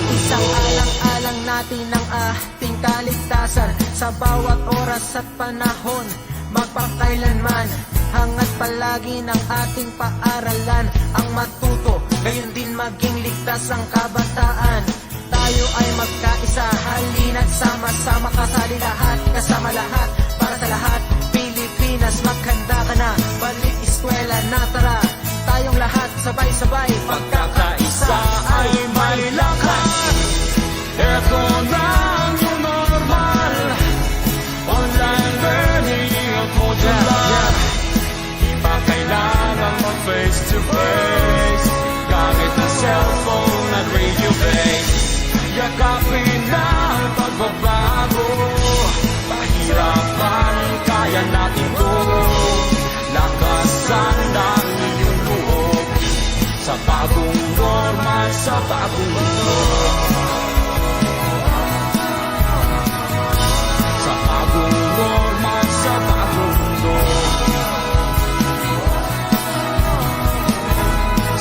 Isang alang-alang natin ang ating kaligtasan sa bawat oras at panahon, magpakailanman. Hangat palagi ng ating paaralan ang matuto, gayon din maging ligtas ang kabataan. Tayo ay magkaisa, halina't sama-sama, kasali lahat, kasama lahat, para sa lahat. Pilipinas, maghanda ka na, balik eskwela na, tara. Tayong lahat sabay-sabay, pagkakaisa ay may lakas. Ito na ang new normal, online learning at modular. Di pa kailangan mag-face to face, gamit ang cellphone at radio base. Yakapin na ang pagbabago, pahirapan, kaya natin to. Lakasan ng iyong loob, sa bagong normal, sa bagong mundo. Sa bagong normal, sa bagong mundo.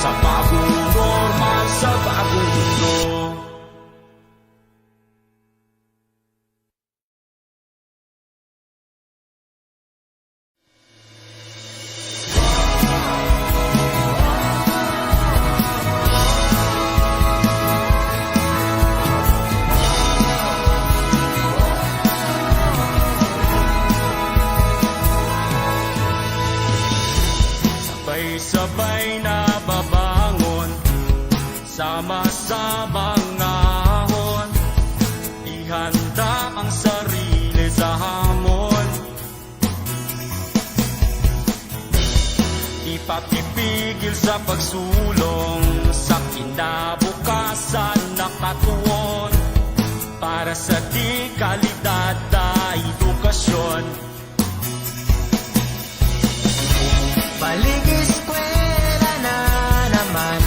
Sa bagong normal, sa bagong mundo. Sabay na babangon, sama-samang ahon, ihanda ang sarili sa hamon. Ipapipigil sa pagsulong, sa kinabukasan na katuon, para sa di kalidad na edukasyon. balik eskwela na naman,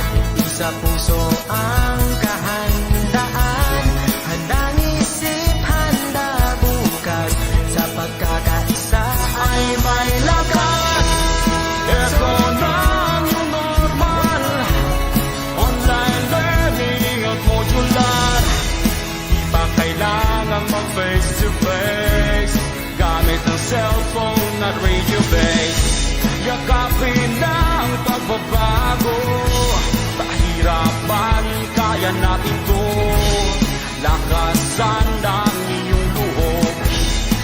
sa puso ang kahandaan. Handang isip, handa bukas, sa pagkakaisa ay may lakas. Ito na ang new normal, online learning at modular. Di pa kailangan mag-face to face, gamit ang cellphone at radio base. Yakapin na ang pagbabago, pahirapan, kaya natin to. Lakasan ng iyong loob,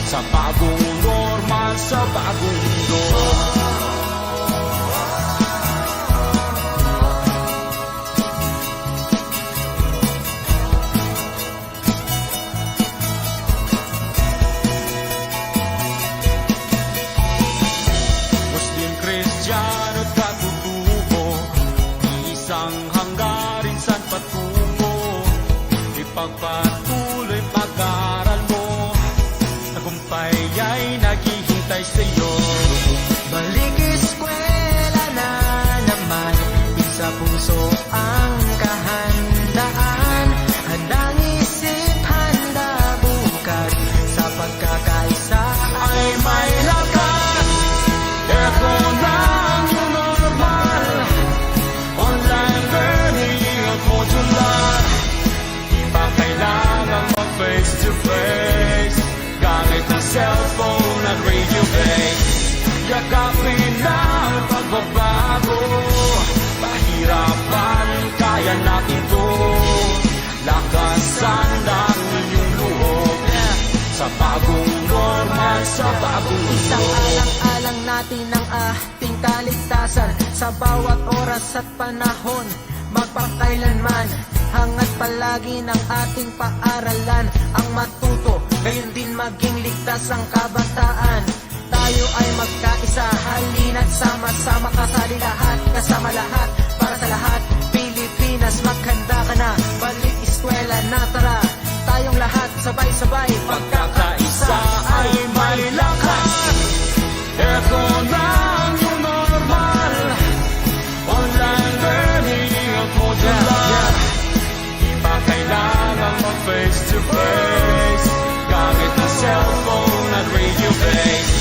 sa bagong normal, sa bagong mundo. Kristiyano't katutubo, isang hanggarin saan patungo. Ipagpatuloy pag-aaral mo, tagumpay ay naghihintay sa'yo. Balik eskwela na naman, sa puso ang kahandaan. Handang isip, handa bukas, sa pagkakaisa ay may lakas. Ito na ang new normal, online learning at modular. Di pa kailangan mag-face to face, gamit ang cellphone at radio base. Yakapin na ang pagbabago, pahirapan, kaya natin to. Lakasan ng iyong loob, sa bagong normal, sa bagong mundo. Isang alang-alang natin ang ating kaligtasan sa bawat oras at panahon, magpakailanman. Hangat palagi ng ating paaralan ang matuto, gayon din maging ligtas ang kabataan. Tayo ay magkaisa, halina't sama-sama, kasali lahat, kasama lahat, para sa lahat. Pilipinas, maghanda ka na, balik eskwela na, tara. Tayong lahat sabay-sabay, pagkakaisa ay may lakas. Ito na ang new normal, online learning at modular. Di pa kailangan mag-face to face, gamit ang cellphone at radio base.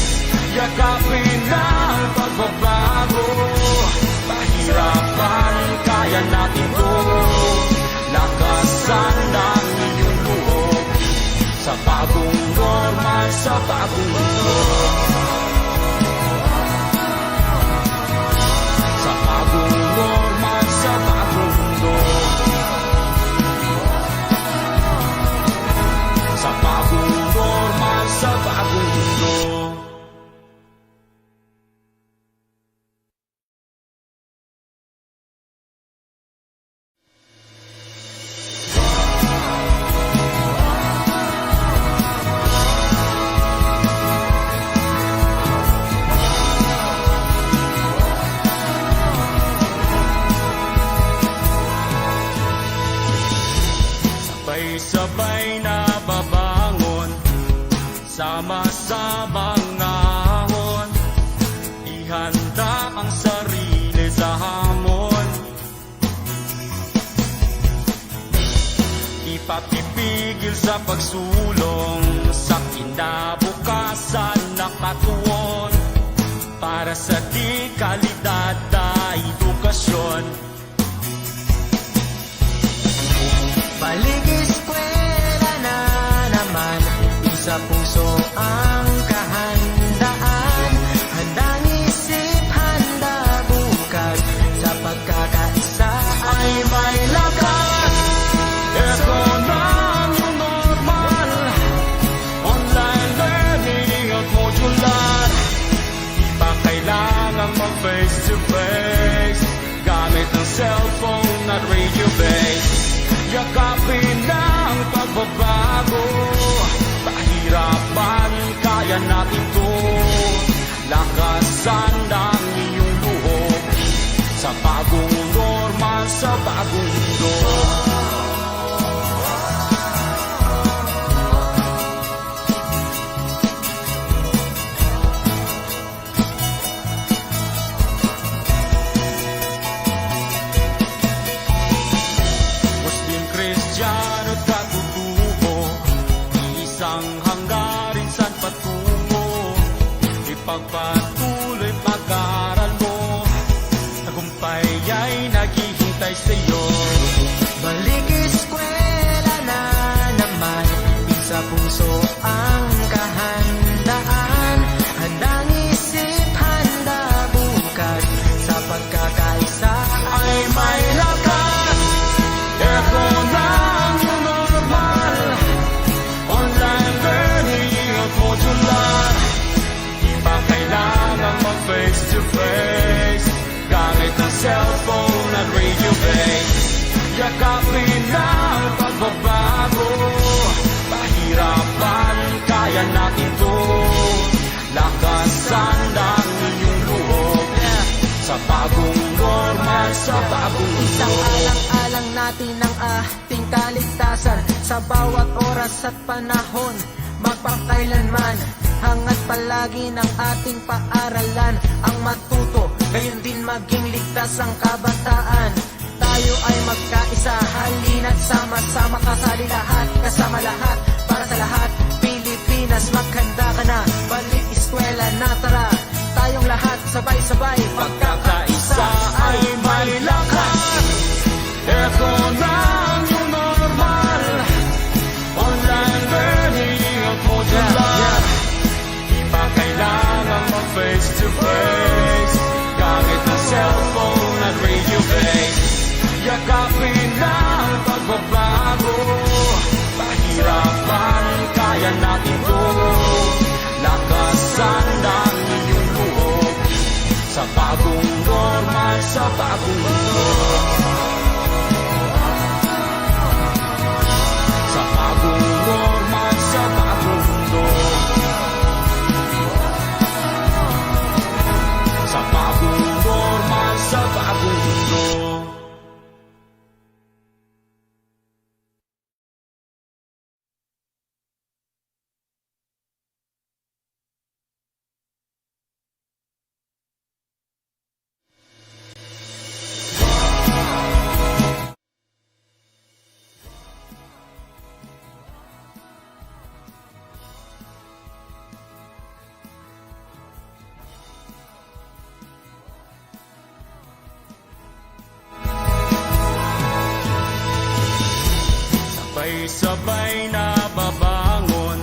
Yakapin na ang pagbabago, pahirapan, kaya natin to. Lakasan sabay na babangon, sama-samang ahon, ihanda ang sarili sa hamon. Ipapipigil sa pagsulong sa kinabukasan na katuon, para sa di kalidad na edukasyon. Balik eskwela na naman, isa puso ang kahandaan, handang isip, handa bukas, sa pagkakaisa ay may lakas. Ito na ang new normal, online learning at modular. Di pa kailangang mag-face to face, gamit ang cellphone at radio base. Yakapin na ang pagbabago, pahirapan, kaya natin to. Lakasan ang iyong loob, sa bagong normal, sa bagong mundo. Kristiyano't katutubo, isang hanggarin saan patungo. Ipagpatuloy pag-aaral mo, tagumpay ay naghihintay sa'yo. Balik eskwela na naman, sa puso ang kahandaan, handang isip, handa bukas, sa pagkakaisa ay may lakas. Ito na ang new normal, online learning at modular. Di pa kailangang mag-face to face, gamit ang cellphone at radio base. Yakapin na ang pagbabago, pahirapan, kaya natin to. Lakasan ang iyong loob, sa bagong normal, sa bagong Isang mundo. alang-alang natin ang ating kaligtasan, sa bawat oras at panahon, magpakailanman. Hangat palagi ng ating paaralan, ang matuto, gayon din maging ligtas ang kabataan. Tayo ay magkaisa, halina't sama-sama, kasali lahat, kasama lahat, para sa lahat. Pilipinas, maghanda ka na, balik eskwela na, tara. Tayong lahat sabay-sabay, Pagkakaisa ay may lakas. Ito na ang new normal, online learning at modular. Di pa kailangang mag-face to face, gamit ang cellphone at radio base. Yakapin na ang pagbabago, pahirapan, kaya natin to. Lakasan ang iyong loob, sa bagong normal, sa bagong mundo. Sa bagong normal, sa bagong mundo. Sa bagong normal, sa bagong mundo. Sabay-sabay na babangon,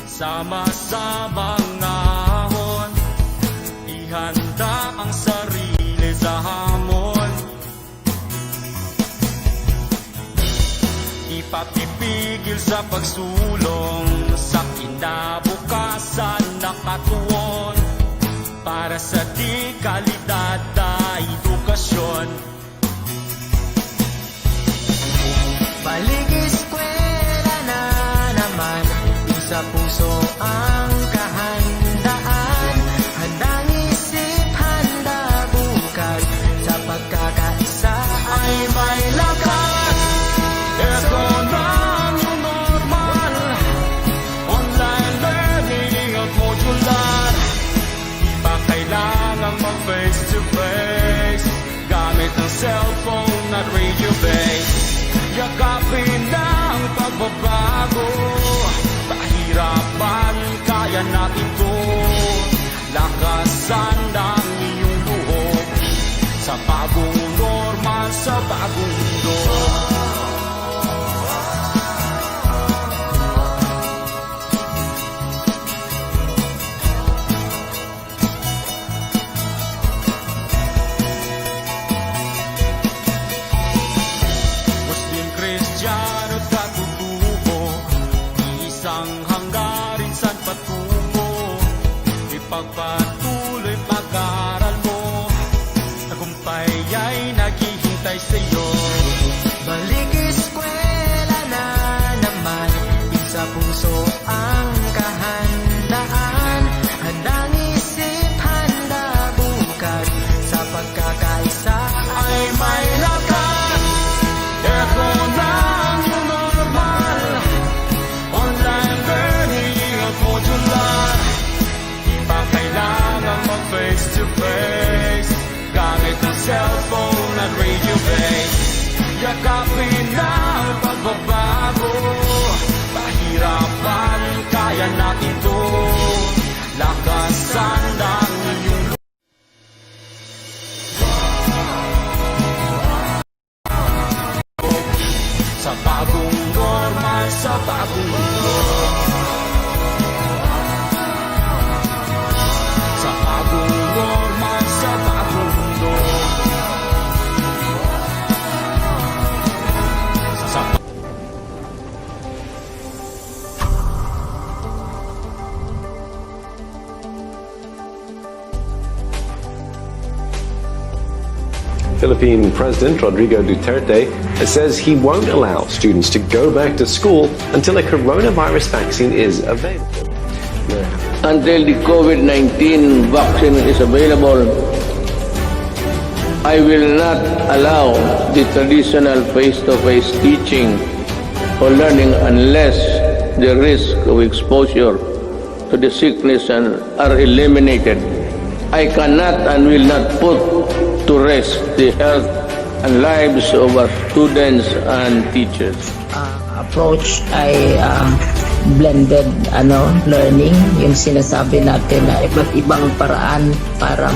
sama-samang ahon, ihanda ang sarili sa hamon. Ipapipigil sa pagsulong sa kinabukasan na katuon, para sa di kalidad na edukasyon. balik eskwela na naman, sa puso ang kahandaan, handang isip, handa bukas, sa pagkakaisa ay may lakas. Ito na ang new Yakapin ng pagbabago, kahirapan, kaya natin to. Lakasan ng iyong loob sa bagong norma, sa bagong mundo. Muslim, Kristiyano, katutubo, isang hanggarin sa patungo. Ipagpatuloy pag-aaral mo, tagumpay ay naghihintay sa'yo. Balik eskwela na naman, sa puso ang kahandaan. Handang isip, handa bukas, sa pagkakaisa Ay may lakas, echo ng normal. Online learning at modular, di pa kailangan mag-face to face, gamit ang cellphone at radio base. Yakapin ang pagbabago, pahirapan, kaya natin to. Lakasan ng iyong sa bagong norma, sa bagong mundo. Sa bagong norma, sa bagong mundo. Sa Philippine President Rodrigo Duterte says he won't allow students to go back to school until a coronavirus vaccine is available. Until the COVID-19 vaccine is available, I will not allow the traditional face-to-face teaching or learning unless the risk of exposure to the sickness are eliminated. I cannot and will not put to rest the health and lives of our students and teachers. Approach ay blended learning, yung sinasabi natin na iba't ibang paraan para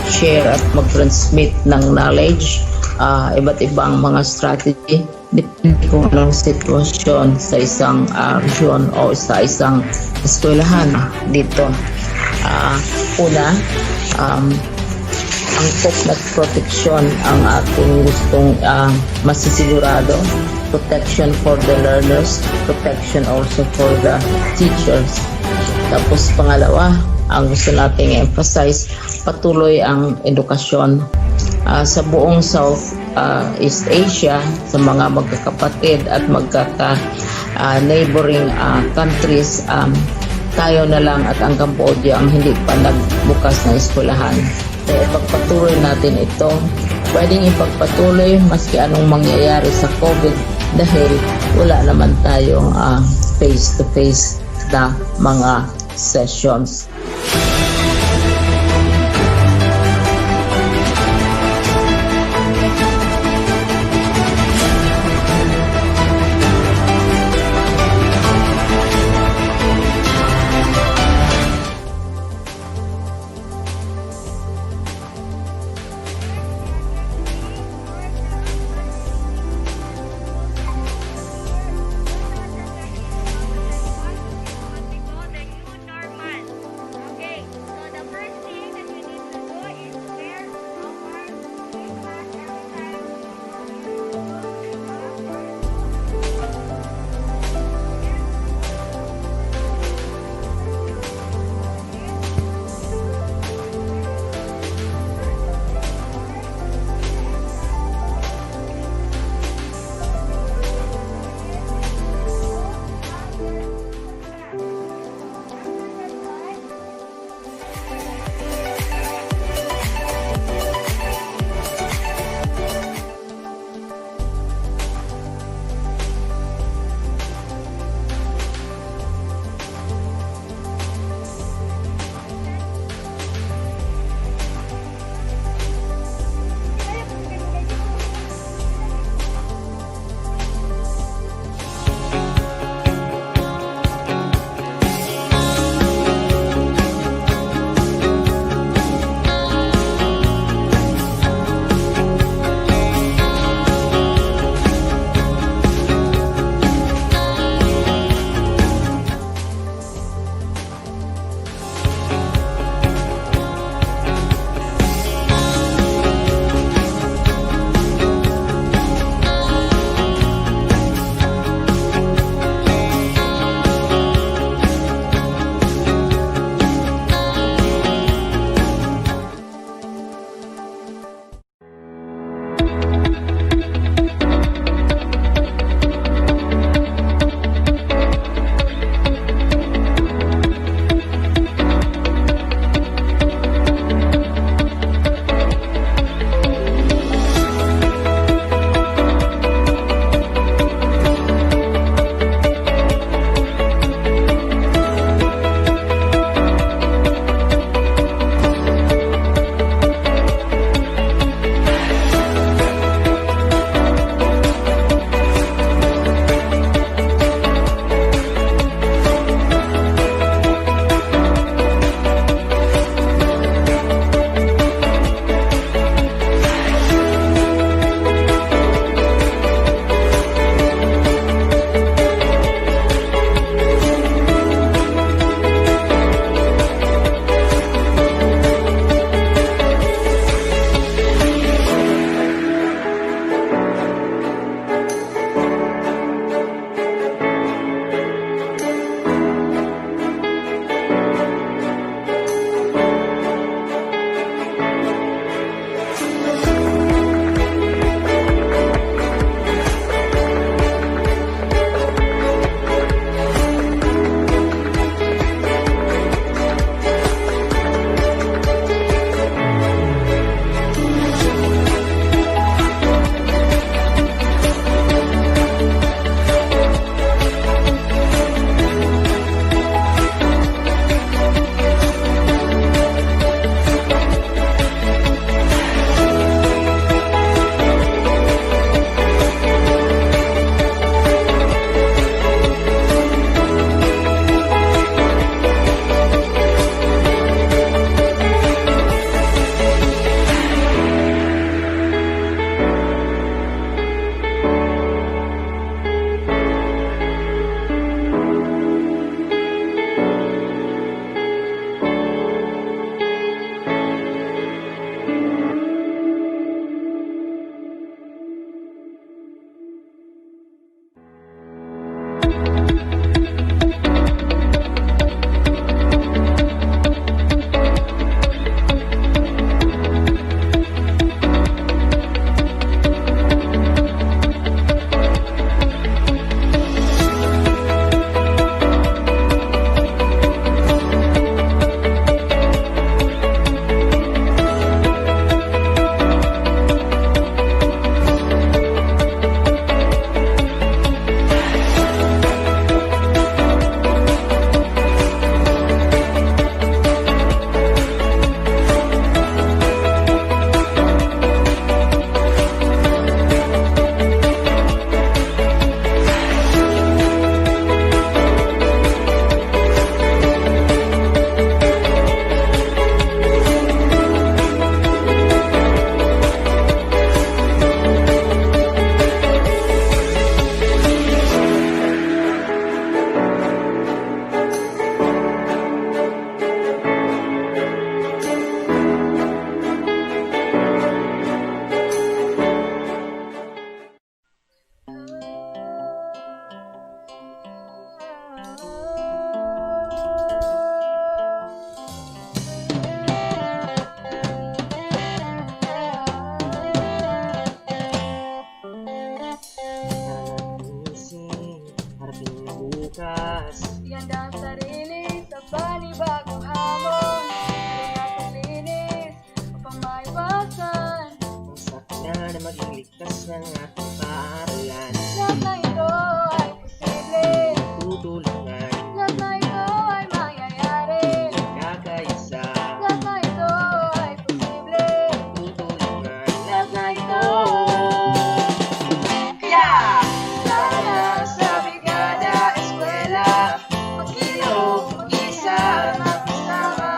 share at mag-transmit ng knowledge, iba't ibang mga strategy depende kung anong sitwasyon sa isang region o sa isang eskwelahan dito. Una, angkop na proteksyon ang ating gustong masisigurado. Protection for the learners, protection also for the teachers. Tapos pangalawa, ang gusto nating emphasize, patuloy ang edukasyon sa buong South East Asia, sa mga magkakapatid at neighboring countries. Tayo na lang at ang Cambodia ang hindi pa nagbukas ng eskwelahan. Kaya ipagpatuloy natin ito. Pwedeng ipagpatuloy maski anong mangyayari sa COVID dahil wala naman tayong face-to-face na mga sessions. Okay. bukas. Iganda ang sarili sa panibagong hamon. Kaya paglinis upang maiwasan. Ang sakna na maging ligtas ng ating paaralan. Lahat na ito ay posible. Tutulungan, Lahat na ito ay mangyayari. kakaisa. Lahat na ito ay posible. Tutulungan, lahat na ito. Sana sa brigada, eskwela, mag-ilog, mag-isa, magkasama.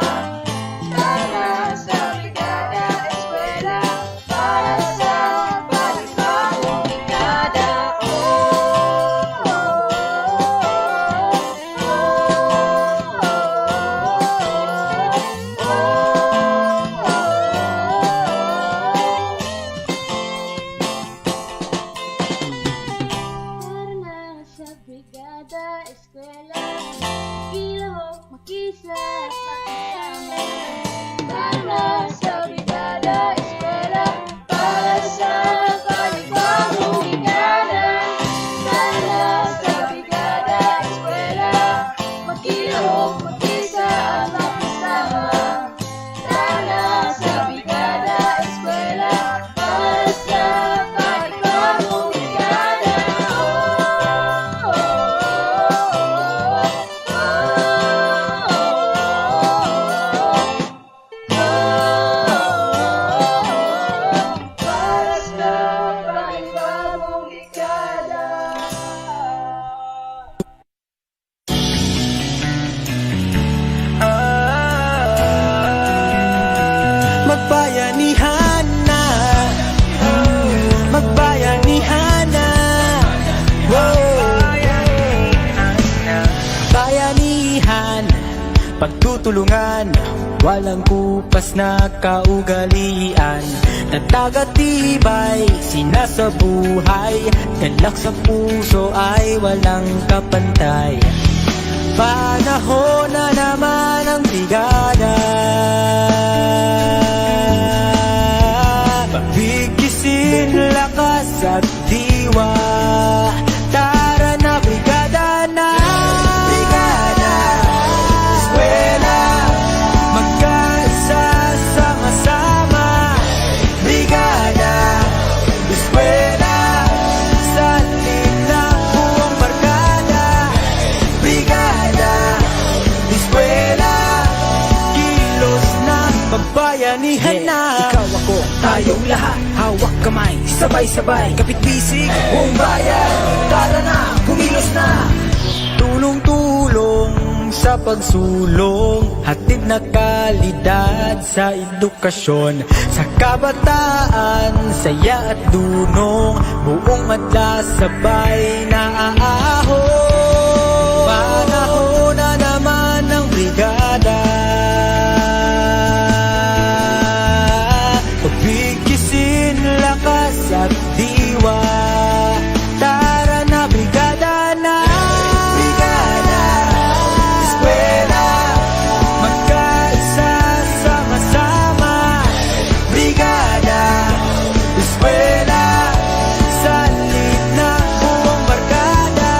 Sana sa brigada, eskwela, para sa panibagong brigada. Para sa brigada, eskwela, mag-ilog, mag-isa, magkasama. Para sa brigada, eskwela, para sa panibagong brigada. Para sa brigada, eskwela, mag-ilog, mag-isa, magkasama. Para sa brigada, eskwela, para sa panibagong brigada. Para sa panibagong brigada. Magbayanihan na, magbayanihan na, bayanihan, pagtutulungan, walang kupas na kaugalian. Natagatibay, sinasabuhay, galak sa puso ay walang kapantay. Panahon na naman ang brigada, pagbigkisin lakas at diwa. Tara na brigada na, brigada, eskwela, magkaisa sama-sama. Brigada, eskwela, salin na buong barkada. Brigada, eskwela, kilos na, pagbayanihan na. Ikaw ako, tayong lahat, hawak kamay, sabay-sabay, kapit bisig, buong bayan. Tara na, kumilos na. Tulong-tulong sa pagsulong, hatid na kalidad sa edukasyon. Sa kabataan, saya at dunong, buong madla sabay na aahon. Panahon na naman ng brigada, pagbigisin lakas at diwa. Tara na brigada na, brigada, eskwela, magkaisa sama-sama. Brigada, eskwela, salit na buong barkada.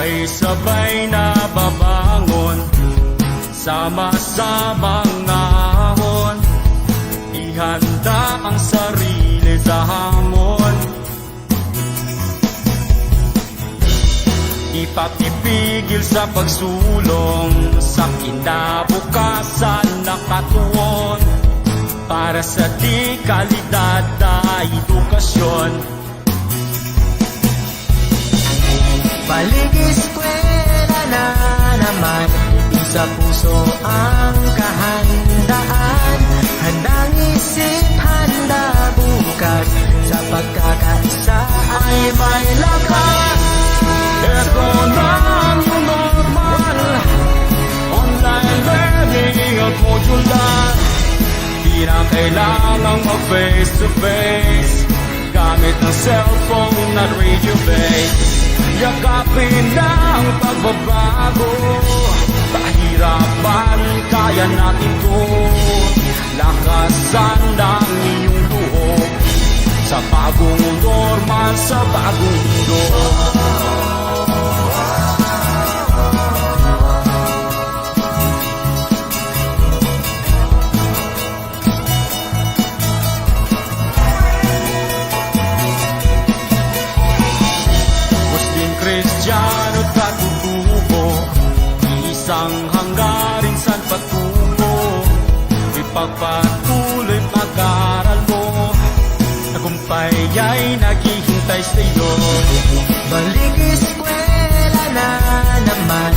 sabay-sabay na babangon, sama-samang ahon, ihanda ang sarili sa hamon. Ipapipigil sa pagsulong sa kinabukasan na katuon, para sa di kalidad na edukasyon. Balik eskwela na naman, sa puso ang kahandaan, handang isip, handa bukas, sa pagkakaisa ay may lakas. Ito na ang normal, online learning at modular. Di na kailangang mag-face to face, gamit ng cellphone at radio base. Yakapin na ang pagbabago, pahirapan, kaya natin to. Lakasan ng iyong loob, sa bagong normal, sa bagong mundo. Kristiyano katutubo, isang hanggarin san patungo, ipagpatuloy pag-aaral mo, tagumpay ay naghihintay sa'yo. Balik eskwela na naman,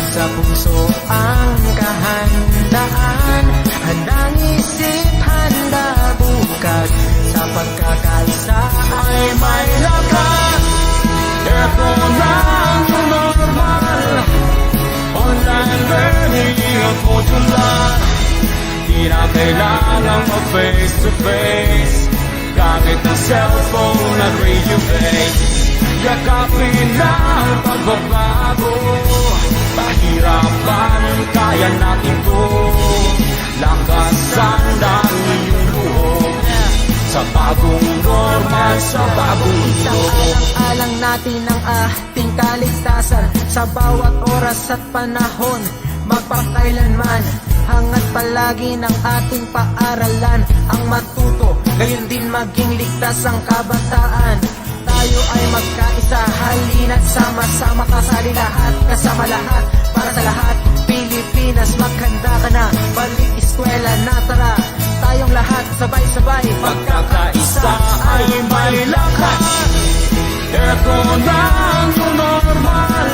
sa puso ang kahandaan, handang isip, handa bukas, sa pagkakaisa ay may lakas. Ito na ang normal, online learning at modular. Di na kailangang mag-face to face, gamit ng cellphone at radio base. Yakapin na ang pagbabago, pahirapan, kaya natin to. Lakasan ng iyong loob, sa bagong normal, sa bagong mundo. Alang natin ang ating kaligtasan, sa bawat oras at panahon, magpakailanman. Hangat palagi ng ating paaralan, ang matuto, gayon din maging ligtas ang kabataan. Tayo ay magkaisa, halina't sama-sama, kasali lahat, kasama lahat, para sa lahat. Pilipinas, maghanda ka na, balik eskwela na, tara. Tayong lahat, sabay-sabay, pagkakaisa ay may lakas. Ito na ang normal,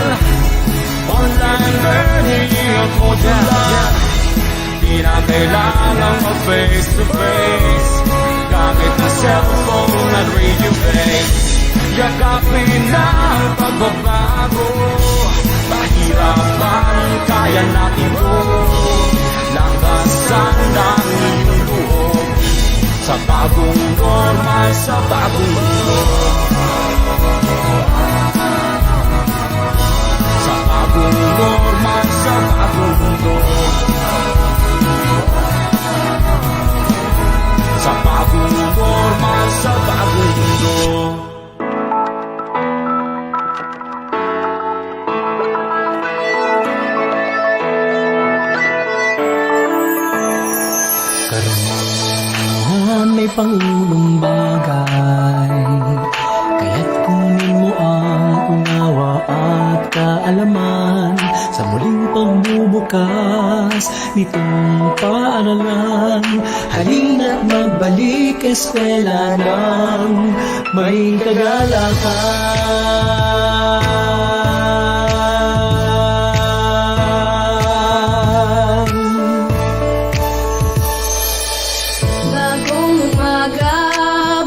online learning at modular. Di na kailangang mag-face to face, gamit ng cellphone at radio base. Yakapin na ang pagbabago, pahirapan, kaya natin to. Lakasan ng iyong loob, sa bagong normal, sa bagong mundo. Sa bagong normal, sa bagong mundo. Sa bagong normal, sa bagong mundo. Karunungan may pangulong bagay, kaya't kunin mo ang unawa at kaalaman sa muling pagbubukas nitong paaralan. Halina't magbalik eskwela ng may kagalakan. Bagong umaga,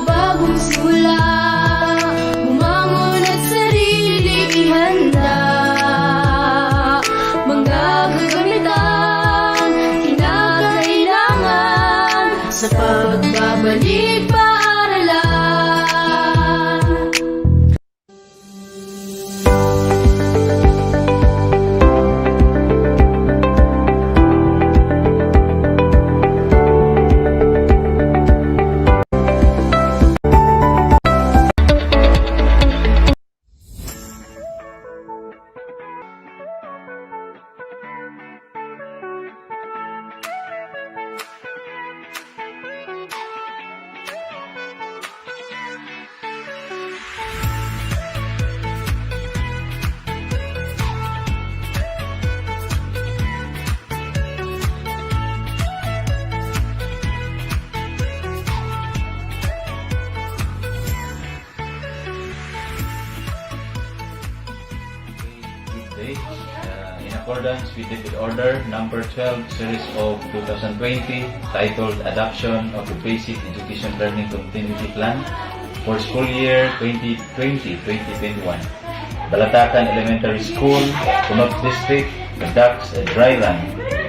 bagong simula, bumangon at sarili ihanda. Mga kagamitan, kinakailangan sa pagbabalik paaralan. today in accordance with the Order Number 12 Series of 2020 titled Adoption of the Basic Education Learning Continuity Plan for School Year 2020-2021. Balatacan Elementary School, Punot District conducts a dry run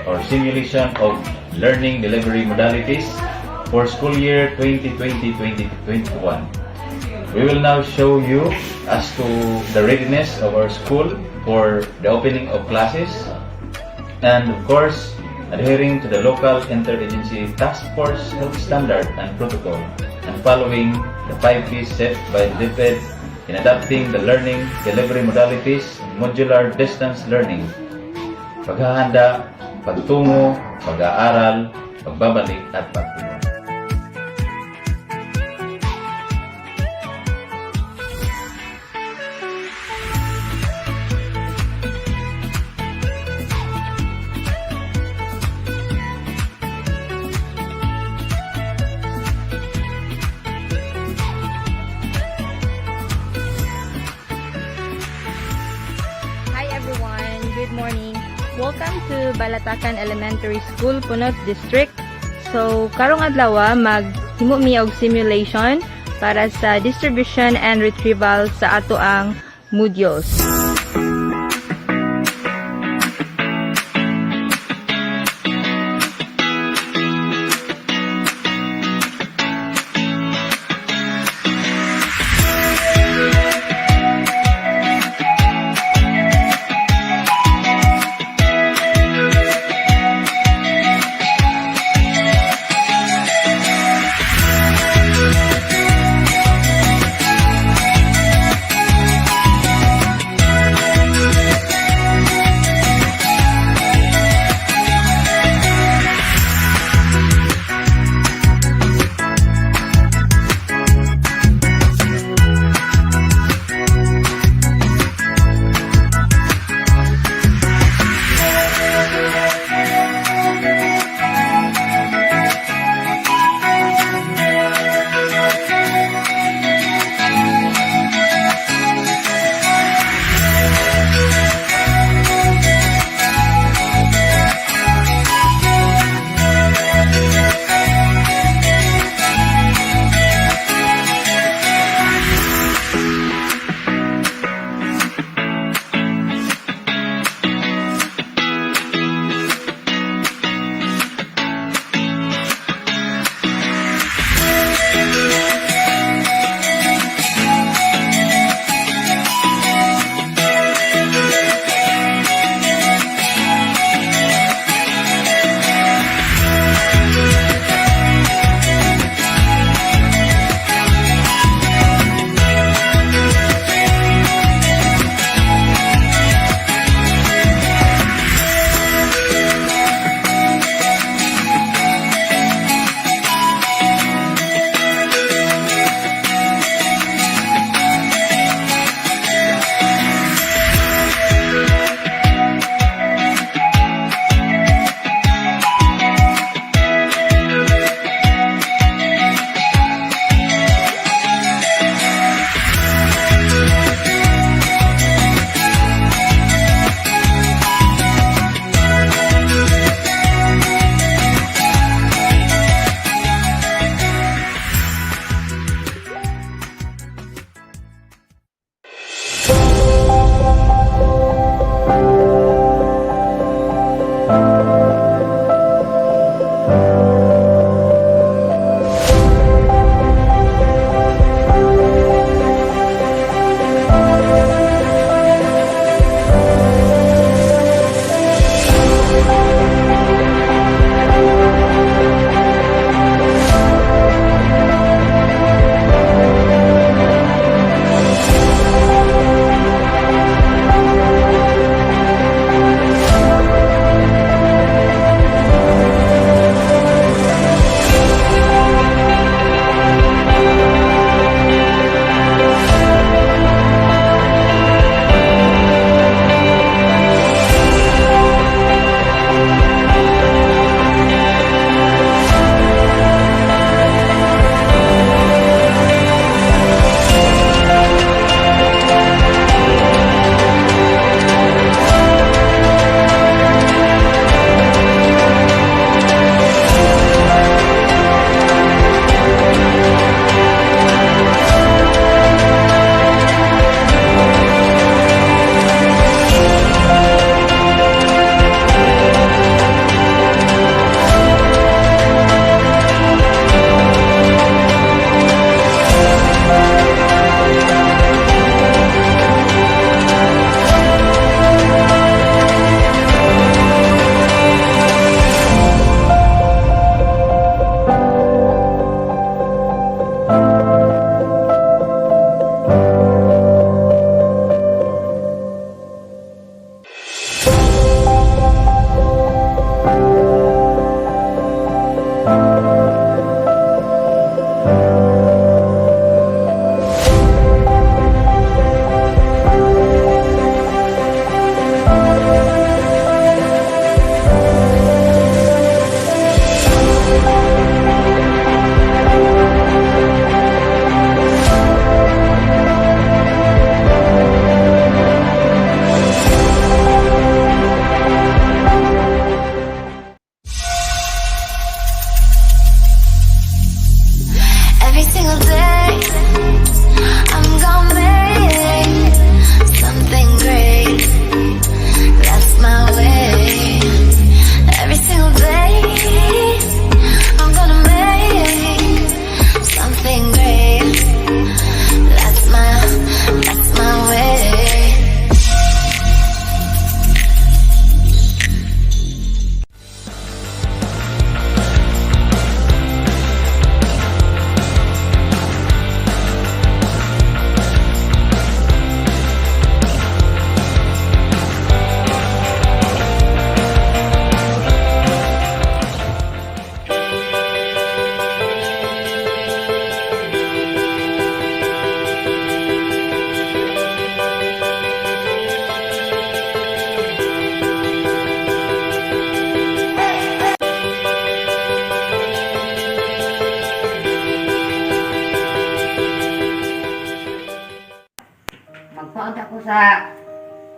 or simulation of learning delivery modalities for school year 2020-2021. We will now show you as to the readiness of our school for the opening of classes and of course adhering to the local interagency task force health standard and protocol and following the 5 Ps set by the DepEd in adapting the learning delivery modalities in modular distance learning. Paghahanda, pagtungo, pag-aaral, pagbabalik at pagtulong. Hi everyone, good morning. Welcome to Balatacan Elementary School, Punot District. So, karong adlaw maghimo mi og simulation para sa distribution and retrieval sa ato ang modules.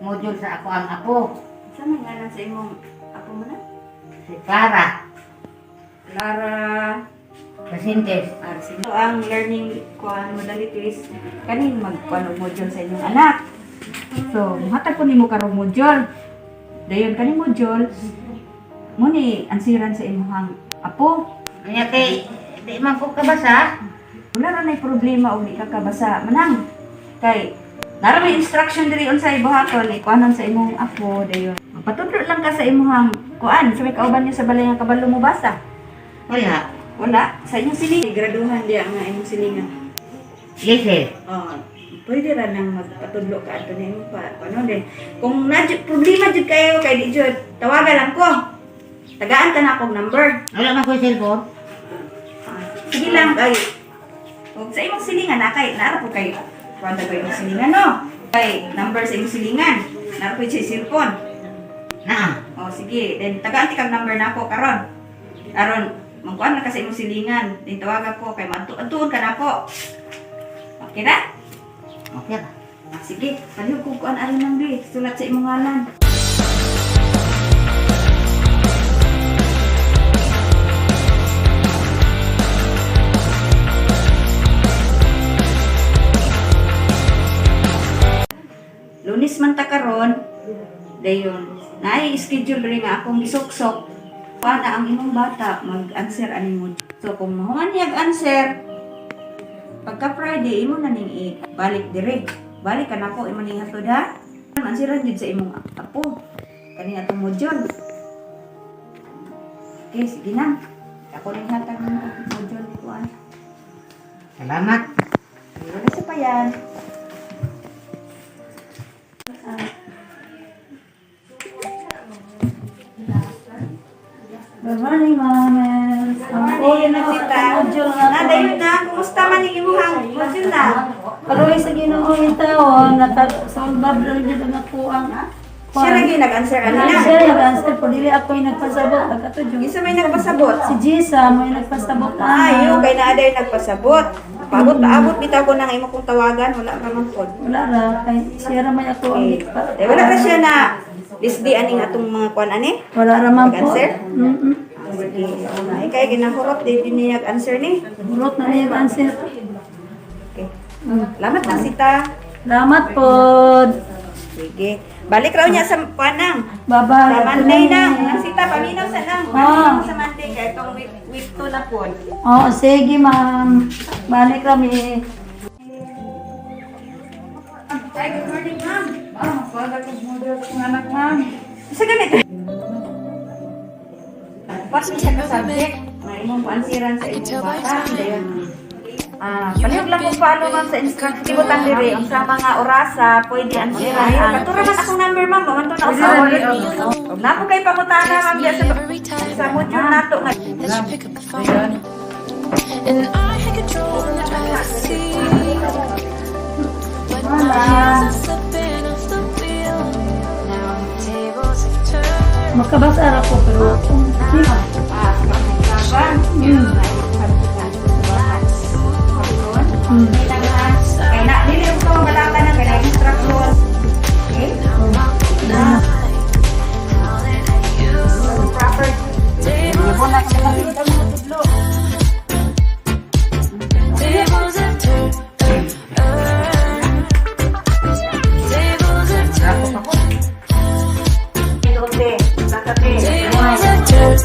module sa ako ang apo. Saan may ngalan sa imong apo mo na? Si Clara. Lara Pasintes. So, ang learning modalities kaning magkuan og module sa inyong anak. So, muhatag ko nimo karong module. Dayon kaning module mo ni ansiran sa imong apo. Kaya kay, di man ko kabasa. Wala ra nay problema og di ka kabasa manang. Kay nara may instruction diri unsay buhaton ikuanon sa imong apo dayon. Magpatudlo lang ka sa imong kuan sa may kauban niyo sa balay nga kabalo mo basa. Wala. Wala sa inyong silingan. Graduhan diya nga imong silingan. Lisel. Oh, pwede ra nang magpatudlo ka ato nimo pa. Ano din? Kung problema jud kayo kay di jud tawagan lang ko. Tagaan ka na akong number. Wala man ko cellphone. Sige lang kay. Kung sa imong silingan na kay nara po kay kuan ko imong silingan no. Kay number sa imong silingan. Nara po sa cellphone. Na. Oh, sige. Then tagaan ti kag number nako karon. Aron mangkuan na ka sa imong silingan. Then tawagan ko kay maadtuon ka nako. Okay na? Okay ba? Sige, palihog kung kuan ayon nang di. Sulat sa imong ngalan. Lunes man ta karon, dayon. Naay schedule rin nga akong gisuksok. Paana ang imong bata mag-answer ani mo. So kung mahuman niya answer, pagka Friday imo na ning balik dire. Balik ka nako imo ning hatod ha. Answeran jud sa imong apo. Kani atong module. Okay, sige na. Ako ning hatag ng module ko an. Salamat. Wala sa payan. Good morning, Mames. Ay, nasita. Na, dayon na. Kumusta man yung imuhang module na? Karoy sa Ginoo itawon natasolbab lang gyud ang ako ang Siya lagi nag-answer kanina. Siya nag-answer po dili ako yung nagpasabot nagkatudyo. Isa may nagpasabot. Si Jisa mo yung nagpasabot Yung kay na aday nagpasabot. Paabot bitaw ko nang imo kong tawagan, wala ka man pod. Wala ra kay siya ra may ako ang Eh, wala ra siya na disdi aning atong mga kuan ani. Wala ra man po. Nag-answer? Sige. Ay kay ginahurot di niya nag-answer ni. Burot na niya answer. Okay. Salamat na sita. Salamat po. Sige. Balik raw niya sa panang. Bye-bye. Sa Monday na. Ang sita paminaw sa nang. Ah. Paminaw sa Monday kay itong week 2 na po. Oh, sige ma'am. Balik kami. Ay, good morning, ma'am. Wala ko model ng anak, ma'am. Sa ganit. Pas siya ka subject. May imong pansiran sa imong bata. Dayon. Palihog lang kung paano, ma'am, sa instruction. Kibutan diri. Ang sa mga orasa, pwede ansiran. Katura man akong number, ma'am. Mamanto na usawa. Napo kay pangutana, ma'am, diya sa module nato. And I had control of the sea. But now I'm slipping off the wheel. Now the tables have turned. Makabasa ako pero Kaya na, nililog ko, wala ka na, kaya instruction. Okay? Proper. Wala ka na, kitang mo tudlo. tables have turned. Tables have turned. Ilote, sakate. Tables have turned.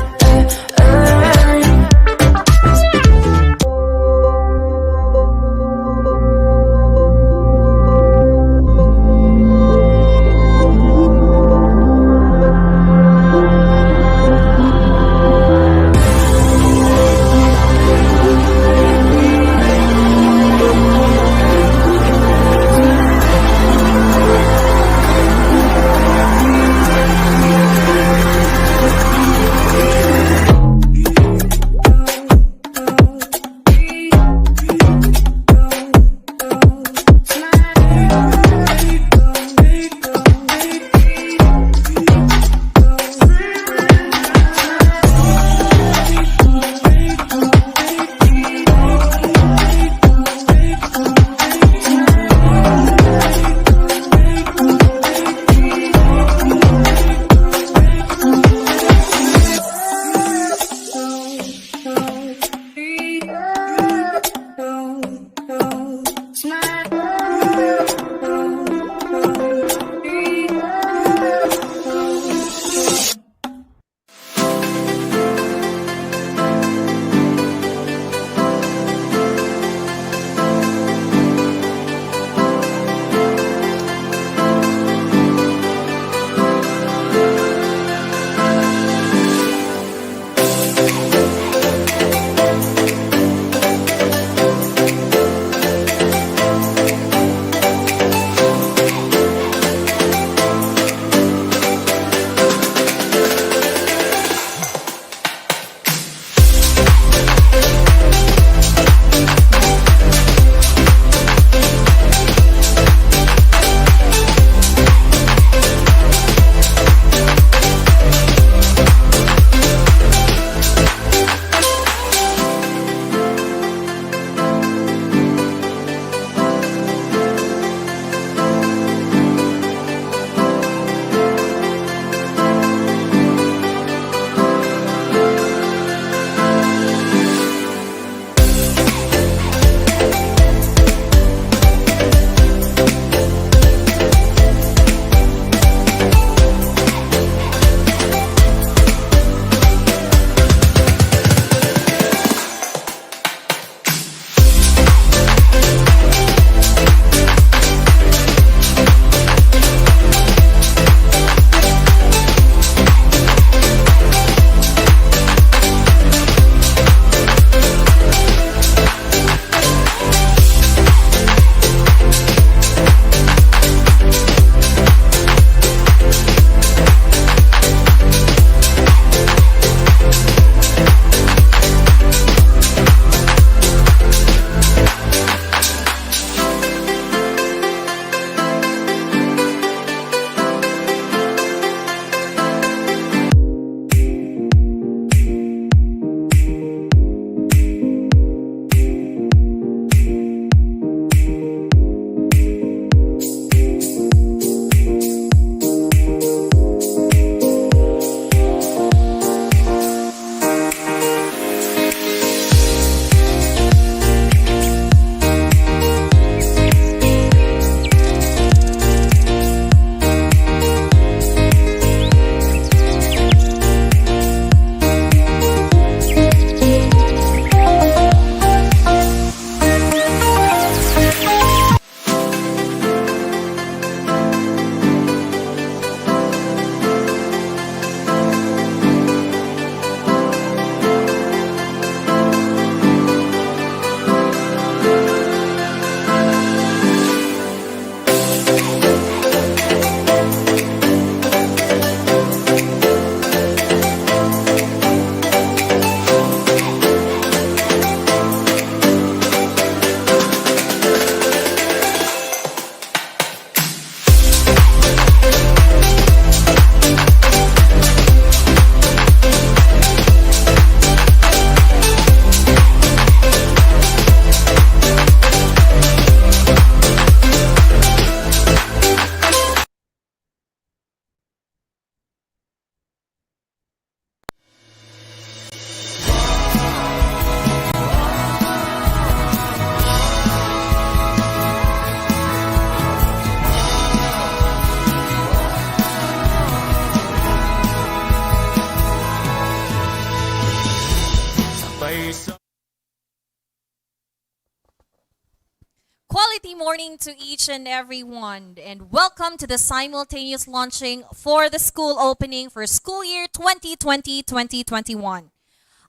morning to each and every one, and welcome to the simultaneous launching for the school opening for school year 2020-2021.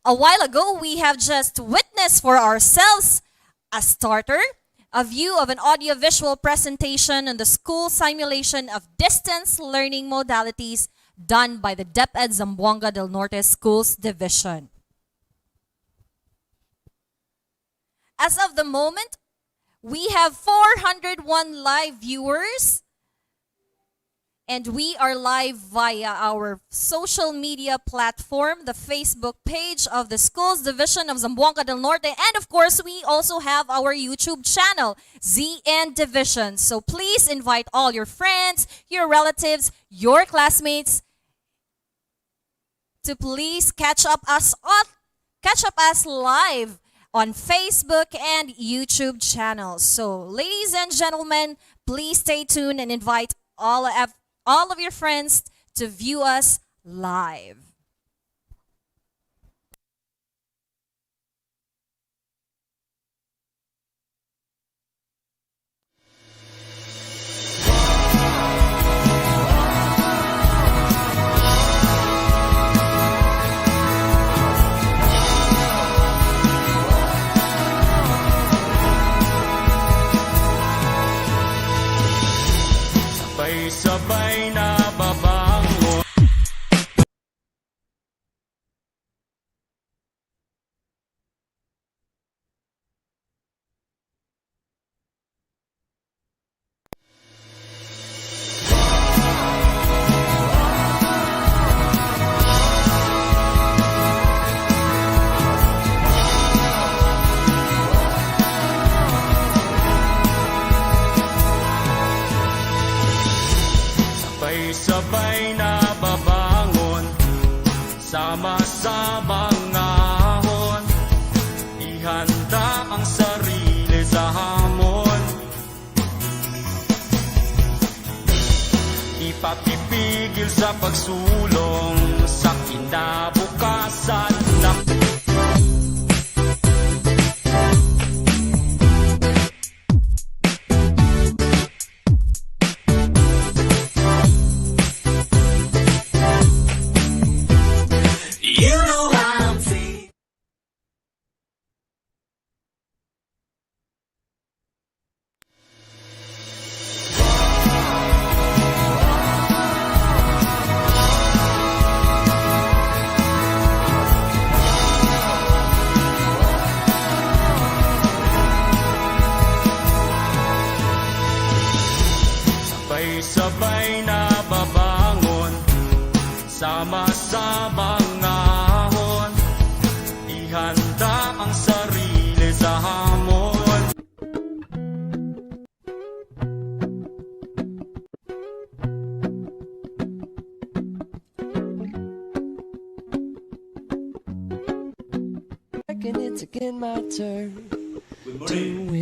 A while ago, we have just witnessed for ourselves a starter, a view of an audiovisual presentation on the school simulation of distance learning modalities done by the DepEd Zamboanga del Norte Schools Division. As of the moment, we have 401 live viewers, and we are live via our social media platform, the Facebook page of the Schools Division of Zamboanga del Norte, and of course, we also have our YouTube channel, ZN Division. So please invite all your friends, your relatives, your classmates to please catch up us live on Facebook and YouTube channels. So, ladies and gentlemen, please stay tuned and invite all of your friends to view us live. Sabay na babangon. Sabay na babangon, sama-samang ahon, ihanda ang sarili sa hamon, ipapipigil sa pagsulong sa kinabukasan na sabay na babangon, sama-samang ahon, ihanda ang sarili sa hamon. Reckon it's again my turn. Good morning.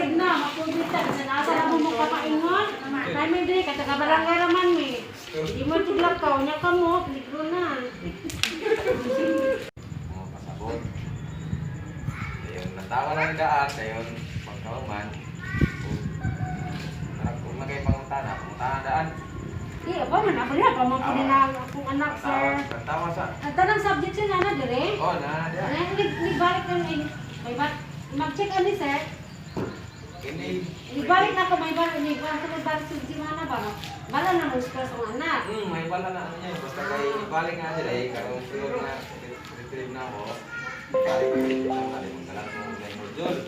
Malig na, mapubitan. Sa nasa na mo kapaingon. Tay may dre, kata kabarangay raman mi. Di mo tiglak ka, unya ka mo, peligro na. Mga pasabot. Ayun, natawa na ng daan. Ayun, pagkauman. Kung na kayo pangutana daan. Iya, ba man ako na pamangkin na akong anak sir. Tawa sa. Ang tanang subject siya na dire. Oh, na. Nibalik ka na may mag-check ani sir. Hindi. Ibalik na ako, may balik sa Jimana ba? Bala na mo sa anak. May bala na ano niya. Basta kayo ibalik nga sila eh. Karong sunod na retrieve na ako. Ibalik ko yung kali mo talang mo na yung module.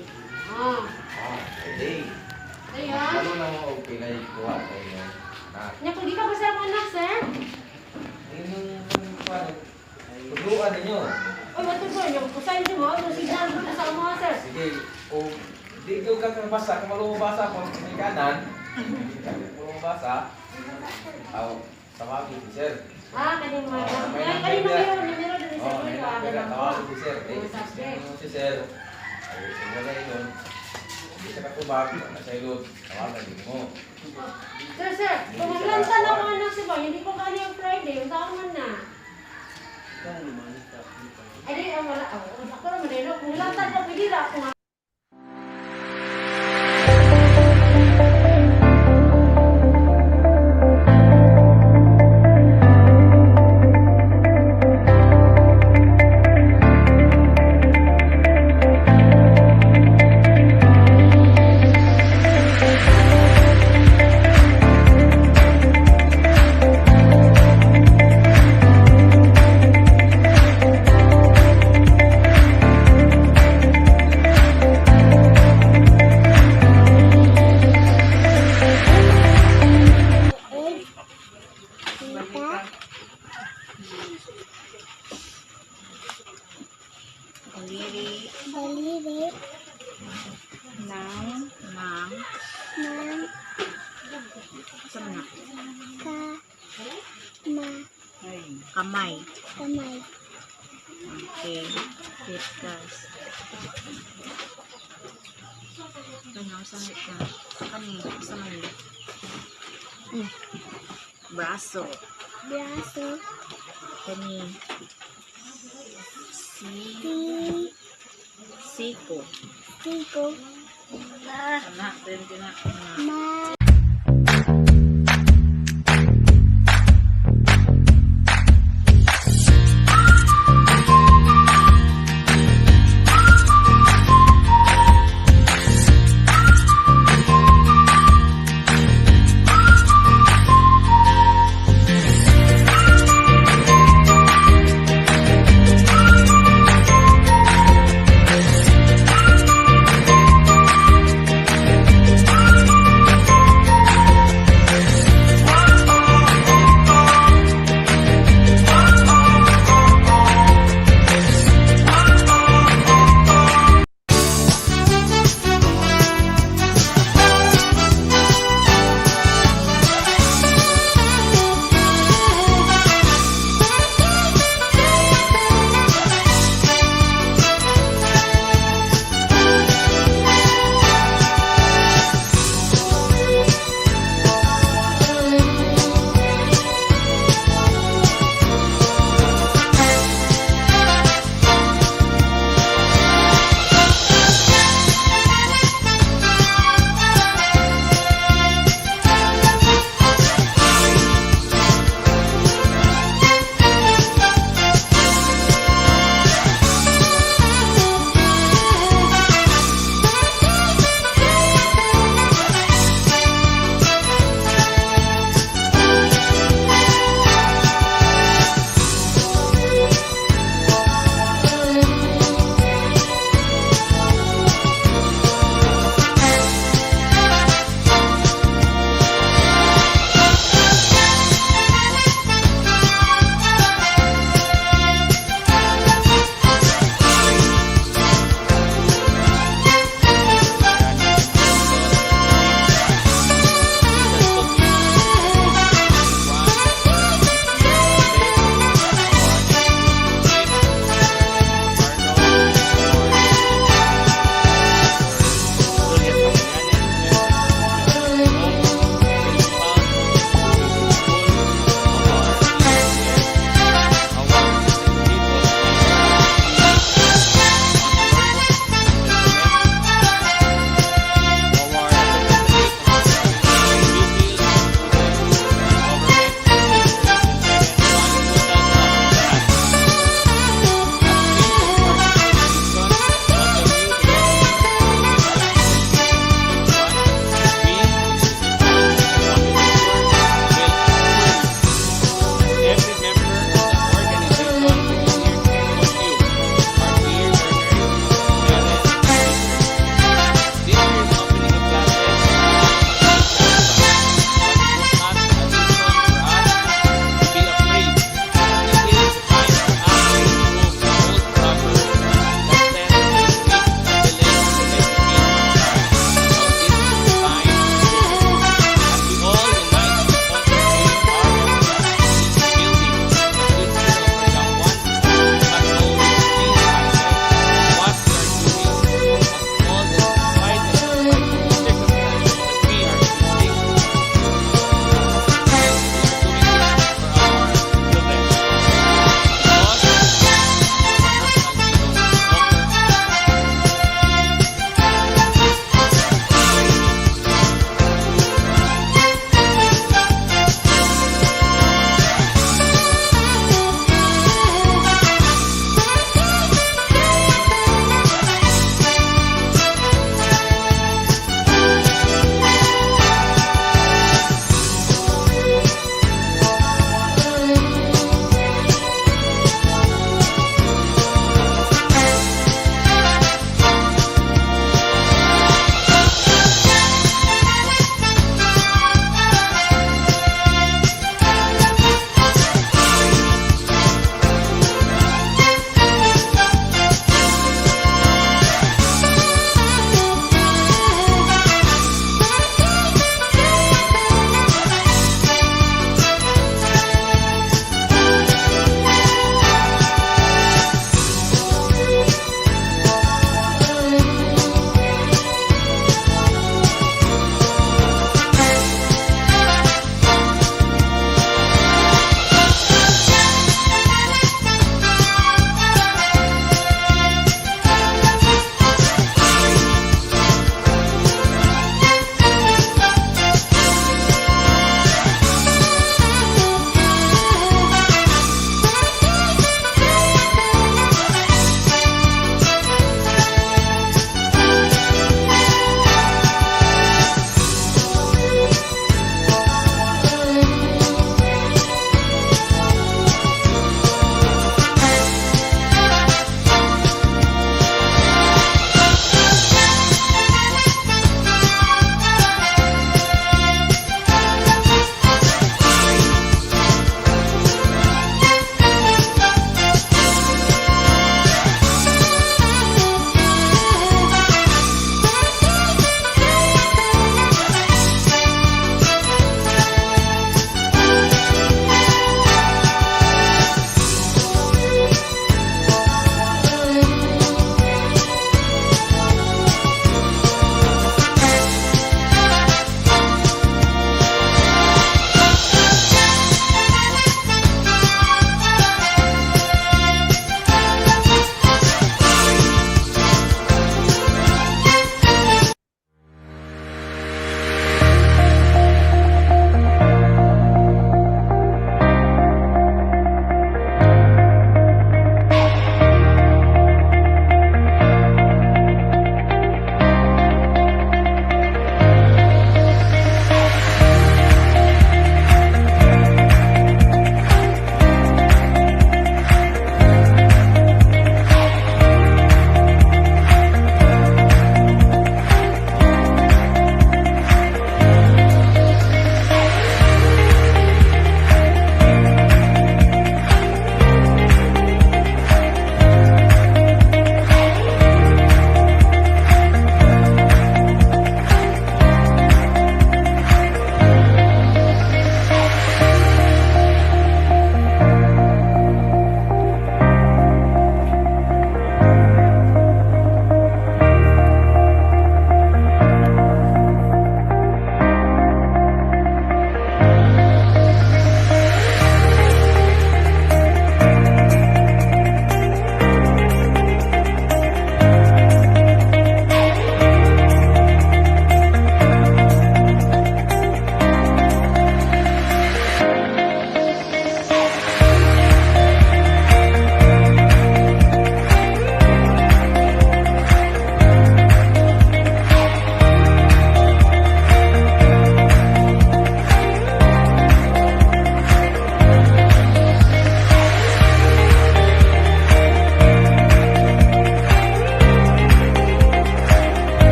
Pwede. Ayun. Lalo na mo okay na yung kuha sa inyo. Nya kung di ka ba sa akong anak sir? Yun yung tuduan ninyo. Oy, matuloy niyo. Kusayin niyo mo. Yung signal ko sa mga sir. Sige, kung di ko ka basa, kung malumabasa kung may kanan, kung malumabasa, tawagin si sir. Kanina numero din sa May numero, tawagin si sir. Si sir, ay wala yun. Hindi siya katubag, nasa ilod, tawagan din mo. Sir, kung maglanta na ako anak si Boy, hindi ko kani yung Friday, yung taon man na. Ay, di, wala. Ako naman, kung lanta na, pwede na ako nga. Kamay. Okay. Discuss. Ano, sangit ka? Kani, sangit. Braso. Kani. Siko. Anak, din na.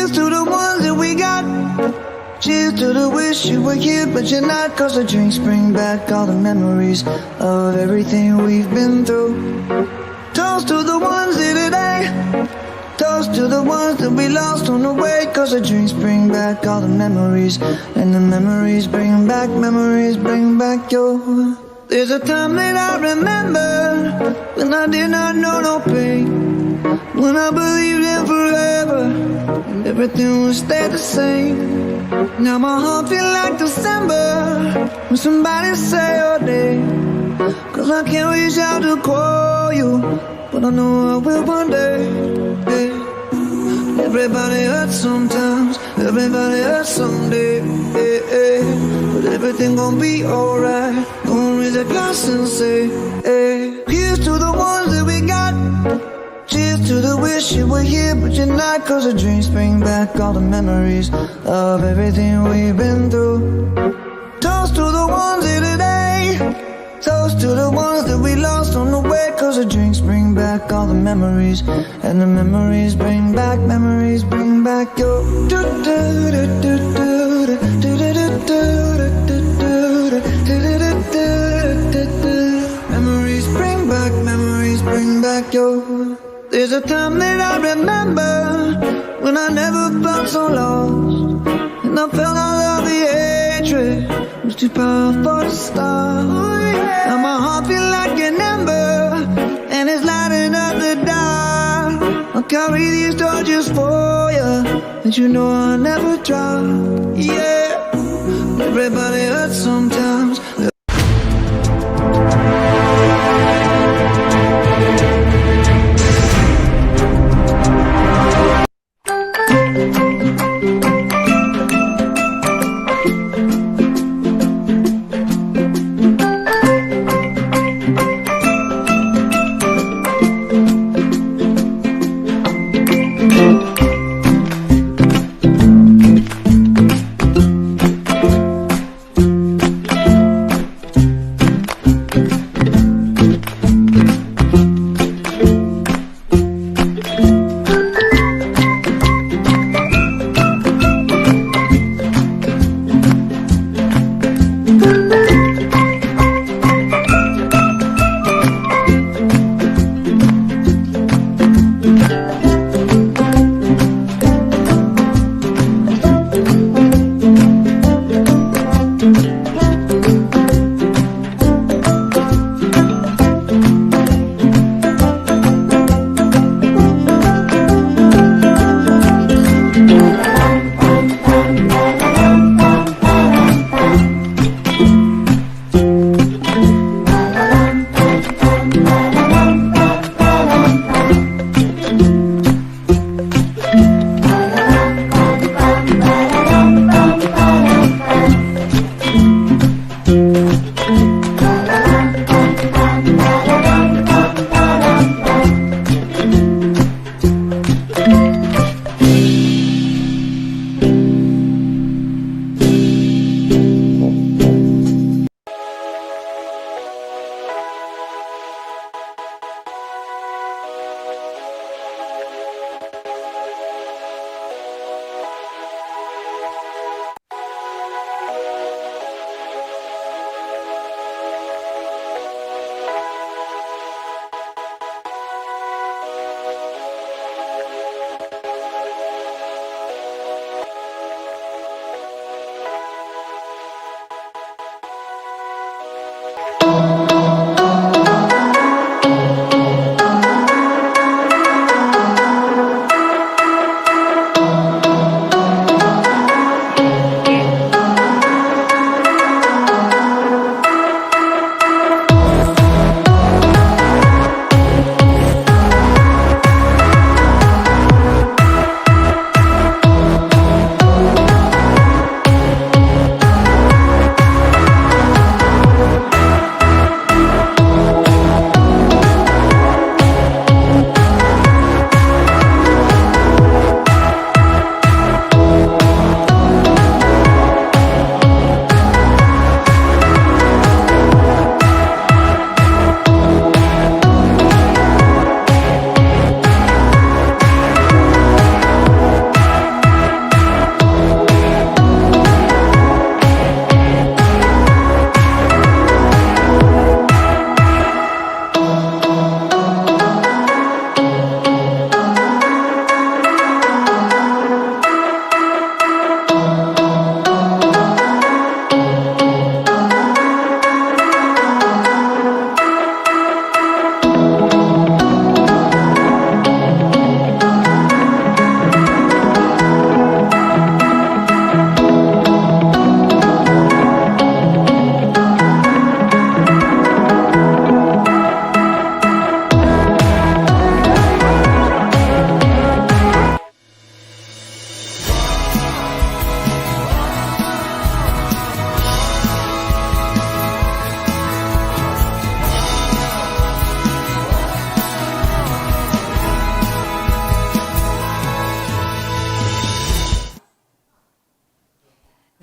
Here's to the ones that we got. Cheers to the wish you were here but you're not. Cause the drinks bring back all the memories of everything we've been through. Toast to the ones here today. Toast to the ones that we lost on the way. Cause the drinks bring back all the memories. And the memories bring back your. There's a time that I remember when I did not know no pain, when I believed in forever and everything would stay the same. Now my heart feel like December when somebody say your name. Cause I can't reach out to call you, but I know I will one day. Hey. Everybody hurts sometimes, everybody hurts someday. Hey, hey. But everything gon' be alright. Gonna raise a glass and say, hey. Here's to the ones that we got. Cheers to the wish you were here but you're not. Cause the dreams bring back all the memories of everything we've been through. Toast to the ones here today. Toast to the ones that we lost on the way. Cause the drinks bring back all the memories. And the memories bring back your. Memories bring back your. There's a time that I remember when I never felt so lost, and I felt all of the hatred was too powerful to stop. Now my heart feel like an ember, and it's lighting up the dark. I'll carry these torches for you, and you know I'll never drop. Yeah, everybody hurts sometimes.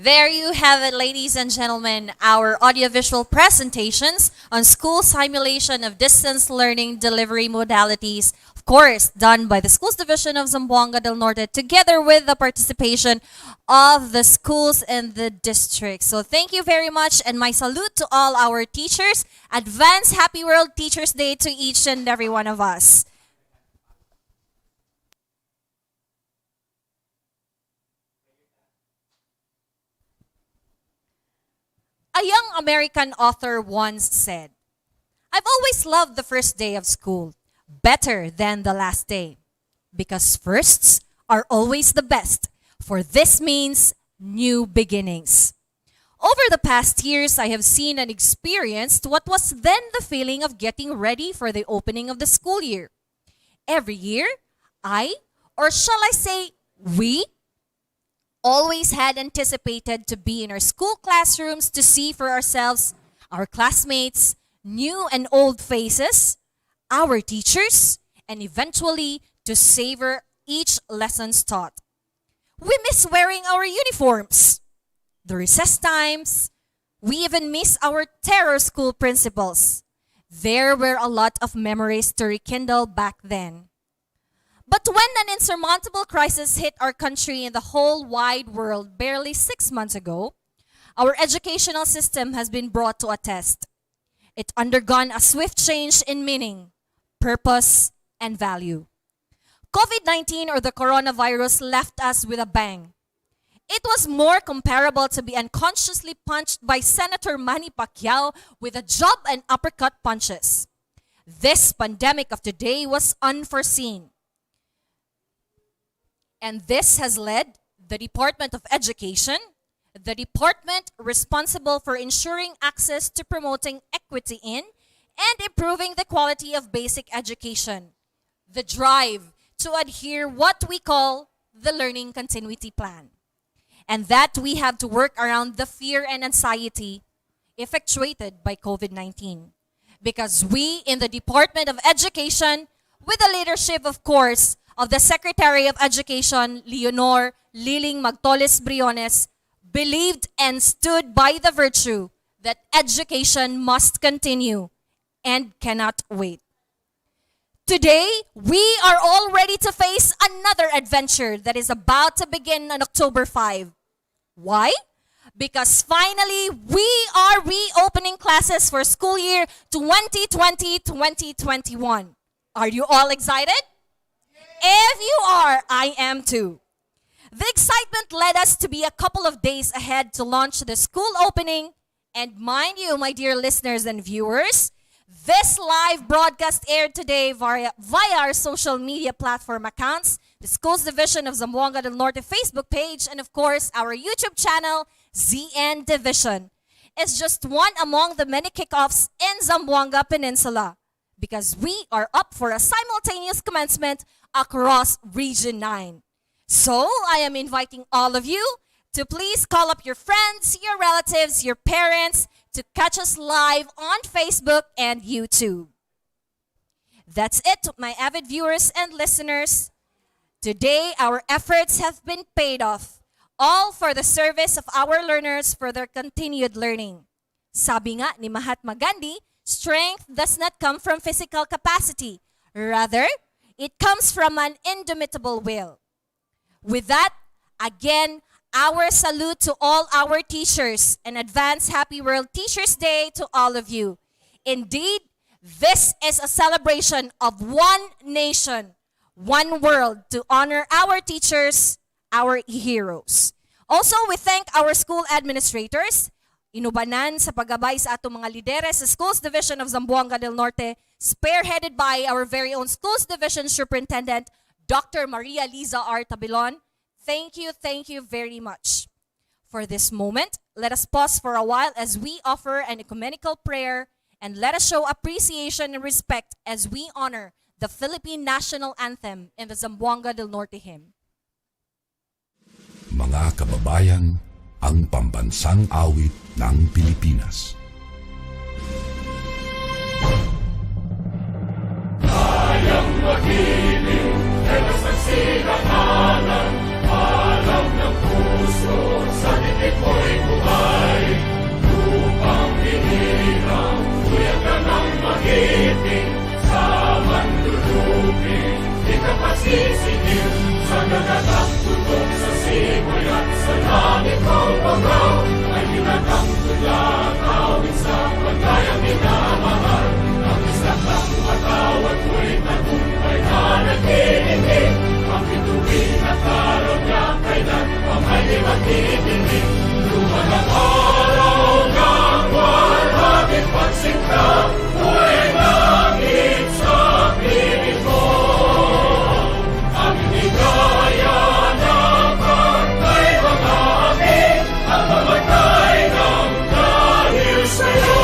There you have it, ladies and gentlemen, our audiovisual presentations on school simulation of distance learning delivery modalities, of course, done by the Schools Division of Zamboanga del Norte, together with the participation of the schools in the district. So thank you very much, and my salute to all our teachers. Advance Happy World Teachers Day to each and every one of us. A young American author once said, "I've always loved the first day of school better than the last day, because firsts are always the best, for this means new beginnings." Over the past years, I have seen and experienced what was then the feeling of getting ready for the opening of the school year. Every year, or shall I say we, always had anticipated to be in our school classrooms to see for ourselves our classmates, new and old faces, our teachers, and eventually to savor each lessons taught. We miss wearing our uniforms, the recess times. We even miss our terror school principals. There were a lot of memories to rekindle back then. But when an insurmountable crisis hit our country and the whole wide world barely 6 months ago, our educational system has been brought to a test. It undergone a swift change in meaning, purpose, and value. COVID-19, or the coronavirus, left us with a bang. It was more comparable to be unconsciously punched by Senator Manny Pacquiao with a jab and uppercut punches. This pandemic of today was unforeseen. And this has led the Department of Education, the department responsible for ensuring access to promoting equity in and improving the quality of basic education, the drive to adhere what we call the Learning Continuity Plan. And that we have to work around the fear and anxiety effectuated by COVID-19. Because we in the Department of Education, with the leadership, of course, of the Secretary of Education, Leonor Liling Magtoles Briones, believed and stood by the virtue that education must continue and cannot wait. Today, we are all ready to face another adventure that is about to begin on October 5. Why? Because finally, we are reopening classes for school year 2020-2021. Are you all excited? If you are, I am too. The excitement led us to be a couple of days ahead to launch the school opening. And mind you, my dear listeners and viewers, this live broadcast aired today via our social media platform accounts, the Schools Division of Zamboanga del Norte Facebook page, and of course, our YouTube channel, ZN Division. It's just one among the many kickoffs in Zamboanga Peninsula, because we are up for a simultaneous commencement across Region 9. So, I am inviting all of you to please call up your friends, your relatives, your parents to catch us live on Facebook and YouTube. That's it, my avid viewers and listeners. Today, our efforts have been paid off, all for the service of our learners for their continued learning. Sabi nga ni Mahatma Gandhi, strength does not come from physical capacity. Rather, it comes from an indomitable will. With that, again, our salute to all our teachers and advance Happy World Teachers Day to all of you. Indeed, this is a celebration of one nation, one world to honor our teachers, our heroes. Also, we thank our school administrators, inubanan sa paggabay sa atong mga lideres sa Schools Division of Zamboanga del Norte, spearheaded by our very own Schools Division Superintendent, Dr. Maria Liza R. Tabilon. Thank you very much. For this moment, let us pause for a while as we offer an ecumenical prayer, and let us show appreciation and respect as we honor the Philippine National Anthem in the Zamboanga del Norte hymn. Mga kababayan, ang pambansang awit ng Pilipinas. Kayang magiliw, elas ng sinakalan, alam ng puso sa titik mo. nagsisingil sa dagatang tutok sa simoy at sa langit ang pagaw ay tinatang tula awit sa pagkayang minamahal ang isang ng matawad ko'y tagumpay na nagtitingin ang bituin at araw niya kailan pamay di magtitingin luha ng araw ng walhabing pagsinta ko'y langit sa piling ko ang inigaya ng pagkay mga amin at mamatay ng dahil sa'yo.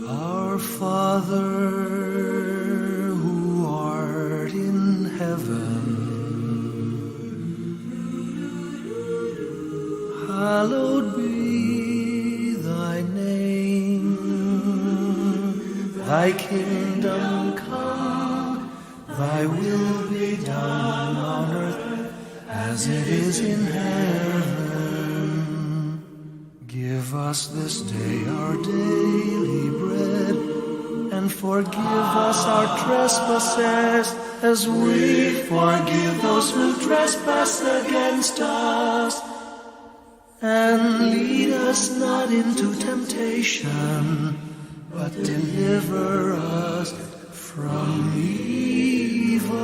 Our Father who art in heaven, hallowed be thy name. Thy kingdom come, thy will be done on earth as it is in heaven. Give us this day our daily bread, and forgive us our trespasses, as we forgive those who trespass against us. And lead us not into temptation, but deliver us from evil.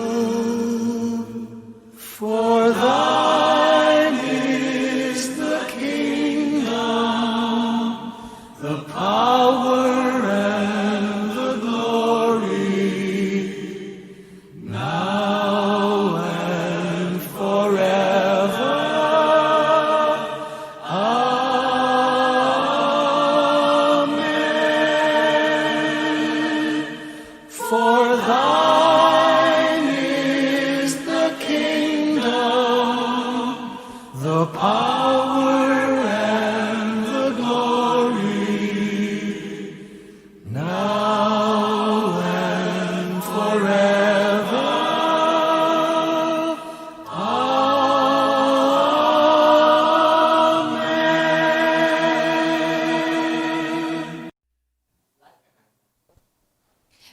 For thine is the kingdom, the power and the glory, now and forever. Amen. For thine is the kingdom, the power and the glory, now and forever. Amen.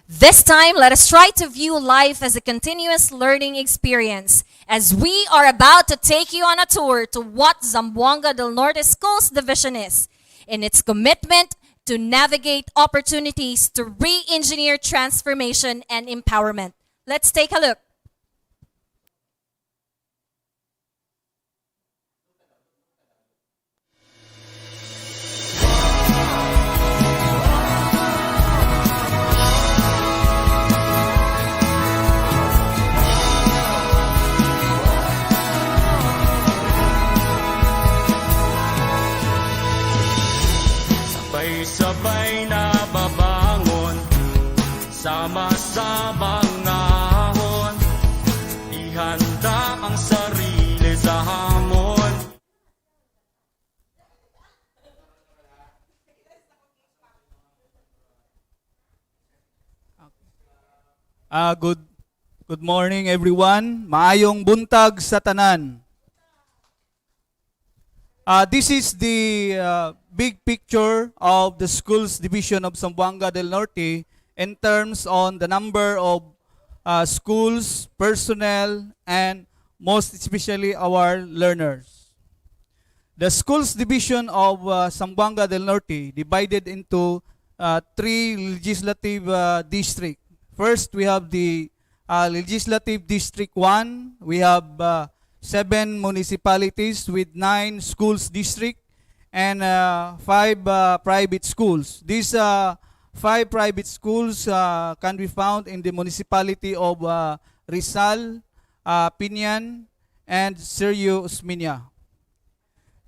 This time, let us try to view life as a continuous learning experience as we are about to take you on a tour to what Zamboanga del Norte Schools Division is in its commitment to navigate opportunities to re-engineer transformation and empowerment. Let's take a look. Sabay-sabay na babangon, sama-samang ahon, ihanda ang sarili sa hamon. Good morning everyone. Maayong buntag sa tanan. This is the big picture of the schools division of Zamboanga del Norte in terms on the number of schools, personnel, and most especially our learners. The schools division of Zamboanga del Norte divided into three legislative districts. First, we have the Legislative District 1. We have 7 municipalities with 9 schools district and 5 private schools. These 5 private schools can be found in the municipality of Rizal, Piñan, and Sirio Osmeña.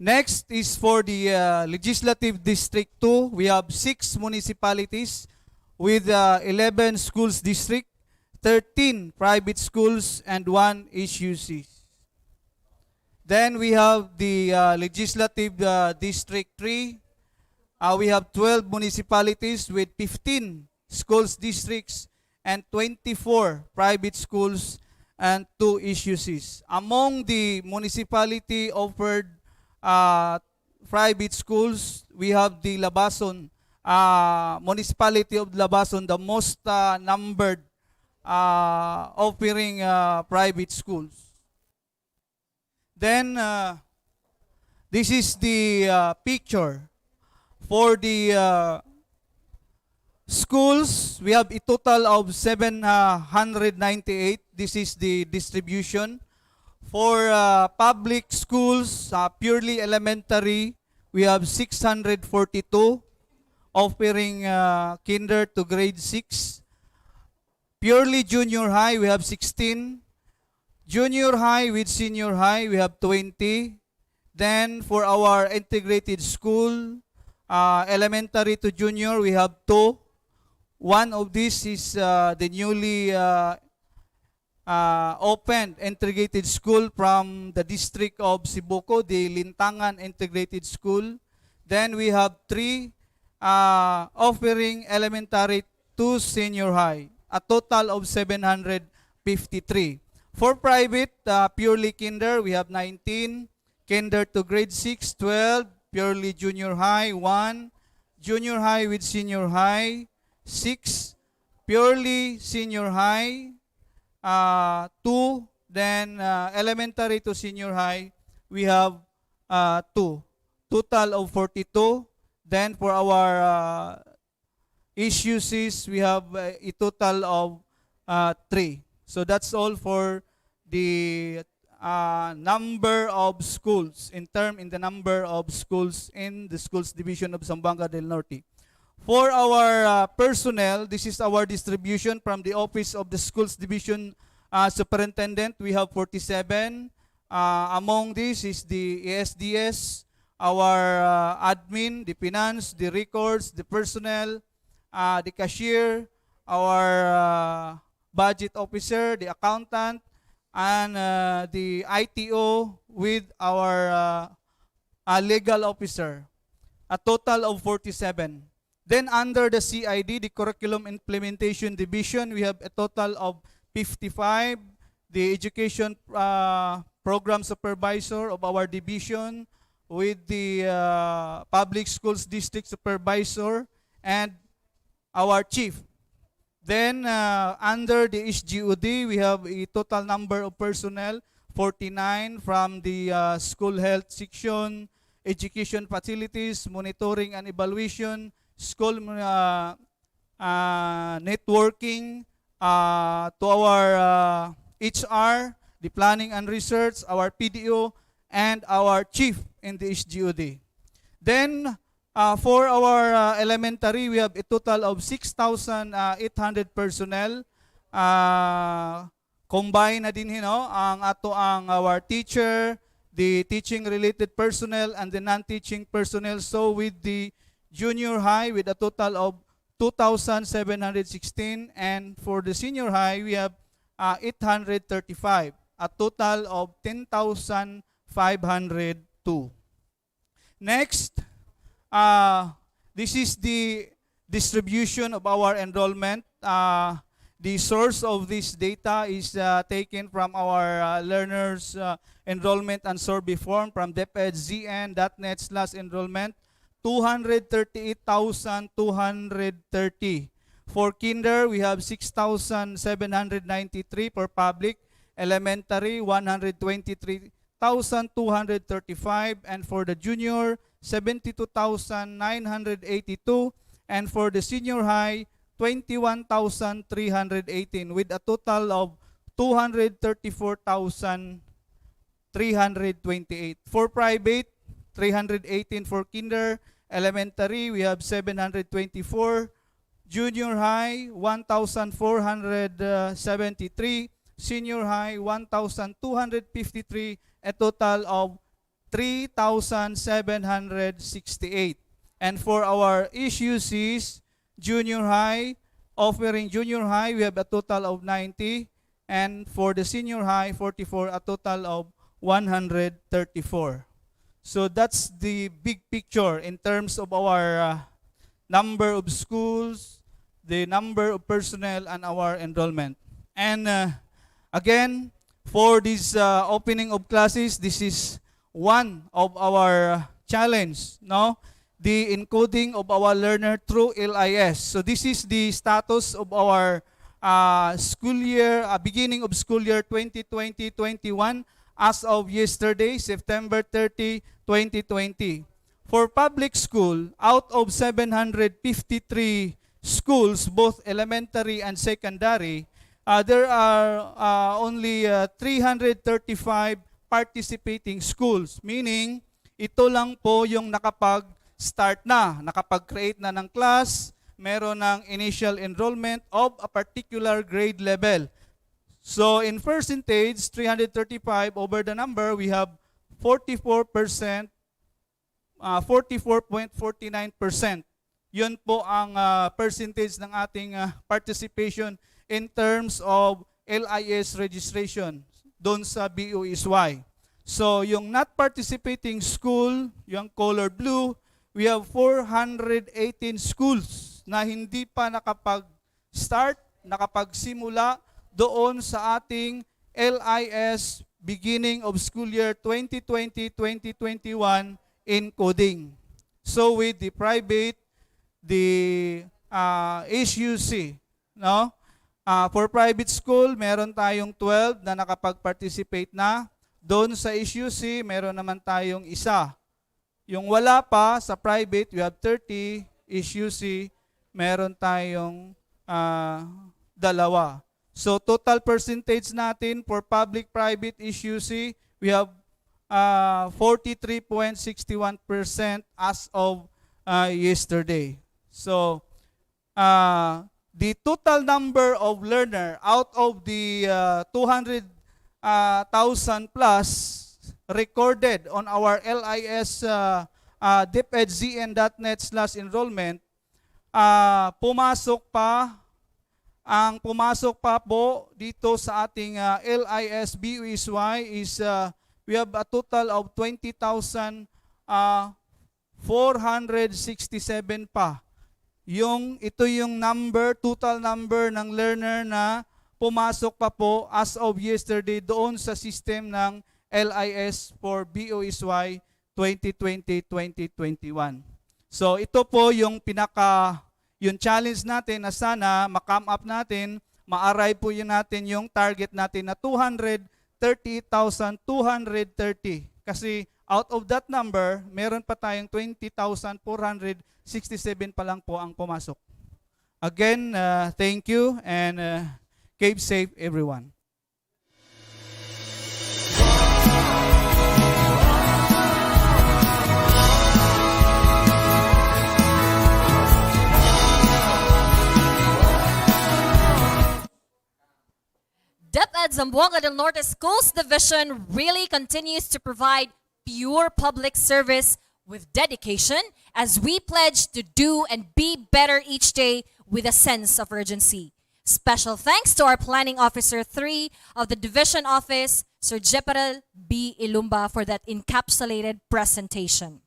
Next is for the Legislative District 2. We have 6 municipalities with 11 schools district, 13 private schools, and 1 HUC. Then we have the Legislative District 3. We have 12 municipalities with 15 schools districts and 24 private schools and 2 HUCs. Among the municipality offered private schools, we have the Labason, municipality of Labason, the most numbered offering private schools. Then, this is the picture for the schools. We have a total of 798. This is the distribution. For public schools, purely elementary, we have 642 offering kinder to grade 6. Purely junior high, we have 16. Junior high with senior high, we have 20. Then for our integrated school, elementary to junior, we have 2. One of these is the newly opened integrated school from the district of Sibuco, the Lintangan Integrated School. Then we have 3 offering elementary to senior high, a total of 753. For private, purely kinder, we have 19. Kinder to grade 6, 12. Purely junior high, 1. Junior high with senior high, 6. Purely senior high, 2. Then elementary to senior high, we have 2. Total of 42. Then for our HUCs, we have a total of 3. So that's all for the number of schools in the number of schools in the schools division of Zamboanga del Norte. For our personnel, this is our distribution from the office of the schools division superintendent. We have 47. Among these is the ASDS, our admin, the finance, the records, the personnel, the cashier, our budget officer, the accountant, and the ITO with our legal officer. A total of 47. Then under the CID, the Curriculum Implementation Division, we have a total of 55. The Education Program Supervisor of our division with the Public Schools District Supervisor and our Chief. Then under the HGUD, we have a total number of personnel, 49 from the school health section, education facilities, monitoring and evaluation, school networking, to our HR, the planning and research, our PDO, and our chief in the HGUD. Then for our elementary, we have a total of 6,800 personnel. Combine na din ang our teacher, the teaching related personnel, and the non-teaching personnel. So with the junior high, with a total of 2,716, and for the senior high, we have 835, a total of 10,502. Next, this is the distribution of our enrollment. The source of this data is taken from our learners enrollment and survey form from DepEd.ZN.net/enrollment. 238,230. For kinder, we have 6,793 for public. Elementary, 123,235. And for the junior, 72,982. And for the senior high, 21,318 with a total of 234,328. For private, 318 for kinder. Elementary, we have 724. Junior high, 1,473. Senior high, 1,253. A total of 3,768. And for our HUCs, junior high, offering junior high, we have a total of 90. And for the senior high, 44, a total of 134. So that's the big picture in terms of our number of schools, the number of personnel, and our enrollment. And again, for this opening of classes, this is one of our challenge, no? The encoding of our learner through LIS. So this is the status of our school year, beginning of school year 2020-21 as of yesterday, September 30, 2020. For public school, out of 753 schools, both elementary and secondary, there are only 335 participating schools. Meaning, ito lang po yung nakapag-start na, nakapag-create na ng class, meron ng initial enrollment of a particular grade level. So in percentage, 335 over the number, we have 44%, 44.49%. Yun po ang percentage ng ating participation in terms of LIS registration doon sa BOSY. So yung not participating school, yung color blue, we have 418 schools na hindi pa nakapag-start, nakapagsimula doon sa ating LIS beginning of school year 2020-2021 encoding. So with the private, the HUC, no? For private school, meron tayong 12 na nakapag-participate na. Doon sa HUC, meron naman tayong isa. Yung wala pa sa private, we have 30. HUC, meron tayong dalawa. So total percentage natin for public-private HUC, we have 43.61% as of yesterday. So the total number of learner out of the 200,000 plus recorded on our LIS DepEdZN.net/enrollment, pumasok pa po dito sa ating LIS BOSY is we have a total of 20,467 pa. Ito yung total number ng learner na pumasok pa po as of yesterday doon sa system ng LIS for BOSY 2020-2021. So ito po yung yung challenge natin na sana ma-come up natin, ma-arrive po yun natin yung target natin na 238,230. Kasi out of that number, meron pa tayong 20,467 pa lang po ang pumasok. Again, thank you and keep safe everyone. DepEd Zamboanga del Norte Schools Division really continues to provide pure public service with dedication as we pledge to do and be better each day with a sense of urgency. Special thanks to our Planning Officer 3 of the Division Office, Sir Jeparel B. Ilumba, for that encapsulated presentation.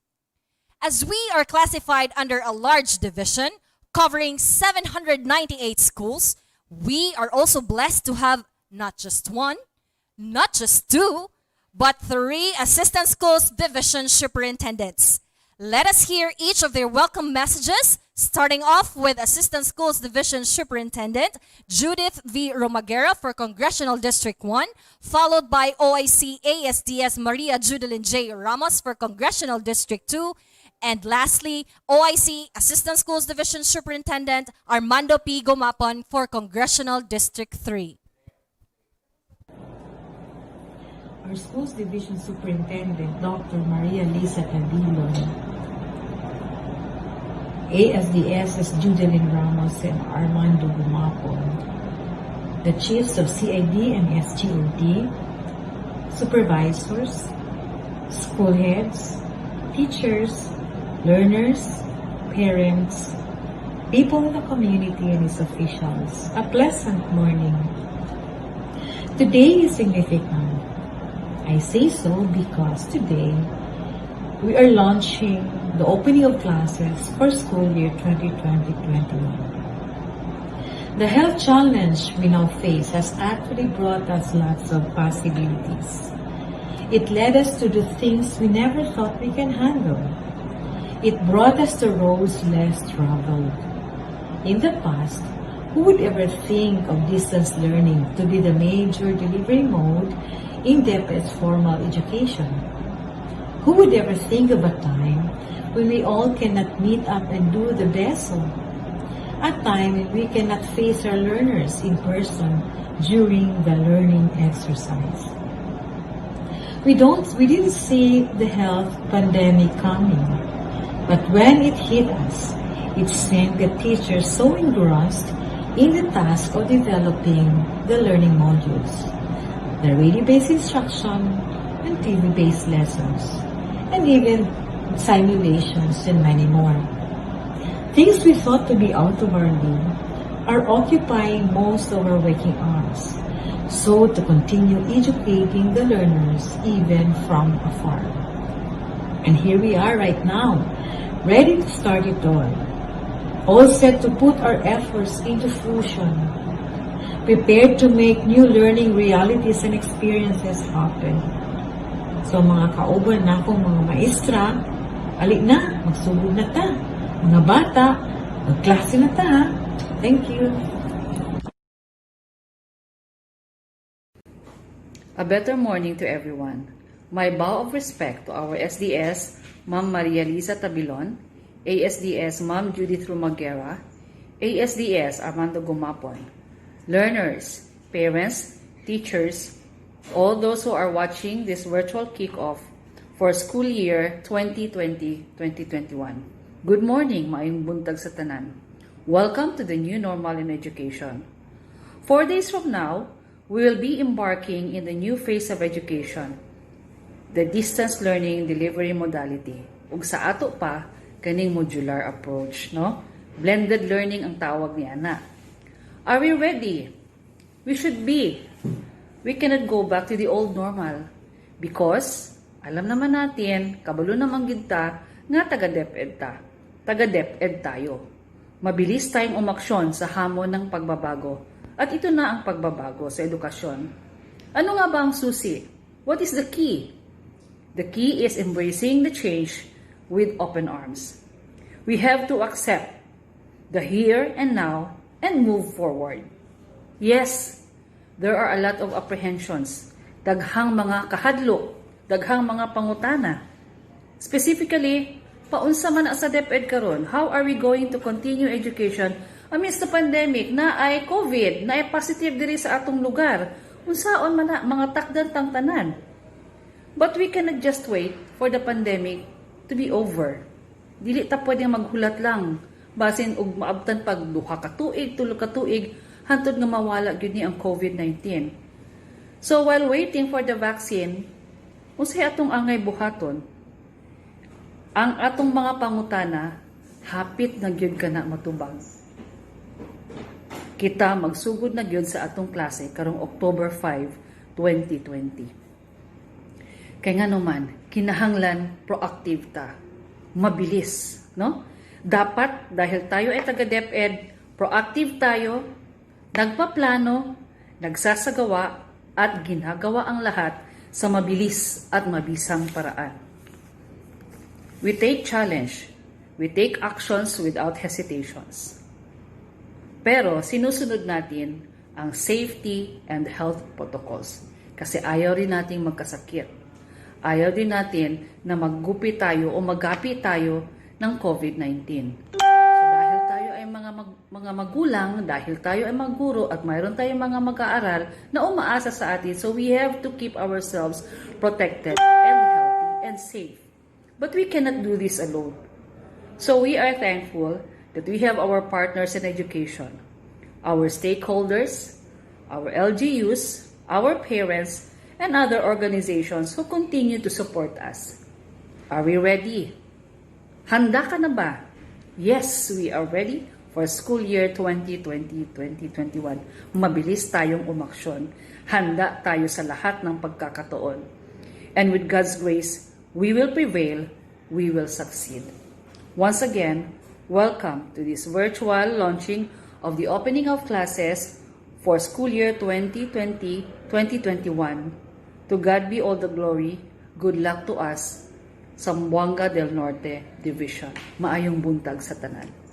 As we are classified under a large division covering 798 schools, we are also blessed to have not just one, not just two, but 3 Assistant Schools Division Superintendents. Let us hear each of their welcome messages, starting off with Assistant Schools Division Superintendent Judith V. Romagera for Congressional District 1, followed by OIC ASDS Maria Judilyn J. Ramos for Congressional District 2, and lastly, OIC Assistant Schools Division Superintendent Armando P. Gomapon for Congressional District 3. Our Schools Division Superintendent, Dr. Maria Lisa Cadillo, ASDS's Judilyn Ramos and Armando Gumapon, the Chiefs of CID and SGOD, Supervisors, School Heads, Teachers, Learners, Parents, people in the community and its officials, a pleasant morning. Today is significant. I say so because today we are launching the opening of classes for school year 2020-21. The health challenge we now face has actually brought us lots of possibilities. It led us to do things we never thought we can handle. It brought us to roads less traveled. In the past, who would ever think of distance learning to be the major delivery mode in DepEd's formal education? Who would ever think of a time when we all cannot meet up and do the BESO? A time when we cannot face our learners in person during the learning exercise. We didn't see the health pandemic coming, but when it hit us, it sent the teachers so engrossed in the task of developing the learning modules, the radio-based instruction, and TV-based lessons, and even simulations and many more. Things we thought to be out of our league are occupying most of our waking hours, so to continue educating the learners even from afar. And here we are right now, ready to start it all set to put our efforts into fruition, prepared to make new learning realities and experiences happen. So mga kauban na akong mga maestra, alik na, magsugod na ta. Mga bata, magklase na ta ha. Thank you. A better morning to everyone. My bow of respect to our SDS, Ma'am Maria Liza Tabilon, ASDS Ma'am Judith Rumagera, ASDS Armando Gumapon, learners, parents, teachers, all those who are watching this virtual kickoff for school year 2020-2021. Good morning, maayong buntag sa tanan. Welcome to the new normal in education. 4 days from now, we will be embarking in the new phase of education, the distance learning delivery modality. Ug sa ato pa, kaning modular approach, no? Blended learning ang tawag niya na. Are we ready? We should be. We cannot go back to the old normal because alam naman natin, kabalo naman gid ta nga taga-DepEd ta. Taga-DepEd tayo. Mabilis tayong umaksyon sa hamon ng pagbabago. At ito na ang pagbabago sa edukasyon. Ano nga ba ang susi? What is the key? The key is embracing the change with open arms. We have to accept the here and now and move forward. Yes, there are a lot of apprehensions, daghang mga kahadlok, daghang mga pangutana. Specifically, paunsa man sa DepEd karon, how are we going to continue education amidst the pandemic na ay COVID, na ay positive diri sa atong lugar? Unsaon man mga takdan tang tanan? But we cannot just wait for the pandemic to be over. Dili ta pwedeng maghulat lang basin og maabtan pag duha ka tuig, tulo ka tuig hantod nga mawala gyud ni ang COVID-19. So while waiting for the vaccine, unsay atong angay buhaton? Ang atong mga pangutana hapit na gyud kana matubag. Kita magsugod na gyud sa atong klase karong October 5, 2020. Kaya nga naman, kinahanglan proactive ta. Mabilis, no? Dapat, dahil tayo ay taga-DepEd, proactive tayo, nagpaplano, nagsasagawa, at ginagawa ang lahat sa mabilis at mabisang paraan. We take challenge. We take actions without hesitations. Pero sinusunod natin ang safety and health protocols kasi ayaw rin nating magkasakit. Ayaw din natin na maggupi tayo o magapi tayo ng COVID-19. So dahil tayo ay mga magulang, dahil tayo ay maguro at mayroon tayong mga mag-aaral na umaasa sa atin, so we have to keep ourselves protected and healthy and safe. But we cannot do this alone. So we are thankful that we have our partners in education, our stakeholders, our LGUs, our parents, and other organizations who continue to support us. Are we ready? Handa ka na ba? Yes, we are ready for school year 2020-2021. Mabilis tayong umaksyon. Handa tayo sa lahat ng pagkakataon. And with God's grace, we will prevail, we will succeed. Once again, welcome to this virtual launching of the opening of classes for school year 2020-2021. To God be all the glory. Good luck to us, Zamboanga del Norte Division. Maayong buntag sa tanan.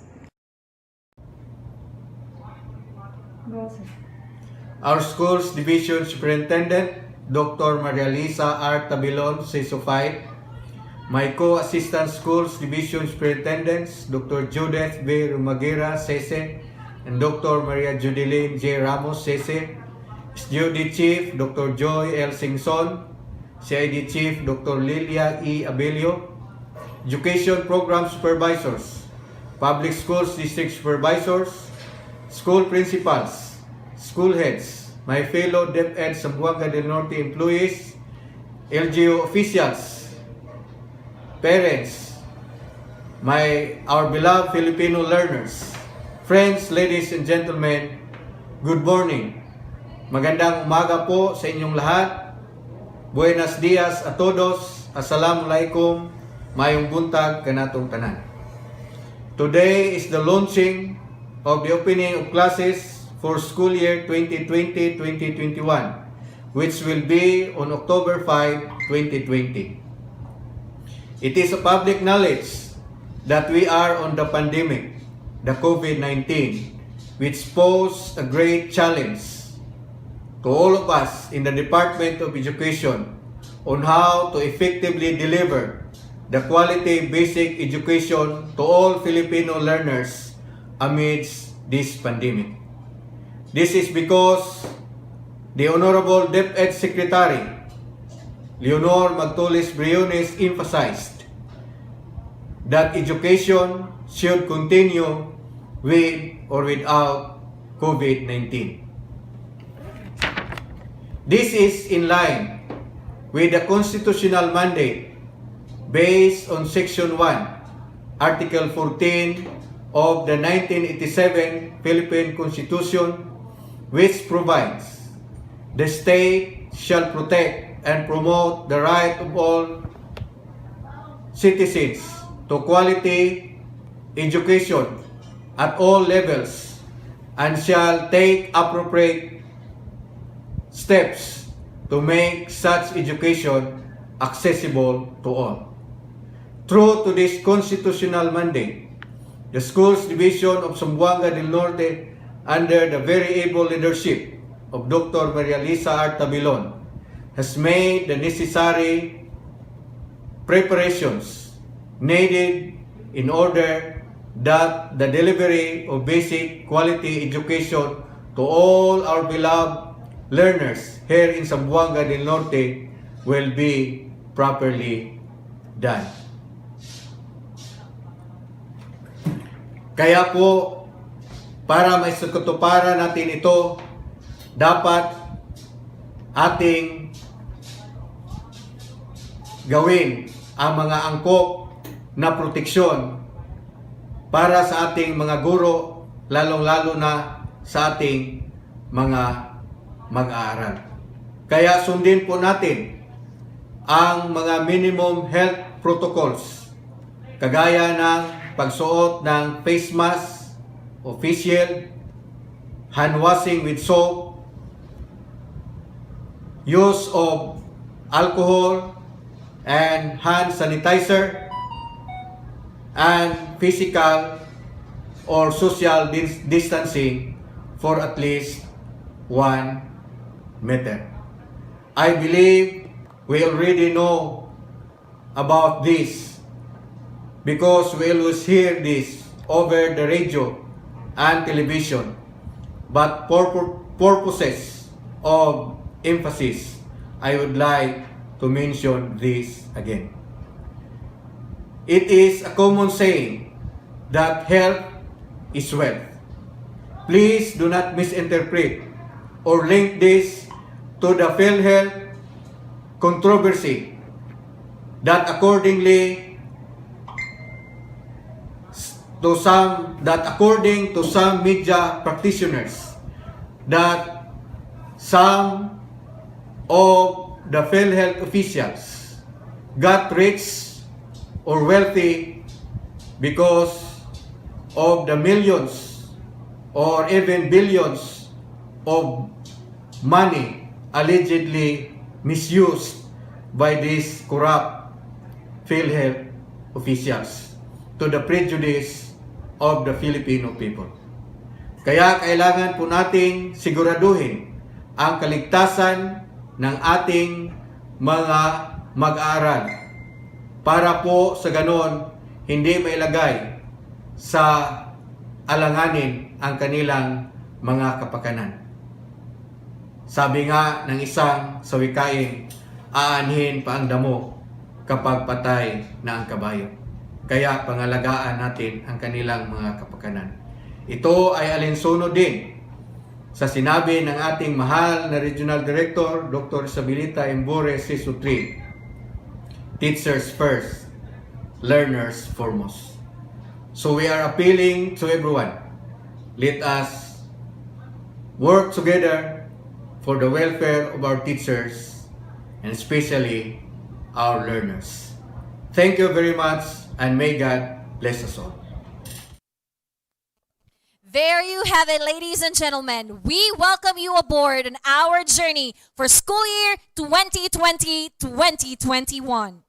Our school's division superintendent, Dr. Maria Lisa R. Tabilon, CESO-5, my co-assistant schools division superintendents, Dr. Judith B. Rumagira, CESE, and Dr. Maria Judeline J. Ramos, CESE, SGOD Chief, Dr. Joy L. Singson, CID Chief, Dr. Lilia E. Abelio, Education Program Supervisors, Public Schools District Supervisors, School Principals, School Heads, my fellow DepEd Zamboanga del Norte employees, LGU officials, parents, our beloved Filipino learners, friends, ladies and gentlemen, good morning. Magandang umaga po sa inyong lahat. Buenos dias a todos. Assalamualaikum. Mayong buntag kanatong tanan. Today is the launching of the opening of classes for school year 2020-2021, which will be on October 5, 2020. It is a public knowledge that we are on the pandemic, the COVID-19, which posed a great challenge to all of us in the Department of Education on how to effectively deliver the quality basic education to all Filipino learners amidst this pandemic. This is because the Honorable DepEd Secretary Leonor Magtolis Briones emphasized that education should continue with or without COVID-19. This is in line with the constitutional mandate based on Section 1, Article 14 of the 1987 Philippine Constitution, which provides the state shall protect and promote the right of all citizens to quality education at all levels and shall take appropriate steps to make such education accessible to all. True to this constitutional mandate, the Schools Division of Zamboanga del Norte, under the very able leadership of Dr. Maria Lisa R. Tabilon, has made the necessary preparations needed in order that the delivery of basic quality education to all our beloved learners here in Zamboanga del Norte will be properly done. Kaya po, para maisakatuparan natin ito, dapat ating gawin ang mga angkop na proteksyon para sa ating mga guro, lalong-lalo na sa ating mga mag-aaral. Kaya sundin po natin ang mga minimum health protocols, kagaya ng pagsuot ng face mask, official, hand washing with soap, use of alcohol and hand sanitizer, and physical or social distancing for at least 1 meter. I believe we already know about this because we always hear this over the radio and television, but for purposes of emphasis, I would like to mention this again. It is a common saying that health is wealth. Please do not misinterpret or link this to the PhilHealth controversy that accordingly according to some media practitioners, that some of the PhilHealth officials got rich or wealthy because of the millions or even billions of money allegedly misused by these corrupt PhilHealth officials to the prejudice of the Filipino people. Kaya kailangan po nating siguraduhin ang kaligtasan ng ating mga mag-aaral para po sa ganon hindi mailagay sa alanganin ang kanilang mga kapakanan. Sabi nga ng isang sawikain, aanhin pa ang damo kapag patay na ang kabayo. Kaya pangalagaan natin ang kanilang mga kapakanan. Ito ay alinsunod din sa sinabi ng ating mahal na Regional Director, Dr. Isabelita Embore Sisutri, teachers first, learners foremost. So we are appealing to everyone. Let us work together for the welfare of our teachers and especially our learners. Thank you very much and may God bless us all. There you have it, ladies and gentlemen. We welcome you aboard on our journey for school year 2020-2021.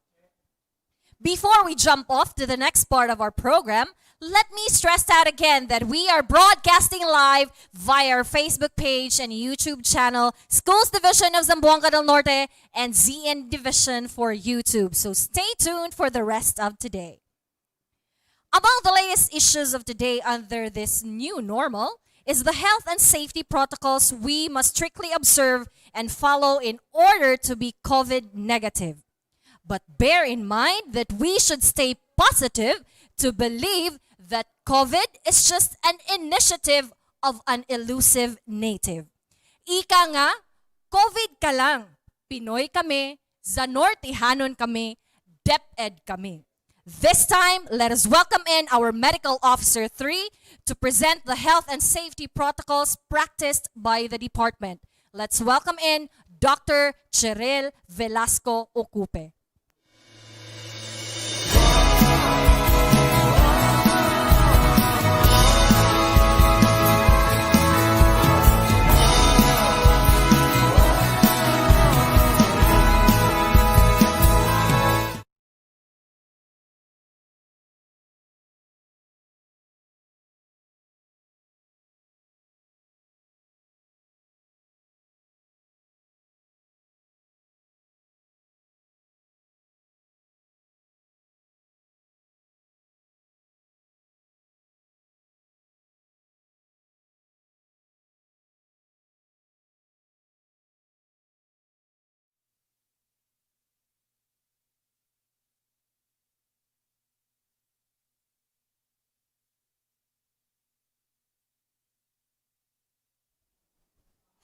Before we jump off to the next part of our program, let me stress out again that we are broadcasting live via our Facebook page and YouTube channel, Schools Division of Zamboanga del Norte and ZN Division for YouTube. So stay tuned for the rest of today. Among the latest issues of today under this new normal is the health and safety protocols we must strictly observe and follow in order to be COVID negative. But bear in mind that we should stay positive to believe that COVID is just an initiative of an elusive native. Ika nga, COVID ka lang. Pinoy kami, Zanortihanon kami, DepEd kami. This time, let us welcome in our Medical Officer 3 to present the health and safety protocols practiced by the department. Let's welcome in Dr. Cheryl Velasco Ocupe.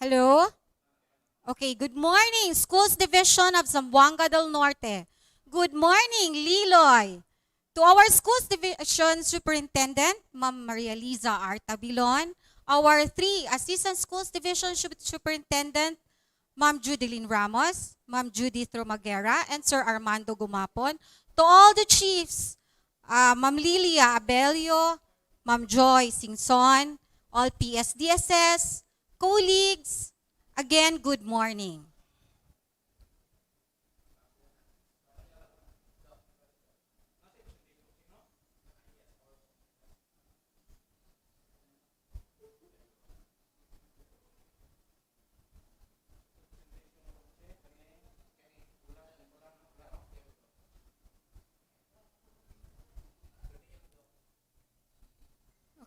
Hello? Okay, good morning, Schools Division of Zamboanga del Norte. Good morning, Liloy. To our Schools Division Superintendent, Ma'am Maria Liza Artabilon, our 3 Assistant Schools Division Superintendent, Ma'am Judilyn Ramos, Ma'am Judith Romagera, and Sir Armando Gumapon. To all the chiefs, Ma'am Lilia Abelio, Ma'am Joy Singson, all PSDSS, colleagues, again, good morning.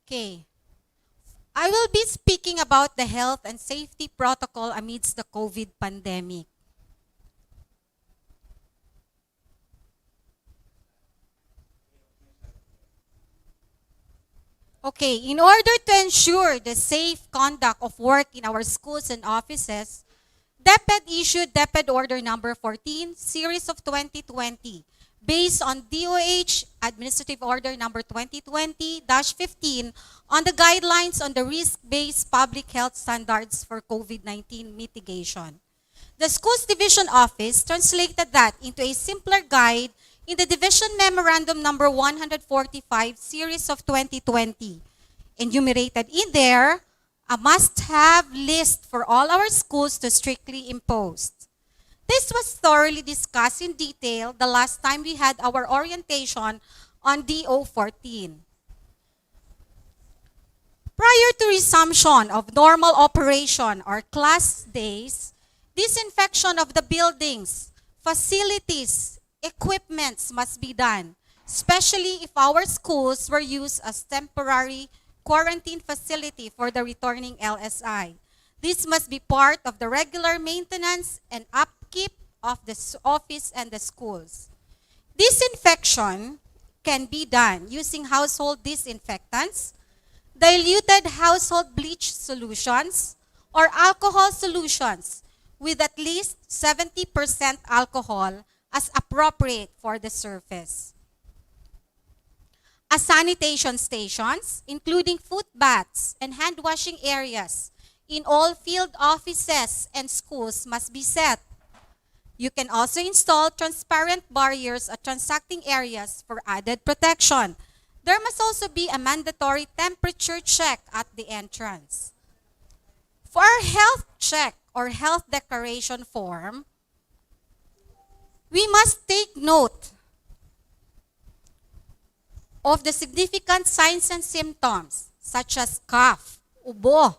Okay. I will be speaking about the health and safety protocol amidst the COVID pandemic. Okay, in order to ensure the safe conduct of work in our schools and offices, DepEd issued DepEd Order Number 14, Series of 2020, based on DOH Administrative Order number 2020-15 on the guidelines on the risk-based public health standards for COVID-19 mitigation. The Schools Division Office translated that into a simpler guide in the Division Memorandum number 145 series of 2020, enumerated in there a must-have list for all our schools to strictly impose. This was thoroughly discussed in detail the last time we had our orientation on DO14. Prior to resumption of normal operation or class days, disinfection of the buildings, facilities, equipments must be done, especially if our schools were used as temporary quarantine facility for the returning LSI. This must be part of the regular maintenance and upkeep of the office and the schools. Disinfection can be done using household disinfectants, diluted household bleach solutions, or alcohol solutions with at least 70% alcohol as appropriate for the surface. As sanitation stations, including foot baths and hand washing areas in all field offices and schools must be set. You can also install transparent barriers at transacting areas for added protection. There must also be a mandatory temperature check at the entrance. For our health check or health declaration form, we must take note of the significant signs and symptoms such as cough, ubo,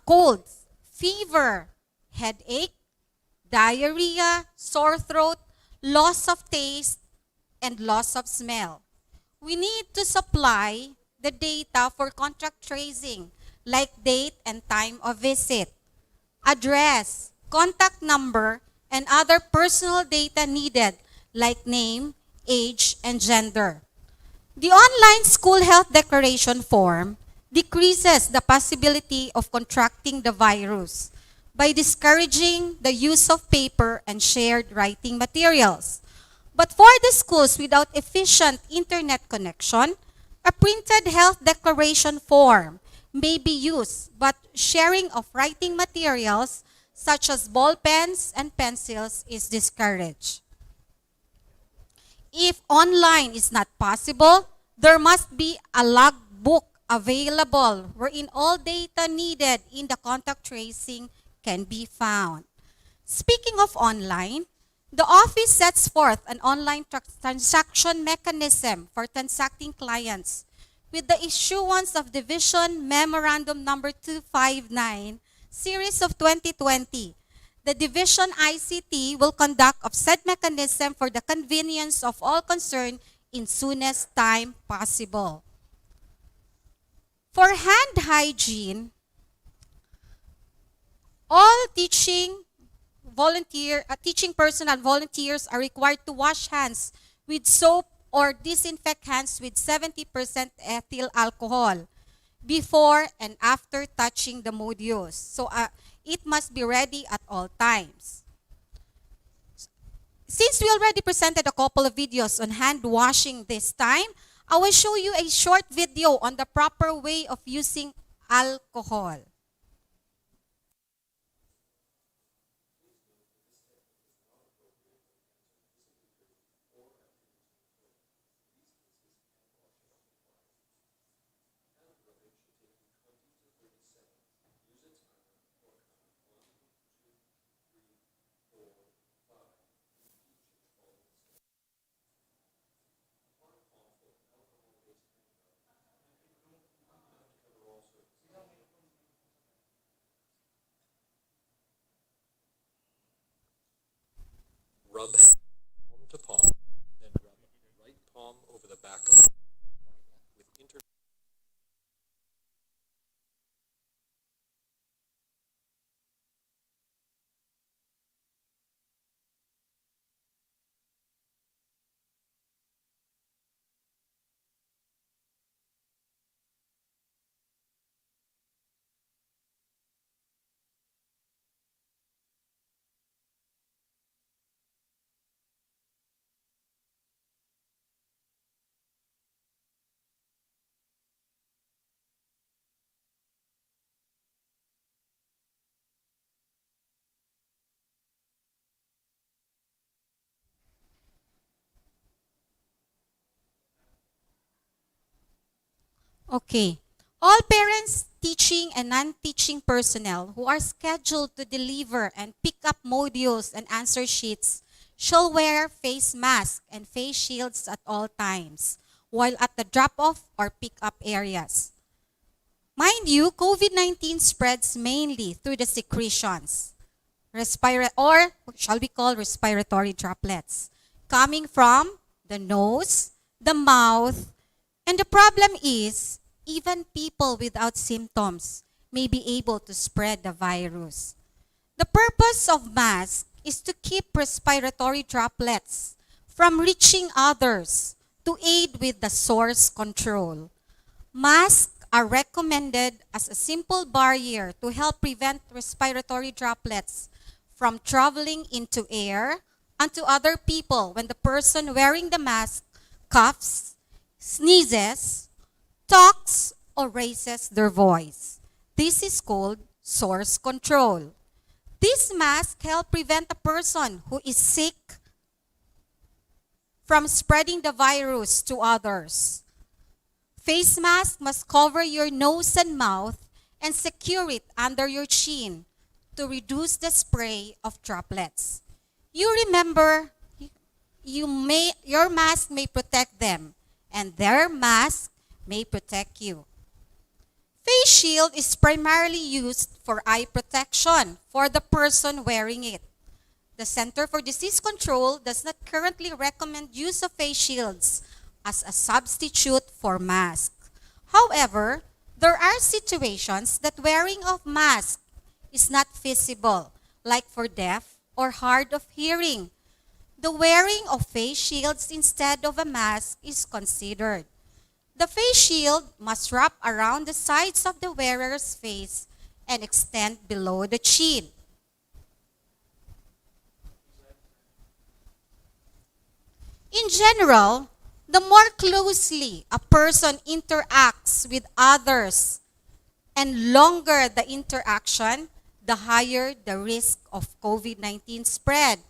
cold, fever, headache, diarrhea, sore throat, loss of taste, and loss of smell. We need to supply the data for contact tracing, like date and time of visit, address, contact number, and other personal data needed, like name, age, and gender. The online school health declaration form decreases the possibility of contracting the virus by discouraging the use of paper and shared writing materials. But for the schools without efficient internet connection, a printed health declaration form may be used, but sharing of writing materials such as ball pens and pencils is discouraged. If online is not possible, there must be a logbook available wherein all data needed in the contact tracing can be found. Speaking of online, the office sets forth an online transaction mechanism for transacting clients with the issuance of Division Memorandum number 259, series of 2020. The Division ICT will conduct of said mechanism for the convenience of all concerned in soonest time possible. For hand hygiene, all teaching personnel and volunteers are required to wash hands with soap or disinfect hands with 70% ethyl alcohol before and after touching the modules. So it must be ready at all times. Since we already presented a couple of videos on hand washing this time, I will show you a short video on the proper way of using alcohol. Rub palm to palm, then rub right palm over the back of the with Okay. All parents, teaching and non-teaching personnel who are scheduled to deliver and pick up modules and answer sheets shall wear face masks and face shields at all times while at the drop-off or pick-up areas. Mind you, COVID-19 spreads mainly through the secretions, or shall we call respiratory droplets, coming from the nose, the mouth, and the problem is, even people without symptoms may be able to spread the virus. The purpose of masks is to keep respiratory droplets from reaching others to aid with the source control. Masks are recommended as a simple barrier to help prevent respiratory droplets from traveling into air onto other people when the person wearing the mask coughs, sneezes, talks, or raises their voice. This is called source control. These masks help prevent a person who is sick from spreading the virus to others. Face mask must cover your nose and mouth and secure it under your chin to reduce the spray of droplets. You remember, your mask may protect them, and their mask may protect you. Face shield is primarily used for eye protection for the person wearing it. The Center for Disease Control does not currently recommend use of face shields as a substitute for masks. However, there are situations that wearing of mask is not feasible, like for deaf or hard of hearing. The wearing of face shields instead of a mask is considered. The face shield must wrap around the sides of the wearer's face and extend below the chin. In general, the more closely a person interacts with others and longer the interaction, the higher the risk of COVID-19 spread.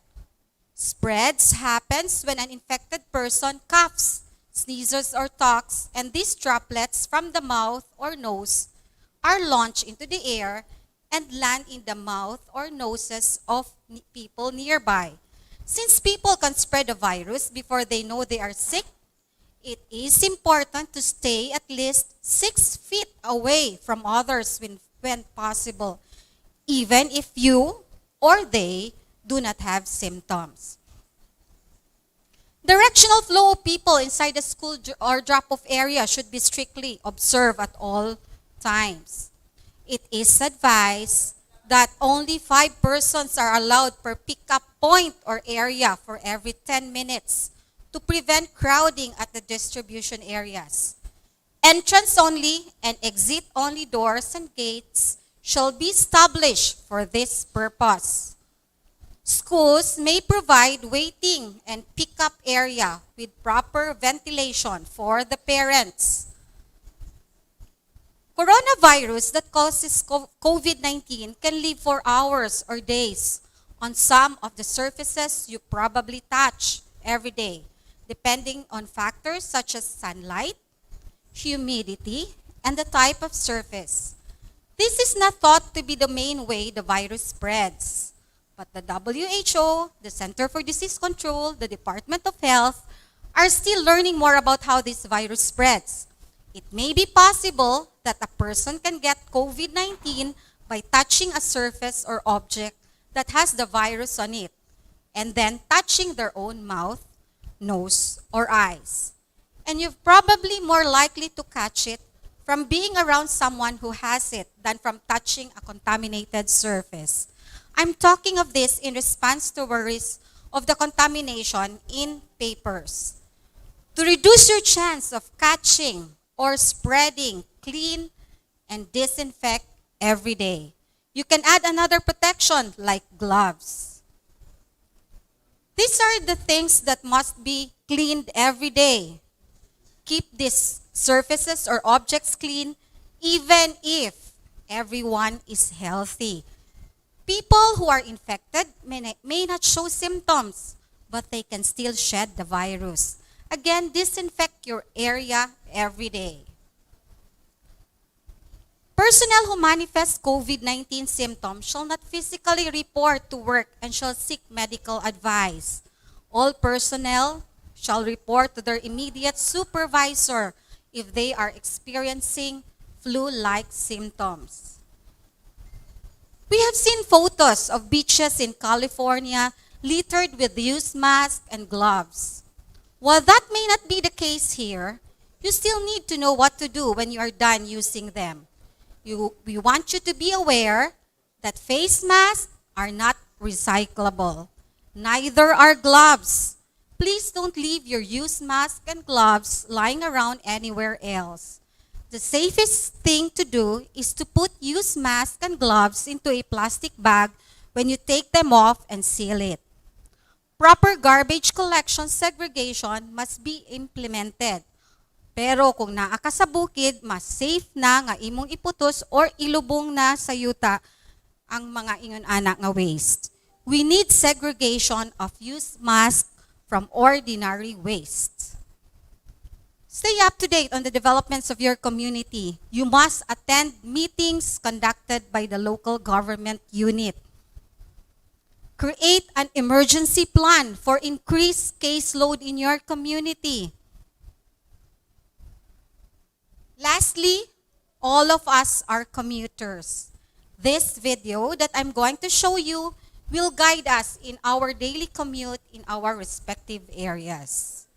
Spreads happens when an infected person coughs, sneezes, or talks, and these droplets from the mouth or nose are launched into the air and land in the mouth or noses of people nearby. Since people can spread the virus before they know they are sick, it is important to stay at least 6 feet away from others when possible, even if you or they do not have symptoms. Directional flow of people inside the school or drop-off area should be strictly observed at all times. It is advised that only 5 persons are allowed per pick-up point or area for every 10 minutes to prevent crowding at the distribution areas. Entrance-only and exit-only doors and gates shall be established for this purpose. Schools may provide waiting and pick-up area with proper ventilation for the parents. Coronavirus that causes COVID-19 can live for hours or days on some of the surfaces you probably touch every day, depending on factors such as sunlight, humidity, and the type of surface. This is not thought to be the main way the virus spreads. But the WHO, the Center for Disease Control, the Department of Health are still learning more about how this virus spreads. It may be possible that a person can get COVID-19 by touching a surface or object that has the virus on it, and then touching their own mouth, nose, or eyes. And you're probably more likely to catch it from being around someone who has it than from touching a contaminated surface. I'm talking of this in response to worries of the contamination in papers. To reduce your chance of catching or spreading, clean and disinfect every day. You can add another protection like gloves. These are the things that must be cleaned every day. Keep these surfaces or objects clean even if everyone is healthy. People who are infected may not show symptoms, but they can still shed the virus. Again, disinfect your area every day. Personnel who manifest COVID-19 symptoms shall not physically report to work and shall seek medical advice. All personnel shall report to their immediate supervisor if they are experiencing flu-like symptoms. We have seen photos of beaches in California littered with used masks and gloves. While that may not be the case here, you still need to know what to do when you are done using them. We want you to be aware that face masks are not recyclable. Neither are gloves. Please don't leave your used mask and gloves lying around anywhere else. The safest thing to do is to put used masks and gloves into a plastic bag when you take them off and seal it. Proper garbage collection segregation must be implemented. Pero kung naa ka sa bukid, mas safe na nga imong iputos or ilubong na sa yuta ang mga ingon anak nga waste. We need segregation of used masks from ordinary waste. Stay up to date on the developments of your community. You must attend meetings conducted by the local government unit. Create an emergency plan for increased caseload in your community. Lastly, all of us are commuters. This video that I'm going to show you will guide us in our daily commute in our respective areas.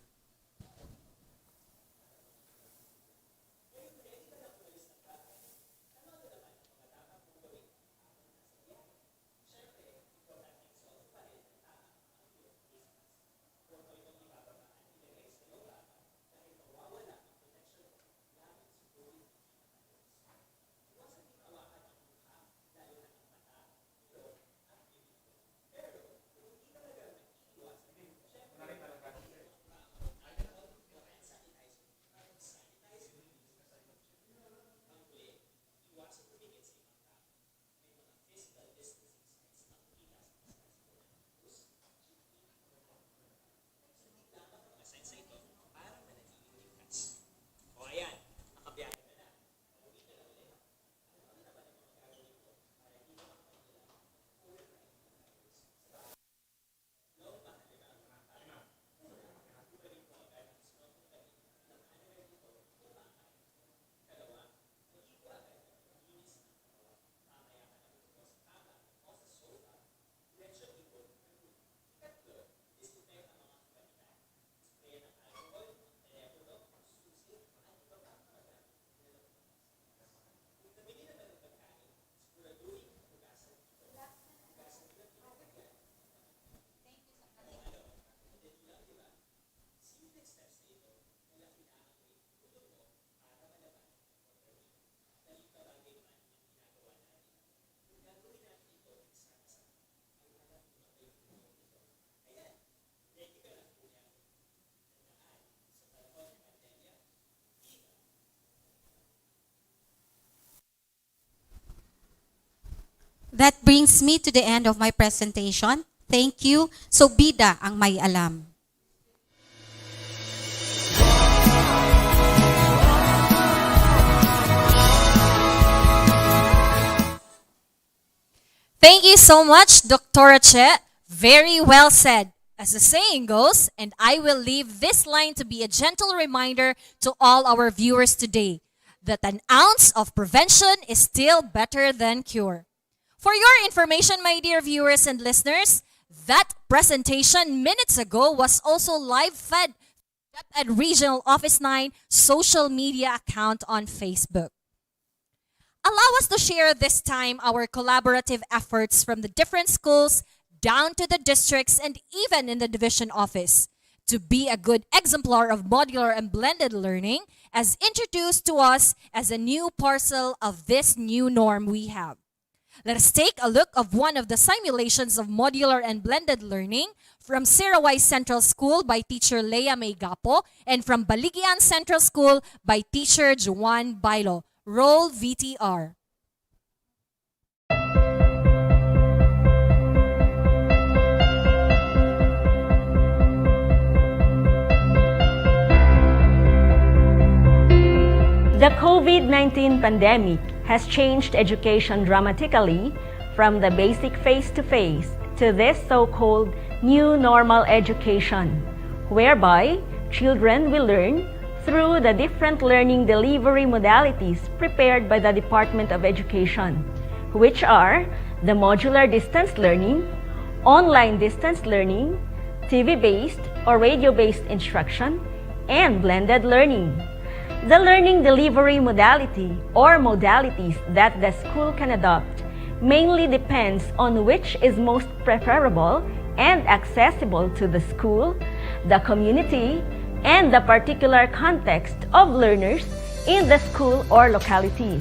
That brings me to the end of my presentation. Thank you. So bida ang may alam. Thank you so much, Dr. Che. Very well said. As the saying goes, and I will leave this line to be a gentle reminder to all our viewers today, that an ounce of prevention is still better than cure. For your information, my dear viewers and listeners, that presentation minutes ago was also live fed at Regional Office 9 social media account on Facebook. Allow us to share this time our collaborative efforts from the different schools down to the districts and even in the division office to be a good exemplar of modular and blended learning as introduced to us as a new parcel of this new norm we have. Let us take a look of one of the simulations of modular and blended learning from Sirawai Central School by teacher Leia May Gapo and from Baligian Central School by teacher Juan Bailo. Roll VTR. The COVID COVID-19 pandemic has changed education dramatically from the basic face-to-face to this so-called new normal education, whereby children will learn through the different learning delivery modalities prepared by the Department of Education, which are the modular distance learning, online distance learning, TV-based or radio-based instruction, and blended learning. The learning delivery modality or modalities that the school can adopt mainly depends on which is most preferable and accessible to the school, the community, and the particular context of learners in the school or locality.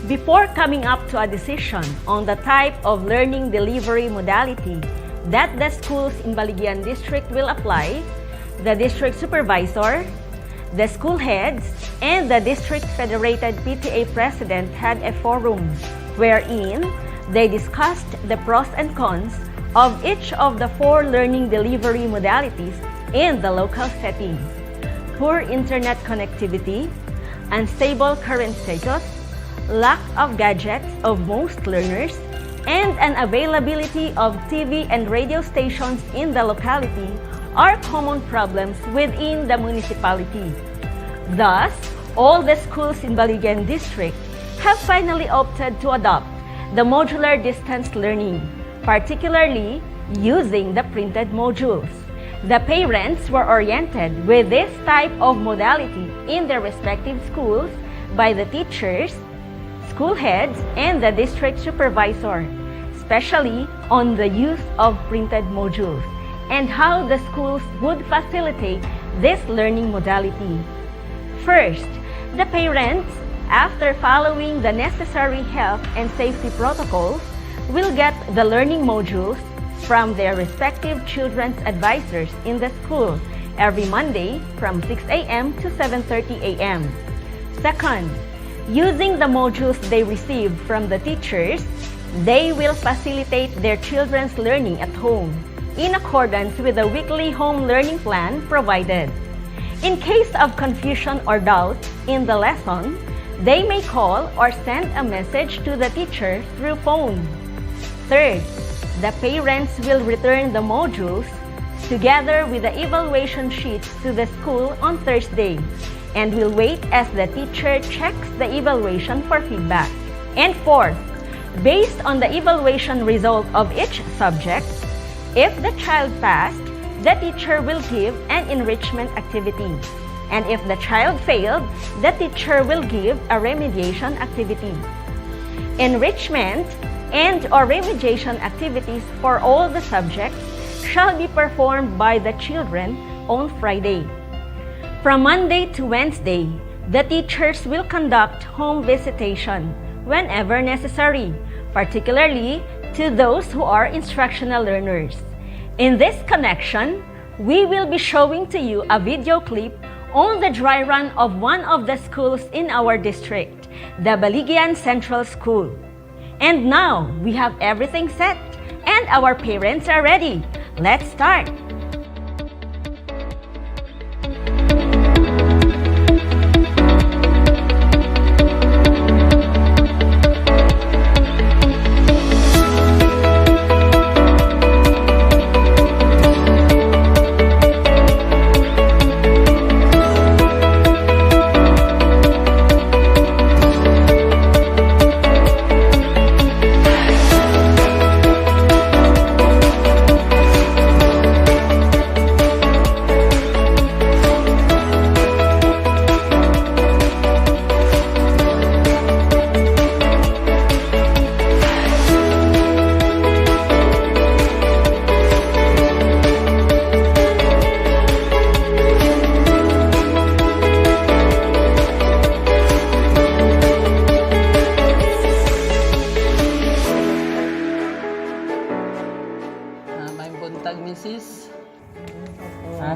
Before coming up to a decision on the type of learning delivery modality that the schools in Baligyan District will apply, the district supervisor, the school heads, and the district federated PTA president had a forum wherein they discussed the pros and cons of each of the 4 learning delivery modalities in the local setting: poor internet connectivity, unstable current status, lack of gadgets of most learners, and unavailability of TV and radio stations in the locality are common problems within the municipality. Thus, all the schools in Baligyan District have finally opted to adopt the modular distance learning, particularly using the printed modules. The parents were oriented with this type of modality in their respective schools by the teachers, school heads, and the district supervisor, especially on the use of printed modules and how the schools would facilitate this learning modality. First, the parents, after following the necessary health and safety protocols, will get the learning modules from their respective children's advisors in the school every Monday from 6 a.m. to 7:30 a.m. Second, using the modules they receive from the teachers, they will facilitate their children's learning at home in accordance with the weekly home learning plan provided. In case of confusion or doubt in the lesson, they may call or send a message to the teacher through phone. Third, the parents will return the modules together with the evaluation sheets to the school on Thursday and will wait as the teacher checks the evaluation for feedback. And fourth, based on the evaluation result of each subject, if the child passed, the teacher will give an enrichment activity. And if the child failed, the teacher will give a remediation activity. Enrichment and or remediation activities for all the subjects shall be performed by the children on Friday. From Monday to Wednesday, the teachers will conduct home visitation whenever necessary, particularly to those who are instructional learners. In this connection, we will be showing to you a video clip on the dry run of one of the schools in our district, the Baligyan Central School. And now, we have everything set and our parents are ready. Let's start!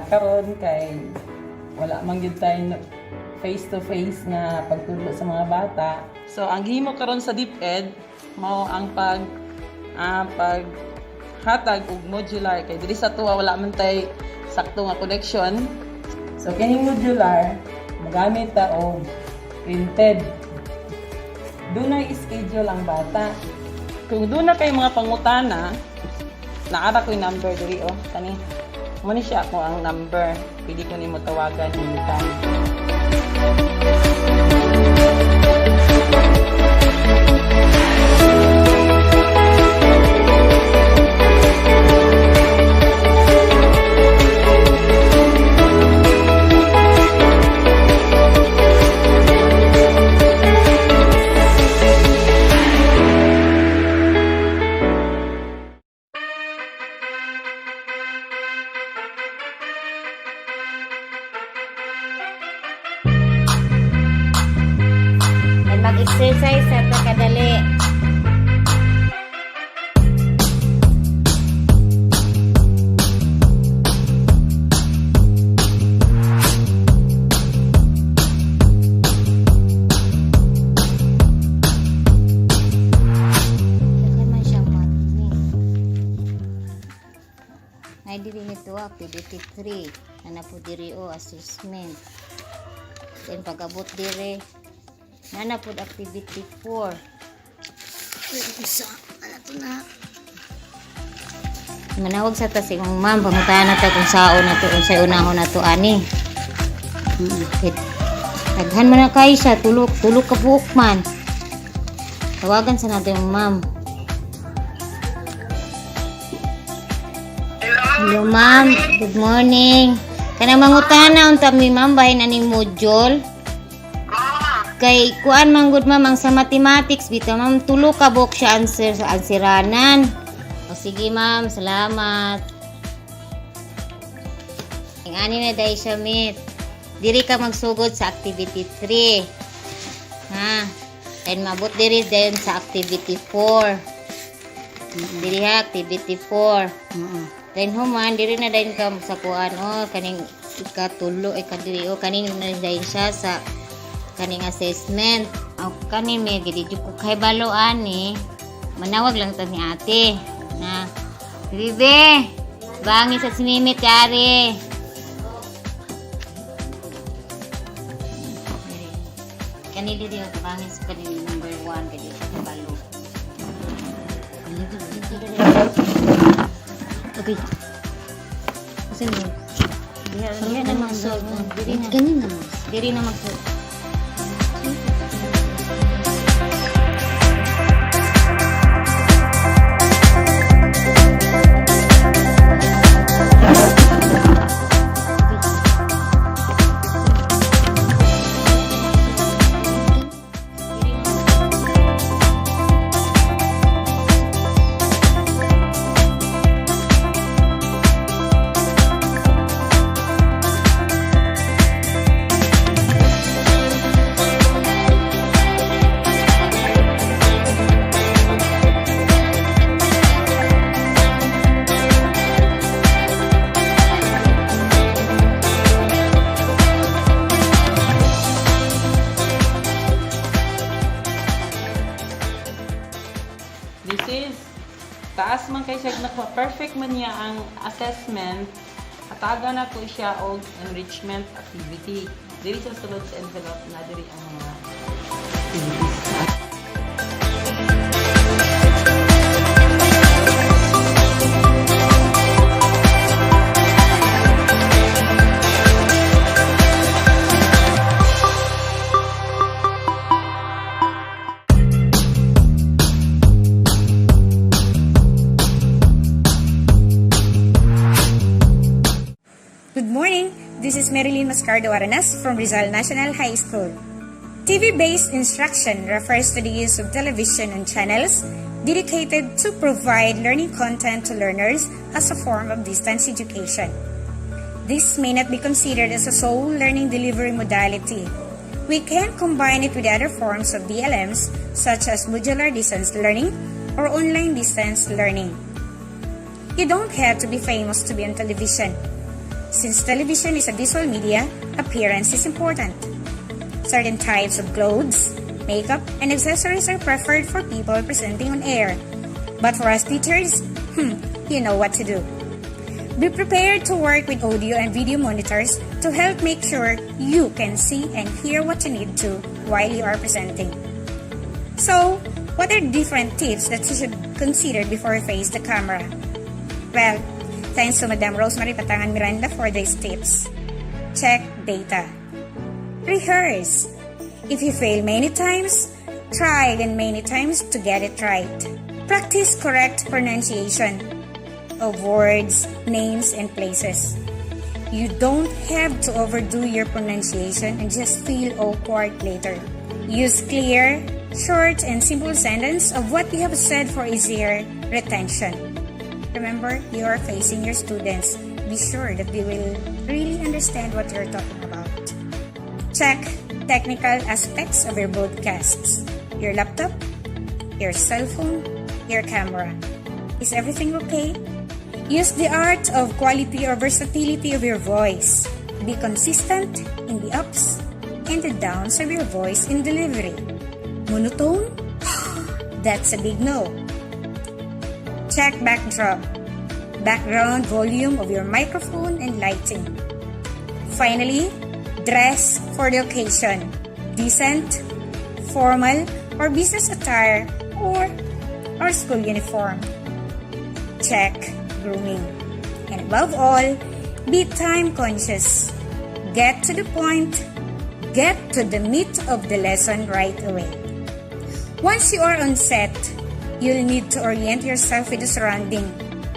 Karon kay wala man gyud tayo face to face nga pagtudlo sa mga bata. So ang gihimo karon sa DepEd mao ang paghatag og modular kay diri sa tuwa wala man tay sakto nga connection. So kining modular magamit ta og printed. Doon na i-schedule ang bata. Kung doon na kayo mga pangutana, naara ko yung number diri o. Kani, muna siya ako ang number. Pwede ko nimo tawagan anytime. Mag-exercise sa pagkadali. Naman siyang matini. Ay, diri nito, activity 3. Ano po diri o, assessment. Then, pag-abot diri, nana po activity 4. Isa, ano to na? Manawag sa tasing ma'am, pangutahan na ta kung sao na to, kung sa'yo unahon na to, ani. Taghan mo na kayo siya, tulog ka buok man. Tawagan sa natin yung ma'am. Hello ma'am, good morning. Kanang mangutahan na unta mi ma'am, bahin na ni module. Kay kuan manggod ma'am ang sa mathematics bitaw ma'am tulo ka buok siya answer sa answeranan. O sige ma'am, salamat. Ang ani na dai siya mit. Diri ka magsugod sa activity 3. Ha. And mabot diri dayon sa activity 4. Diri ha activity 4. Then human diri na dayon ka sa kuan o kaning ikatulo ikadiri o kaning na dayon siya sa kaning assessment. Ang kaning may gidi ko kay balo ani. Manawag lang ta ni ate. Na. Bibe. Bangi sa sinimit yari. Kani diri ang bangi sa kaning number 1 gidi kay balo. Okay. Kasi mo. Diri na magsod. Diri na magsod. This is taas man kay siya perfect man niya ang assessment. Ataga na ko siya og enrichment activity. Diri sa sulod sa envelope na diri ang mga activities. Good morning, this is Marilyn Mascardo Aranas from Rizal National High School. TV-based instruction refers to the use of television and channels dedicated to provide learning content to learners as a form of distance education. This may not be considered as a sole learning delivery modality. We can combine it with other forms of DLMs such as modular distance learning or online distance learning. You don't have to be famous to be on television. Since television is a visual media, appearance is important. Certain types of clothes, makeup, and accessories are preferred for people presenting on air. But for us teachers, you know what to do. Be prepared to work with audio and video monitors to help make sure you can see and hear what you need to while you are presenting. So, what are different tips that you should consider before you face the camera? Well, thanks to Madam Rosemary Patangan Miranda for these tips. Check data. Rehearse. If you fail many times, try again many times to get it right. Practice correct pronunciation of words, names, and places. You don't have to overdo your pronunciation and just feel awkward later. Use clear, short, and simple sentence of what you have said for easier retention. Remember, you are facing your students. Be sure that they will really understand what you're talking about. Check technical aspects of your broadcasts. Your laptop, your cell phone, your camera. Is everything okay? Use the art of quality or versatility of your voice. Be consistent in the ups and the downs of your voice in delivery. Monotone? That's a big no. Check backdrop, background volume of your microphone and lighting. Finally, dress for the occasion. Decent, formal, or business attire, or school uniform. Check grooming. And above all, be time conscious. Get to the point. Get to the meat of the lesson right away. Once you are on set, you'll need to orient yourself with the surrounding.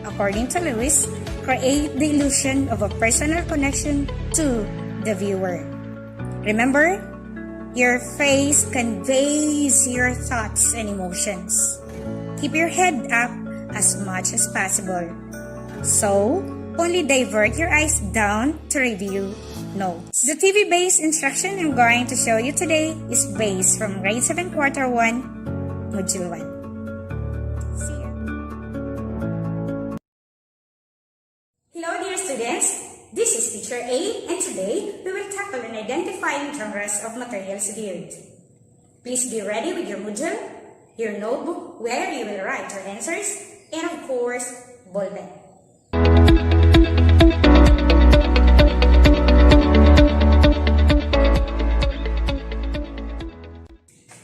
According to Lewis, create the illusion of a personal connection to the viewer. Remember, your face conveys your thoughts and emotions. Keep your head up as much as possible. So, only divert your eyes down to review notes. The TV-based instruction I'm going to show you today is based from Grade 7 Quarter 1, Module 1. See you. Hello dear students, this is Teacher A, and today we will tackle an identifying genres of materials viewed. Please be ready with your module, your notebook where you will write your answers, and of course, ballpen.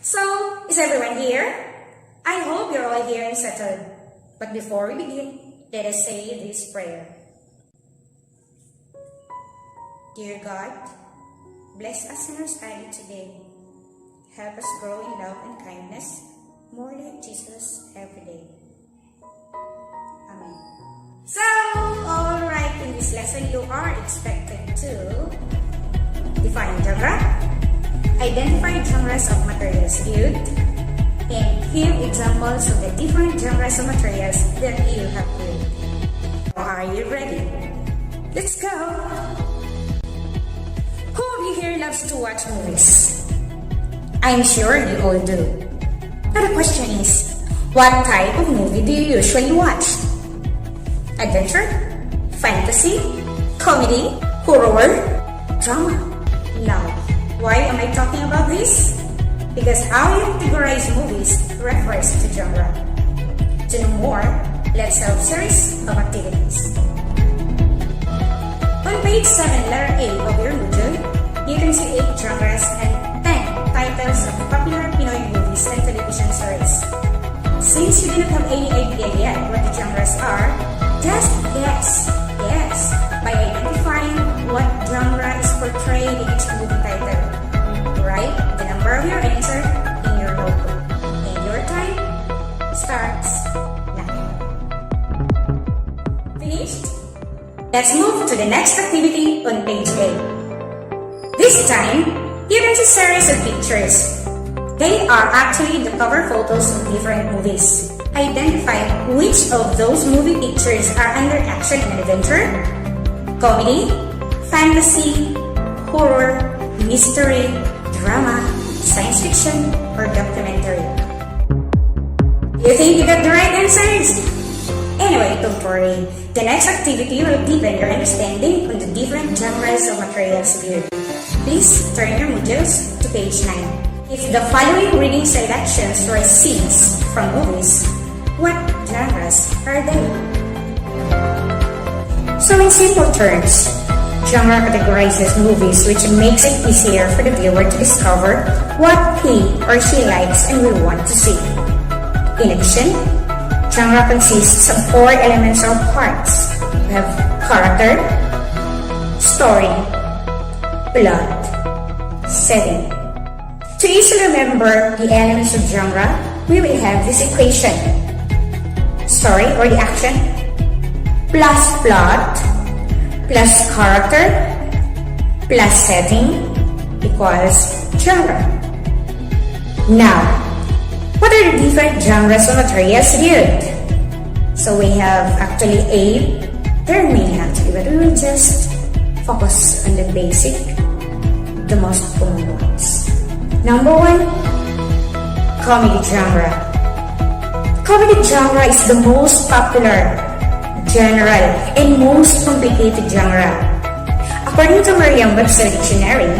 So, is everyone here? I hope you're all here and settled. But before we begin, let us say this prayer. Dear God, bless us in our study today. Help us grow in love and kindness, more like Jesus every day. Amen. So, alright, in this lesson you are expected to define genre, identify genres of materials viewed, and give examples of the different genres of materials that you have viewed. Are you ready? Let's go! Who of you here loves to watch movies? I'm sure you all do. Now the question is, what type of movie do you usually watch? Adventure? Fantasy? Comedy? Horror? Drama? Love? Why am I talking about this? Because how you categorize movies refers to genre. To know more, let's have a series of activities. On page 7, letter A of your module, you can see 8 genres and 10 titles of popular Pinoy movies and television series. Since you do not have any idea yet what the genres are, just guess, by identifying what genre is portrayed in each movie title. Write the number of your answer in your notebook. And your time starts now. Finished? Let's move to the next activity on page 8. This time, you can see a series of pictures. They are actually the cover photos of different movies. Identify which of those movie pictures are under action and adventure, comedy, fantasy, horror, mystery, drama, science fiction, or documentary. You think you got the right answers? Anyway, don't worry. The next activity will deepen your understanding on the different genres of materials viewed. Please turn your modules to page 9. If the following reading selections were scenes from movies, what genres are they? So in simple terms, genre categorizes movies, which makes it easier for the viewer to discover what he or she likes and will want to see. In addition, genre consists of 4 elements or parts. We have character, story, plot, setting. To easily remember the elements of genre, we will have this equation. Story or the action plus plot plus character plus setting equals genre. Now, what are the different genres of materials viewed? So we have actually 8. There are many actually, but we will just focus on the basic, the most common ones. Number 1, comedy genre. Comedy genre is the most popular, general, and most complicated genre. According to Merriam-Webster Dictionary,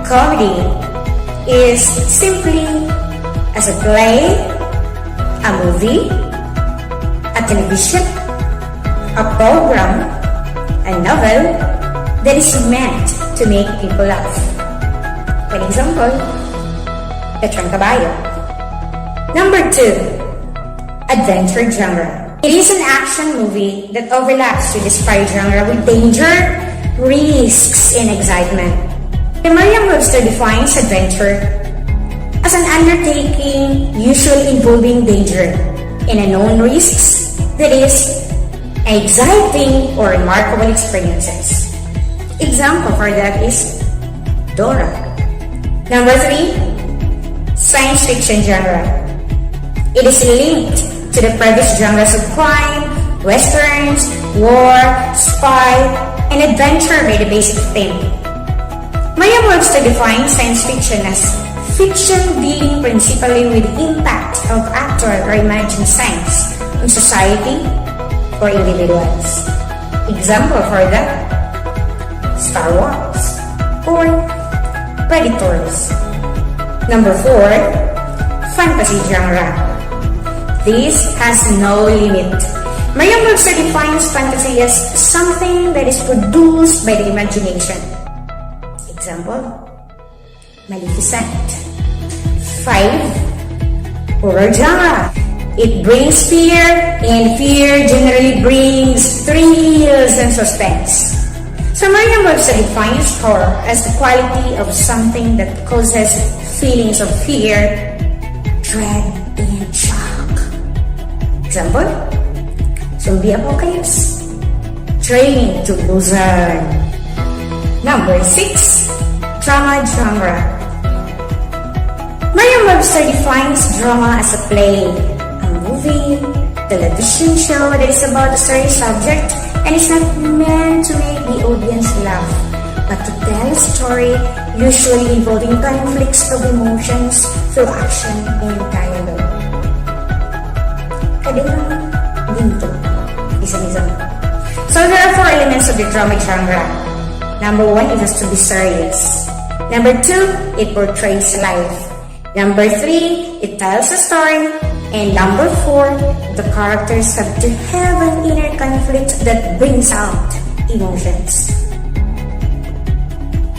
comedy is simply as a play, a movie, a television, a program, a novel that is meant to make people laugh. For example, Petrang Caballo. Number 2, adventure genre. It is an action movie that overlaps with the spy genre with danger, risks, and excitement. The Merriam-Webster defines adventure as an undertaking usually involving danger and unknown risks, that is, exciting or remarkable experiences. Example for that is Dora. Number 3, science fiction genre. It is linked to the previous genres of crime, westerns, war, spy, and adventure by the basic theme. Merriam-Webster defines science fiction as fiction dealing principally with the impact of actual or imagined science on society or individuals. Example for that, Star Wars or Predators. Number 4, fantasy genre. This has no limit. Merriam-Webster defines fantasy as something that is produced by the imagination. Example, Maleficent. 5, horror genre. It brings fear, and fear generally brings thrills and suspense. So Merriam-Webster defines horror as the quality of something that causes feelings of fear, dread, and shock. Example, Zombie Apocalypse, Train to Busan. Number 6, drama genre. Merriam-Webster defines drama as a play, a movie, television show that is about a serious subject and is not meant to make the audience laugh, but to tell a story usually involving conflicts of emotions through action and dialogue. Kadilang Ginto is an example. So there are 4 elements of the drama genre. Number 1, it has to be serious. Number 2, it portrays life. Number 3, it tells a story. And number 4, the characters have to have an inner conflict that brings out emotions.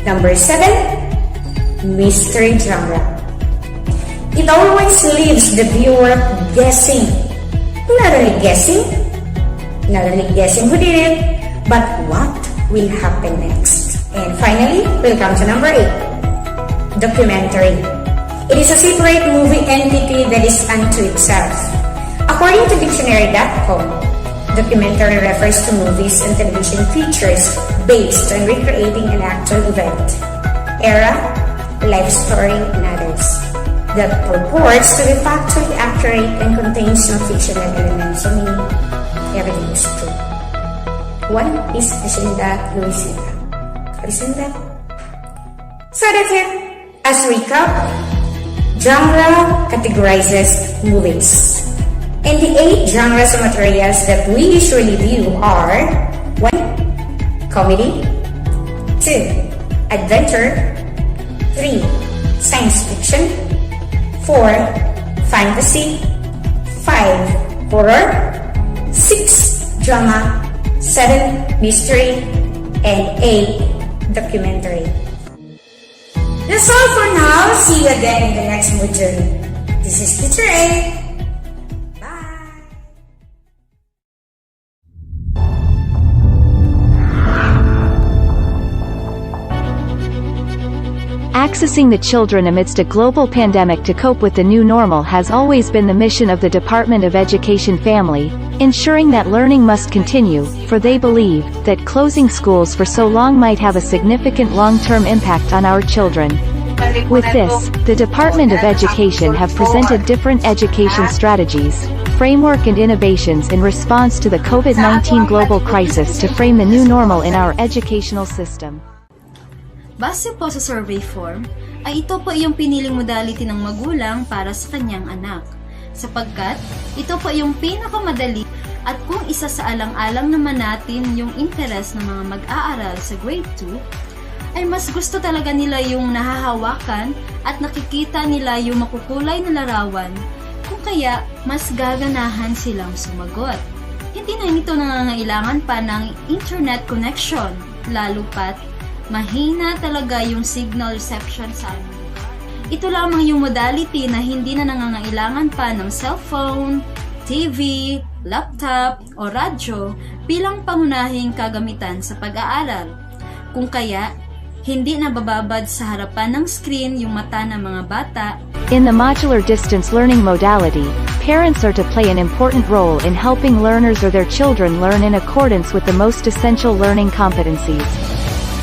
Number 7, mystery genre. It always leaves the viewer guessing. Not only guessing who did it, but what will happen next. And finally, we'll come to number 8, documentary. It is a separate movie entity that is unto itself. According to dictionary.com, documentary refers to movies and television features based on recreating an actual event, era, life story, and others, that purports to be factually accurate and contains no fictional elements, so meaning everything is true. One is Hacienda Luisita. Hacienda. So that's it. As recap, genre categorizes movies. And the 8 genres of materials that we usually view are 1, comedy, 2, adventure, 3, science fiction, 4, fantasy, 5, horror, 6, drama, 7. Mystery, and 8. Documentary. That's all for now. See you again in the next module. This is Teacher A. Accessing the children amidst a global pandemic to cope with the new normal has always been the mission of the Department of Education family, ensuring that learning must continue, for they believe that closing schools for so long might have a significant long-term impact on our children. With this, the Department of Education have presented different education strategies, framework and innovations in response to the COVID-19 global crisis to frame the new normal in our educational system. Base po sa survey form, ay ito po yung piniling modality ng magulang para sa kanyang anak. Sapagkat, ito po yung pinakamadali at kung isa sa alang-alang naman natin yung interes ng mga mag-aaral sa grade 2, ay mas gusto talaga nila yung nahahawakan at nakikita nila yung makukulay na larawan, kung kaya mas gaganahan silang sumagot. Hindi na ito nangangailangan pa ng internet connection, lalo pat mahina talaga yung signal reception sa aming lugar. Ito lamang yung modality na hindi na nangangailangan pa ng cellphone, TV, laptop, o radyo bilang pangunahing kagamitan sa pag-aaral. Kung kaya, hindi na bababad sa harapan ng screen yung mata ng mga bata. In the modular distance learning modality, parents are to play an important role in helping learners or their children learn in accordance with the most essential learning competencies.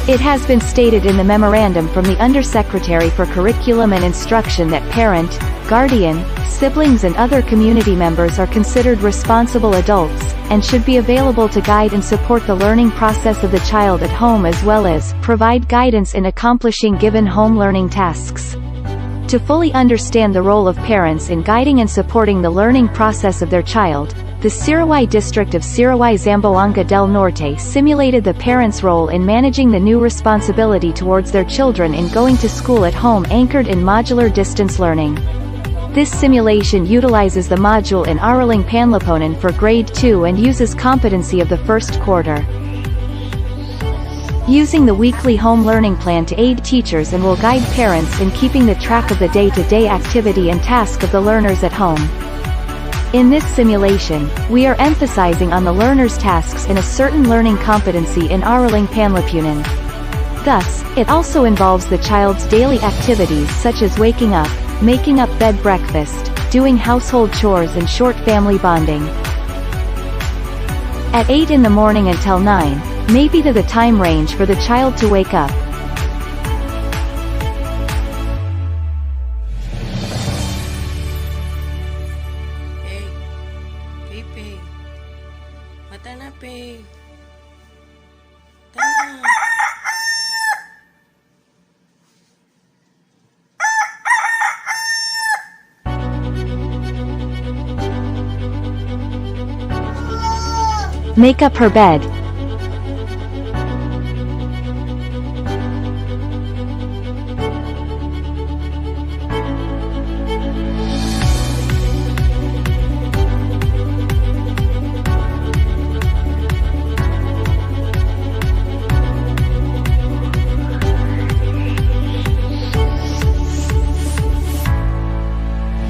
It has been stated in the memorandum from the Undersecretary for Curriculum and Instruction that parent, guardian, siblings and other community members are considered responsible adults, and should be available to guide and support the learning process of the child at home as well as provide guidance in accomplishing given home learning tasks. To fully understand the role of parents in guiding and supporting the learning process of their child, the Sirawai district of Sirawai Zamboanga del Norte simulated the parents' role in managing the new responsibility towards their children in going to school at home anchored in modular distance learning. This simulation utilizes the module in Araling Panlaponan for grade 2 and uses competency of the first quarter. Using the weekly home learning plan to aid teachers and will guide parents in keeping the track of the day-to-day activity and task of the learners at home. In this simulation, we are emphasizing on the learner's tasks in a certain learning competency in Araling Panlapunan. Thus, it also involves the child's daily activities such as waking up, making up bed breakfast, doing household chores and short family bonding. At 8 in the morning until 9, may be the time range for the child to wake up. Make up her bed.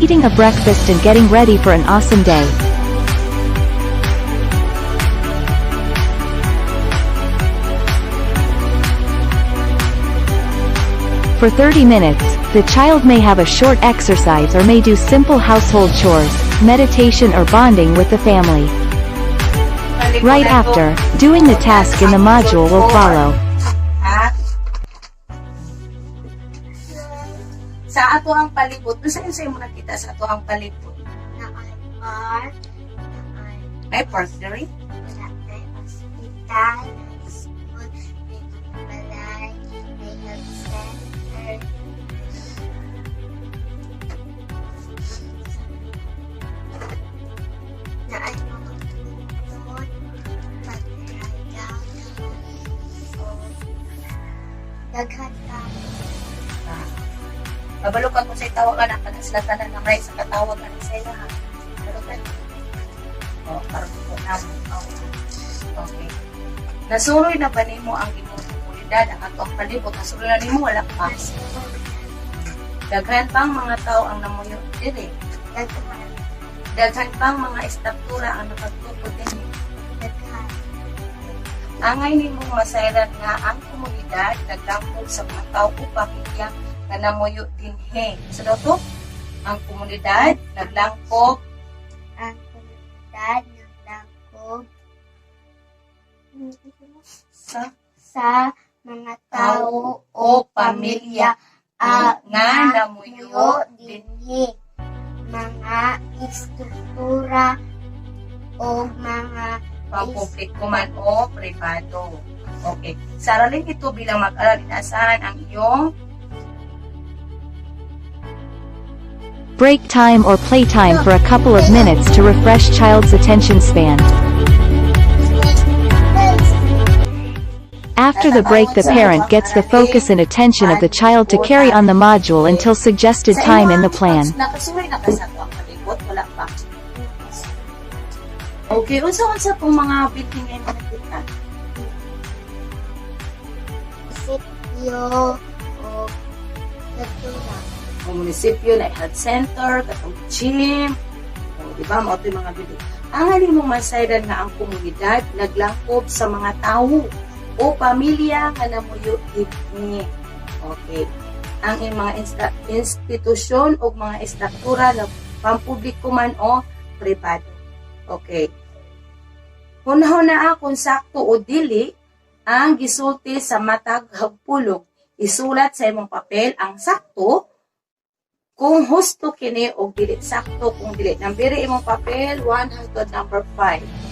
Eating a breakfast and getting ready for an awesome day. For 30 minutes, the child may have a short exercise or may do simple household chores, meditation or bonding with the family. Right after, doing the task in the module will follow. Sa ato ang palibot, saan sa'yo mo nakita sa ato ang palibot? Park. Ay, park diri? Hospital. School. Balay. May health center. Na ano doon. Pag-raya. Daghan ka. Babalukan mo sa itawagan ang panaslatan ng right sa katawag ang sa ila ha. Balukan. O, parang po. namo. Okay. Nasuroy na ba nimo ang imong komunidad, ang atong palibot? Nasuroy na nimo, wala pa? Daghan pang mga tao ang namuyo diri. Daghan pang mga estruktura ang nakagtukod din. Angay nimong masayran nga ang komunidad nagdangkog sa mga tao o pamilya nga namuyo dinhi. So to, ang komunidad naglangkog sa mga tao o pamilya nga namuyo dinhi, mga istruktura o mga pampubliko man o privado. Okay. Sa aralin ito bilang mag-aral, inaasahan ang iyong Break time or playtime for a couple of minutes to refresh child's attention span. After the break, the parent gets the focus and attention of the child to carry on the module until suggested time in the plan. Nakasuray na ka sa ito ang palibot? Wala pa. Okay. Unsa-unsa pong mga building ay nakita? Munisipyo o kultura. Ang munisipyo na health center, katong gym, diba, mga ito yung mga building. Ang halin mong masayran na ang komunidad naglangkob sa mga tao o pamilya nga namuyo dinhi. Okay. Ang mga institusyon o mga estruktura na pampubliko man o pribado. Okay. Hunahuna kung sakto o dili ang gisulti sa matag hagpulong. Isulat sa imong papel ang sakto kung husto kini o dili sakto kung dili. Nambiri imong papel 1 hangtod number 5.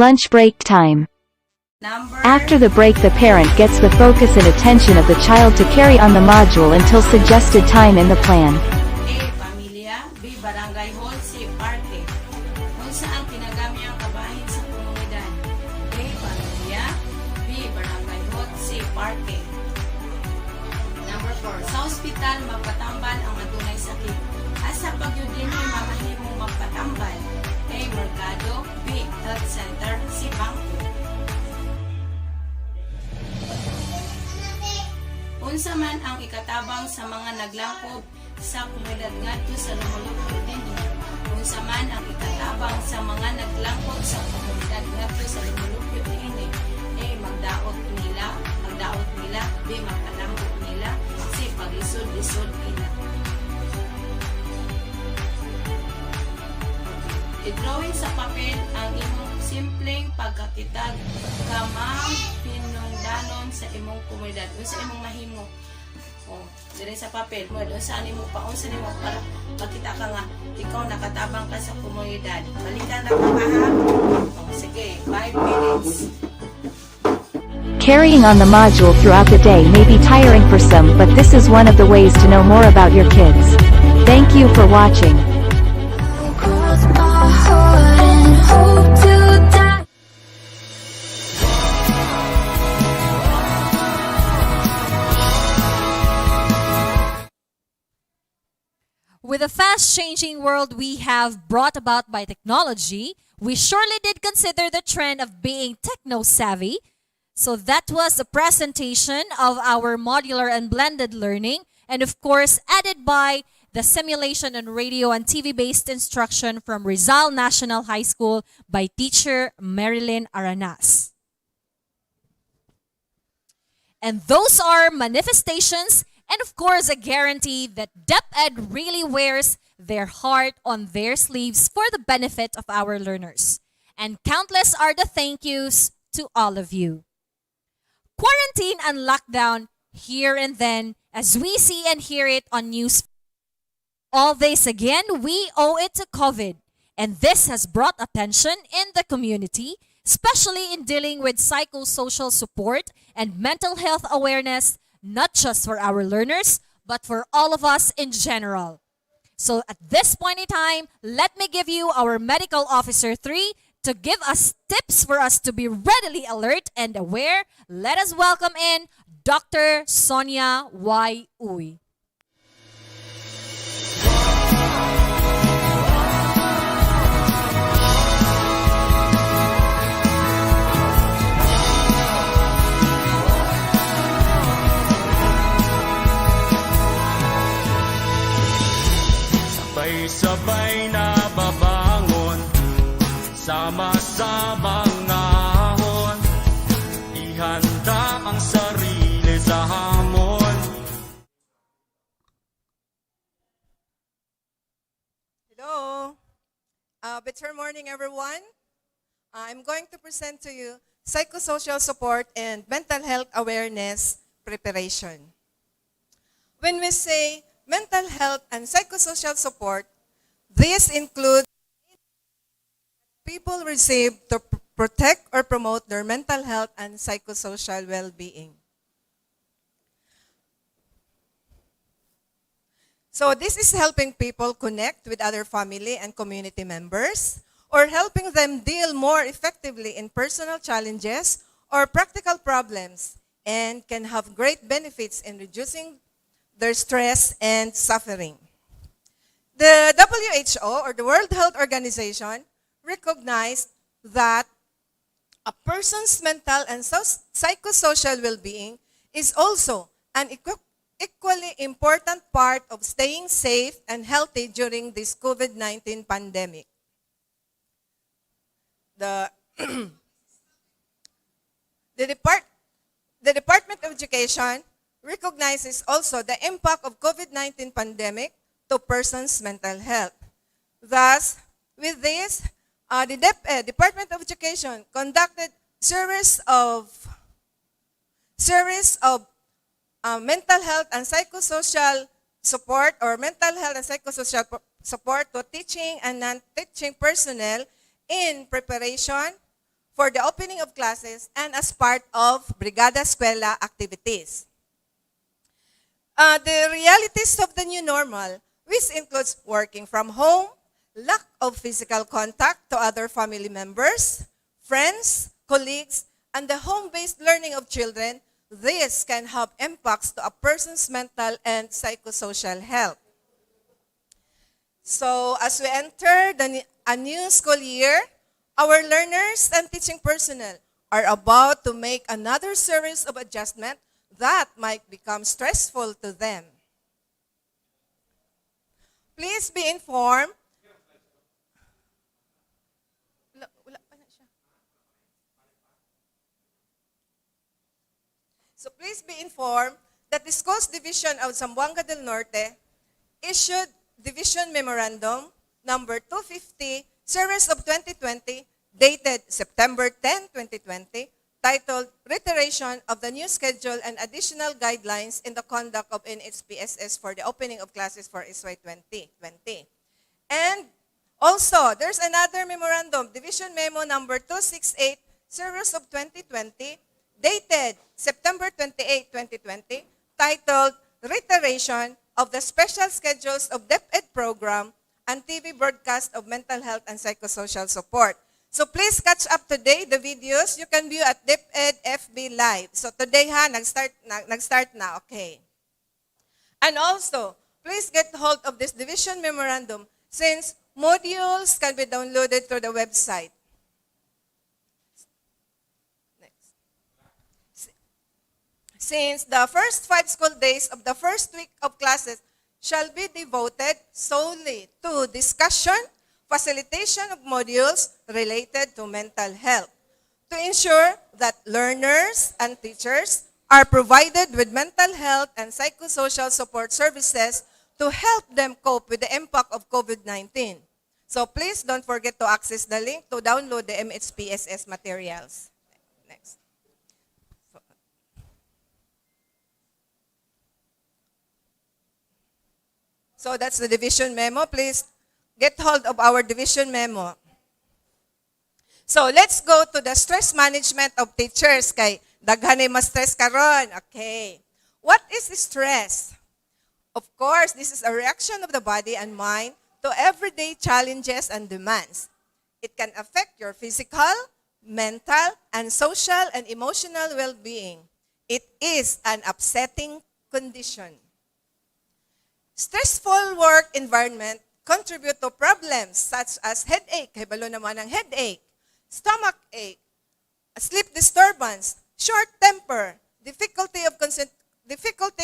Lunch break time. After the break, the parent gets the focus and attention of the child to carry on the module until suggested time in the plan. A. Pamilya. B. Barangay Hall. C. Parke. Kung saan pinagami ang kabahin sa komunidad. A. Pamilya. B. Barangay Hall. C. Parke. Number 4. Sa ospital, magpatambal ang adunay sakit. Asa pagyud dinhi mamahimong magpatambal. A. Merkado. B. Health Center. C. Bangko. Unsa man ang ikatabang sa mga naglangkob sa komunidad ngadto sa lumulupyo dinhi. Unsa man ang ikatabang sa mga naglangkob sa komunidad ngadto sa lumulupyo dinhi. A. Magdaot nila. B. Magkalambot nila. C. Paglisod-lisod nila. I-drawing sa papel ang imong simpleng pagkakitag kamang pinungdanon sa imong komunidad. Unsa imong mahimo? Dire sa papel mo, unsa nimo para makita ka nga ikaw nakatabang ka sa komunidad. Balikan ra ka ha. Sige, 5 minutes. Carrying on the module throughout the day may be tiring for some, but this is one of the ways to know more about your kids. Thank you for watching. With the fast-changing world we have brought about by technology, we surely did consider the trend of being techno-savvy. So that was the presentation of our modular and blended learning, and of course, added by the simulation and radio and TV-based instruction from Rizal National High School by teacher Marilyn Aranas. And those are manifestations and of course a guarantee that DepEd really wears their heart on their sleeves for the benefit of our learners. And countless are the thank yous to all of you. Quarantine and lockdown here and then, as we see and hear it on news. All this again, we owe it to COVID. And this has brought attention in the community, especially in dealing with psychosocial support and mental health awareness, not just for our learners, but for all of us in general. So at this point in time, let me give you our Medical Officer 3 to give us tips for us to be readily alert and aware. Let us welcome in Dr. Sonia Y. Uy. Sabay-sabay na babangon, sama-samang ahon, ihanda ang sarili sa hamon. Hello. Better morning, everyone. I'm going to present to you psychosocial support and mental health awareness preparation. When we say mental health and psychosocial support, this includes people receive to protect or promote their mental health and psychosocial well-being. So this is helping people connect with other family and community members, or helping them deal more effectively in personal challenges or practical problems, and can have great benefits in reducing their stress and suffering. The WHO, or the World Health Organization, recognized that a person's mental and psychosocial well-being is also an equally important part of staying safe and healthy during this COVID-19 pandemic. The Department of Education recognizes also the impact of COVID-19 pandemic to persons' mental health. Thus, with this, the Department of Education conducted series of mental health and psychosocial support, or mental health and psychosocial support to teaching and non-teaching personnel in preparation for the opening of classes and as part of Brigada Eskwela activities. The realities of the new normal, which includes working from home, lack of physical contact to other family members, friends, colleagues, and the home-based learning of children, this can have impacts to a person's mental and psychosocial health. So as we enter a new school year, our learners and teaching personnel are about to make another series of adjustments that might become stressful to them. Please be informed. So please be informed that the Schools Division of Zamboanga del Norte issued Division Memorandum number 250, Series of 2020, dated September 10, 2020, titled Reiteration of the New Schedule and Additional Guidelines in the Conduct of NHPSS for the Opening of Classes for SY 2020. And also, there's another memorandum, Division Memo number 268, Series of 2020, dated September 28, 2020, titled Reiteration of the Special Schedules of DepEd Program and TV Broadcast of Mental Health and Psychosocial Support. So please catch up today the videos you can view at DepEd FB Live. So today nag-start na, okay. And also, please get hold of this division memorandum since modules can be downloaded through the website. Since the first 5 school days of the first week of classes shall be devoted solely to discussion, facilitation of modules related to mental health, to ensure that learners and teachers are provided with mental health and psychosocial support services to help them cope with the impact of COVID-19. So please don't forget to access the link to download the MHPSS materials. Next. So that's the division memo. Please get hold of our division memo. So let's go to the stress management of teachers. Kay daghan mas stress karon. Okay. What is stress? Of course, this is a reaction of the body and mind to everyday challenges and demands. It can affect your physical, mental, and social and emotional well-being. It is an upsetting condition. Stressful work environment contribute to problems such as headache, hebalo naman ang headache, stomach ache, sleep disturbance, short temper, difficulty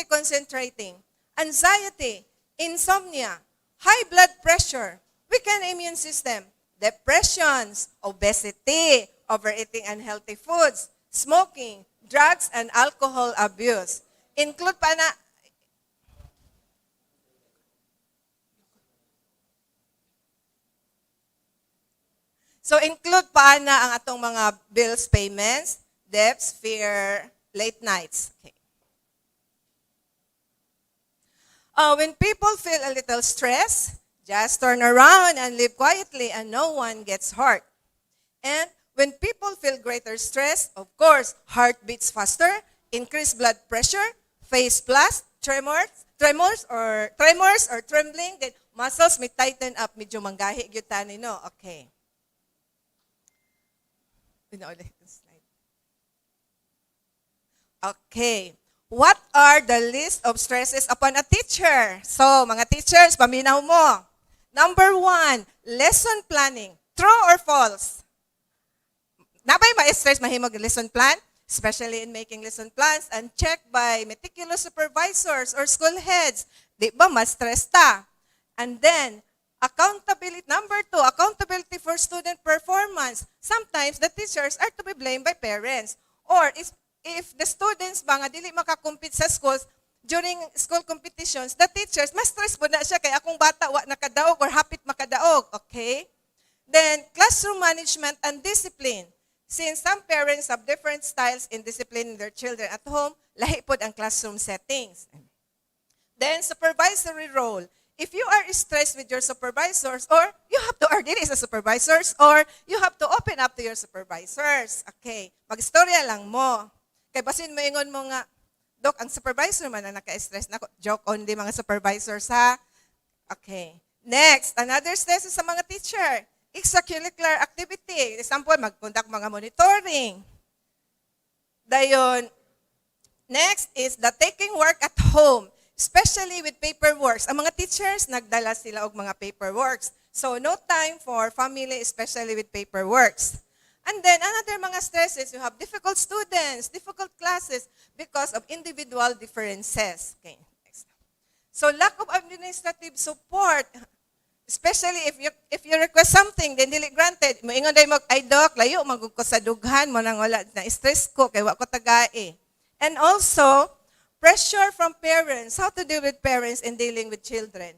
concentrating, anxiety, insomnia, high blood pressure, weakened immune system, depressions, obesity, overeating unhealthy foods, smoking, drugs, and alcohol abuse. Include pa na So include pa na ang atong mga bills payments, debts, fear, late nights. Okay. When people feel a little stress, just turn around and live quietly and no one gets hurt. And when people feel greater stress, of course, heart beats faster, increased blood pressure, face flush, tremors or trembling, then muscles may tighten up, medyo manggahi gyud tani no. Okay. Okay. What are the list of stresses upon a teacher? So, mga teachers, paminaw mo. Number 1, lesson planning. True or false? Nabay ma-stress mahimog lesson plan? Especially in making lesson plans and checked by meticulous supervisors or school heads. Di ba, ma-stress ta? And then, accountability. Number 2, accountability for student performance. Sometimes, the teachers are to be blamed by parents. Or, if the students ba nga dili makakompete sa schools, during school competitions, the teachers, mas stress po na siya kay akong bata wa nakadaog or hapit makadaog. Okay? Then, classroom management and discipline. Since some parents have different styles in disciplining their children at home, lahi po ang classroom settings. Then, supervisory role. If you are stressed with your supervisors, or you have to argue as supervisors, or you have to open up to your supervisors. Okay. Mag-istorya lang mo. Kay basin mo ingon mo nga, Dok, ang supervisor man na naka-stress na. Joke only mga supervisors ha. Okay. Next, another stress sa mga teacher. Extracurricular activity. Example, mag-conduct mga monitoring. Dayon, next is the taking work at home. Especially with paperworks. Ang mga teachers, nagdala sila og mga paperworks. So, no time for family, especially with paperworks. And then, another mga stresses, you have difficult students, difficult classes because of individual differences. Okay, next. So, lack of administrative support, especially if you request something, then dili granted. Moingon day mo, ay Doc, layo, magug ko sa dughan mo nang wala na stress ko, kay wa ko tagai. And also, pressure from parents, how to deal with parents in dealing with children.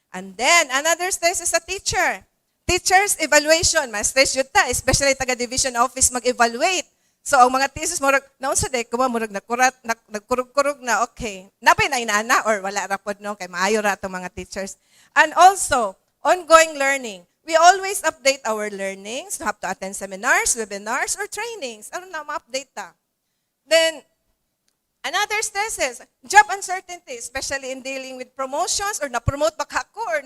And then, another stress is a teacher. Teachers' evaluation, mas stress yun ta, especially taga-division office mag-evaluate. So, ang mga thesis, murag, naunsa day, kuma, murag nagkurug-kurug na, okay. Napay na inaana, or wala rapod no, kay maayo ra itong mga teachers. And also, ongoing learning. We always update our learnings. You have to attend seminars, webinars, or trainings. Ano na, ma-update ta. Then, another stresses, job uncertainty, especially in dealing with promotions, or na-promote baghako, or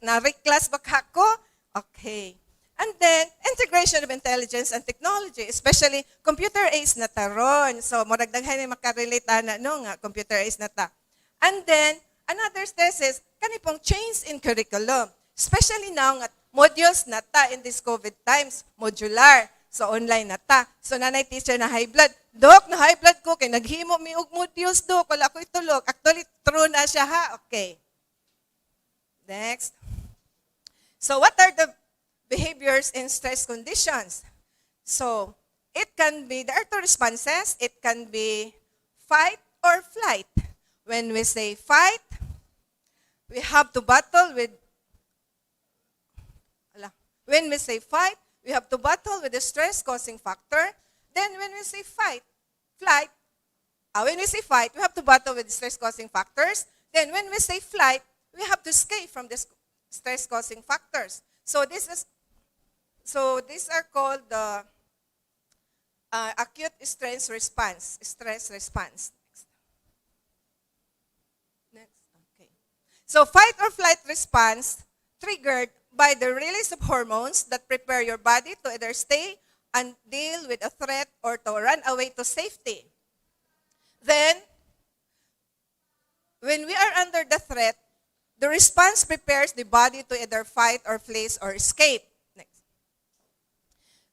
na-reclass baghako. Okay. And then, integration of intelligence and technology, especially computer age na taron. So, morag daghan na makarelate na no nga, computer age na ta. And then, Another stress is kani pong change in curriculum. Especially now nga modules na ta in this COVID times, modular. So online na ta. So nanay teacher na high blood. Dok, na high blood ko kay naghimo mi og modules dok, wala ko itulog. Actually true na siya ha. Okay. Next. So what are the behaviors in stress conditions? So it can be, there are two responses. It can be fight or flight. When we say fight, we have to battle with, when we say fight, we have to battle with the stress-causing factor. Then when we say fight, when we say fight, we have to battle with the stress-causing factors. Then when we say flight, we have to escape from the stress-causing factors. So these are called the acute stress response. Next. Okay. So fight or flight response triggered by the release of hormones that prepare your body to either stay and deal with a threat or to run away to safety. Then, when we are under the threat, the response prepares the body to either fight or flee or escape. Next.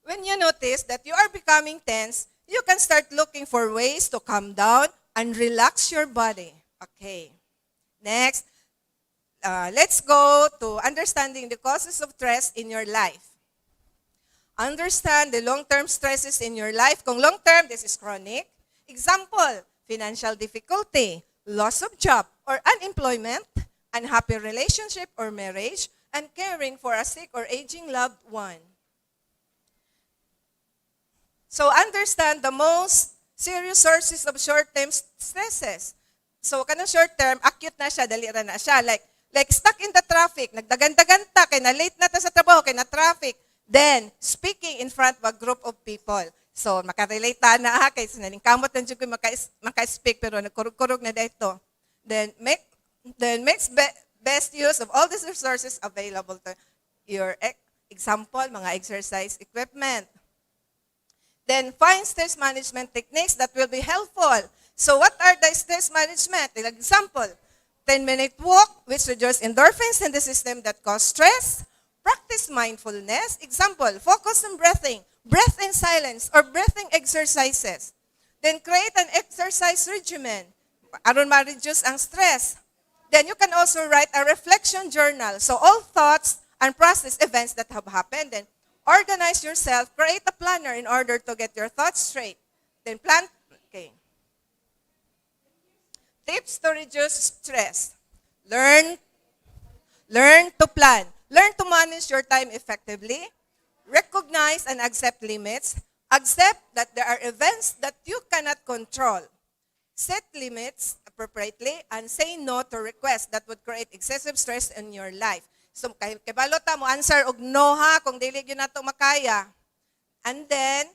When you notice that you are becoming tense, you can start looking for ways to calm down and relax your body. Okay. Next. Let's go to understanding the causes of stress in your life. Understand the long-term stresses in your life. Kung long-term, this is chronic. Example, financial difficulty, loss of job or unemployment, unhappy relationship or marriage, and caring for a sick or aging loved one. So understand the most serious sources of short-term stresses. So kanang short-term, acute na siya, dali ra na siya. Like stuck in the traffic, nagdagan-dagan ta, kay na late na ta sa trabaho, kay na traffic. Then, speaking in front of a group of people. So, makarelate ta na kay sinaling kamot na dyan ko maka-speak, pero nagkurug-kurug na dito. Then makes best use of all these resources available to your example, mga exercise equipment. Then, find stress management techniques that will be helpful. So, what are the stress management? Example, 10-minute walk, which reduces endorphins in the system that cause stress. Practice mindfulness. Example, focus on breathing. Breath in silence or breathing exercises. Then create an exercise regimen. Aron ma-reduce ang stress. Then you can also write a reflection journal. So all thoughts and process events that have happened. Then organize yourself. Create a planner in order to get your thoughts straight. Then plan. Okay. Tips to reduce stress. Learn to plan. Learn to manage your time effectively. Recognize and accept limits. Accept that there are events that you cannot control. Set limits appropriately and say no to requests that would create excessive stress in your life. So, kabalo ta mo answer og no ha kung dili gyud nato makaya. And then,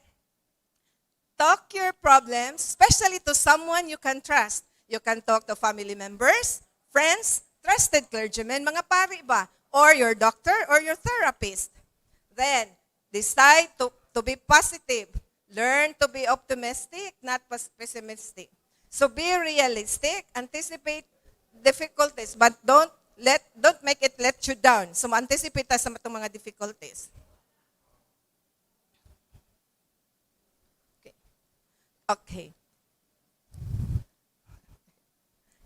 talk your problems, especially to someone you can trust. You can talk to family members, friends, trusted clergymen, mga pari ba, or your doctor or your therapist. Then, decide to be positive. Learn to be optimistic, not pessimistic. So be realistic, anticipate difficulties, but don't make it let you down. So anticipate sa itong mga difficulties. Okay.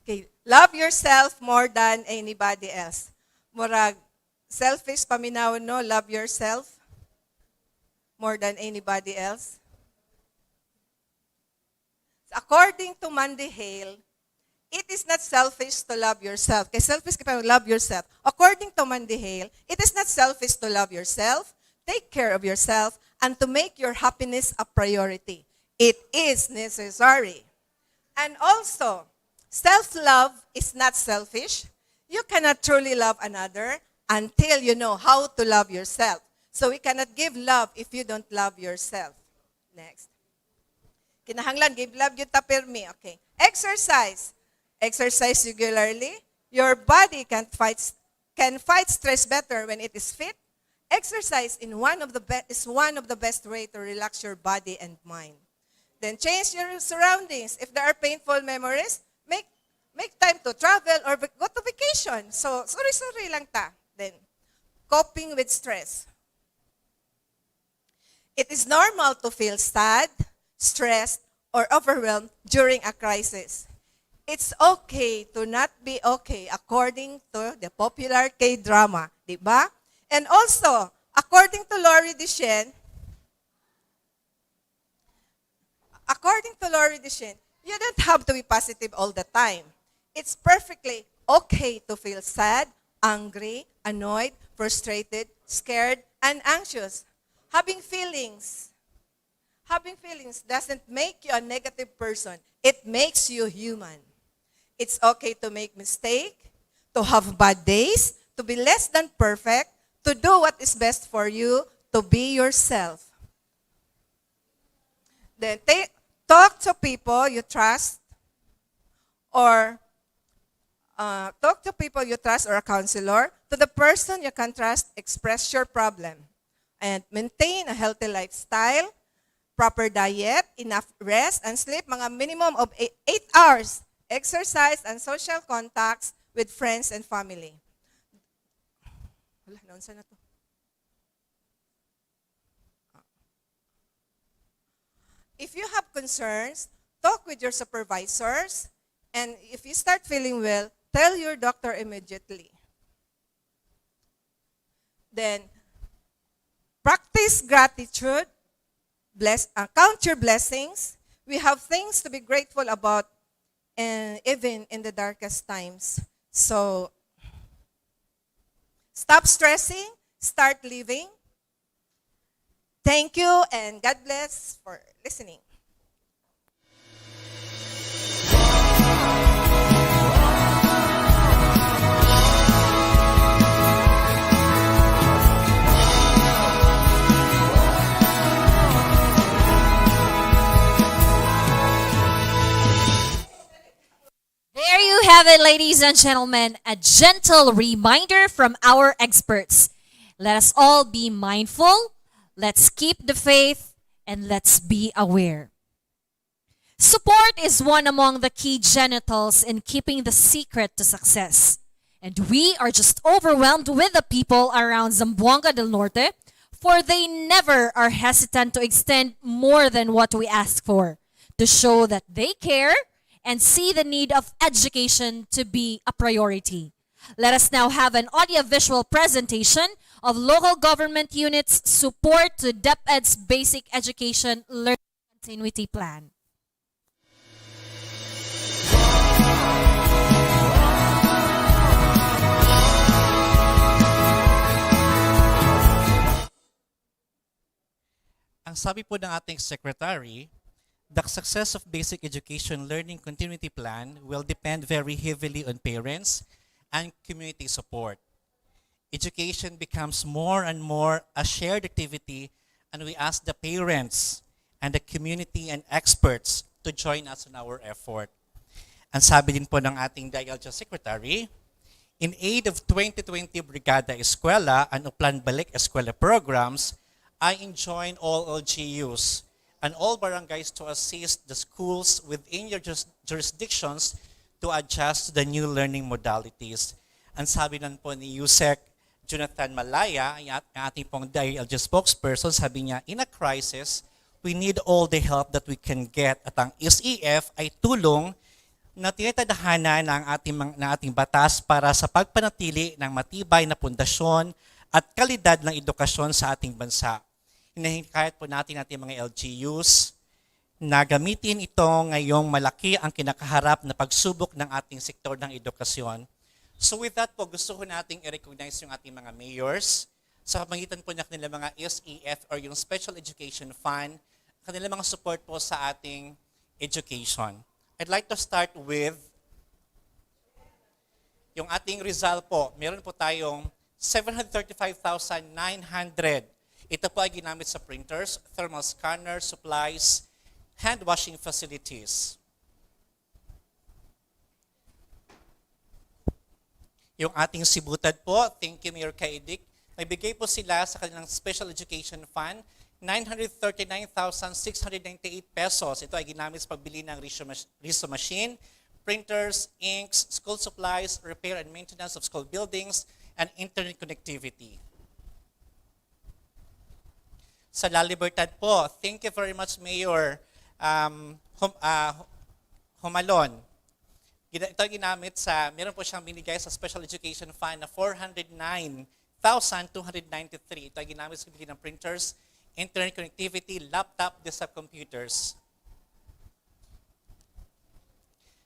Okay, love yourself more than anybody else. Murag selfish paminawon no, love yourself more than anybody else. According to Mandy Hale, it is not selfish to love yourself. Kaya selfish ka pa love yourself. According to Mandy Hale, it is not selfish to love yourself, take care of yourself, and to make your happiness a priority. It is necessary. And also, self-love is not selfish. You cannot truly love another until you know how to love yourself. So we cannot give love if you don't love yourself. Next. Kinahanglan, give love you tapirmi. Okay. Exercise. Exercise regularly. Your body can fight stress better when it is fit. Exercise is one of the best way to relax your body and mind. Then change your surroundings. If there are painful memories, make time to travel or go to vacation. So, sorry lang ta. Then, coping with stress. It is normal to feel sad, stressed, or overwhelmed during a crisis. It's okay to not be okay according to the popular K-drama, di ba? And also, according to Lori Deschênes, you don't have to be positive all the time. It's perfectly okay to feel sad, angry, annoyed, frustrated, scared, and anxious. Having feelings doesn't make you a negative person. It makes you human. It's okay to make mistakes, to have bad days, to be less than perfect, to do what is best for you, to be yourself. Then talk to people you trust, or a counselor. To the person you can trust, express your problem. And maintain a healthy lifestyle, proper diet, enough rest and sleep, mga minimum of 8 hours, exercise and social contacts with friends and family. Wala, naunsa na to. If you have concerns, talk with your supervisors, and if you start feeling well, tell your doctor immediately. Then, practice gratitude, count your blessings. We have things to be grateful about, even in the darkest times. So, stop stressing, start living. Thank you, and God bless for listening. There you have it, ladies and gentlemen, a gentle reminder from our experts. Let us all be mindful, let's keep the faith, and let's be aware. Support is one among the key genitals in keeping the secret to success. And we are just overwhelmed with the people around Zamboanga del Norte, for they never are hesitant to extend more than what we ask for, to show that they care and see the need of education to be a priority. Let us now have an audiovisual presentation of local government units' support to DepEd's Basic Education Learning Continuity Plan. Ang sabi po ng ating secretary, the success of Basic Education Learning Continuity Plan will depend very heavily on parents and community support. Education becomes more and more a shared activity, and we ask the parents and the community and experts to join us in our effort. Ang sabi din po ng ating DILG Secretary, in aid of 2020 Brigada Eskwela and Uplan Balik Eskwela programs, I enjoin all LGUs and all barangays to assist the schools within your jurisdictions to adjust to the new learning modalities. Ang sabi nan po ni Yusek Jonathan Malaya, ang ating pong DILG spokesperson, sabi niya, in a crisis, we need all the help that we can get. At ang SEF ay tulong na tinatadhana ng ating batas para sa pagpanatili ng matibay na pundasyon at kalidad ng edukasyon sa ating bansa. Hinahikayat po natin ating mga LGUs na gamitin ito ngayong malaki ang kinakaharap na pagsubok ng ating sektor ng edukasyon. So with that po, gusto ko nating i-recognize yung ating mga mayors sa pamagitan po ng kanilang mga SEF or yung Special Education Fund, kanilang mga support po sa ating education. I'd like to start with yung ating Rizal po. Meron po tayong 735,900. Ito po ay ginamit sa printers, thermal scanner, supplies, hand washing facilities. Yung ating Sibutad po, thank you Mayor Kaidik. Nagbigay po sila sa kanilang Special Education Fund, 939,698 pesos. Ito ay ginamit sa pagbili ng riso machine, printers, inks, school supplies, repair and maintenance of school buildings, and internet connectivity. Sa La Libertad po, thank you very much, Mayor Humalon. Ito ginamit meron po siyang binigay sa Special Education Fund na 409,293. Ito ay ginamit sa bibili ng printers, internet connectivity, laptop, desktop computers.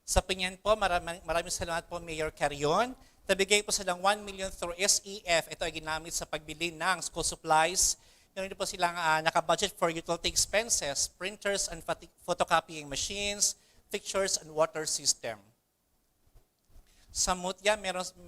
Sa Pinyan po, maraming salamat po, Mayor Carion. Nabigay po silang 1 million through SEF. Ito ay ginamit sa pagbili ng school supplies. Meron po silang naka-budget for utility expenses, printers and photocopying machines, fixtures and water system. Sa Mutya,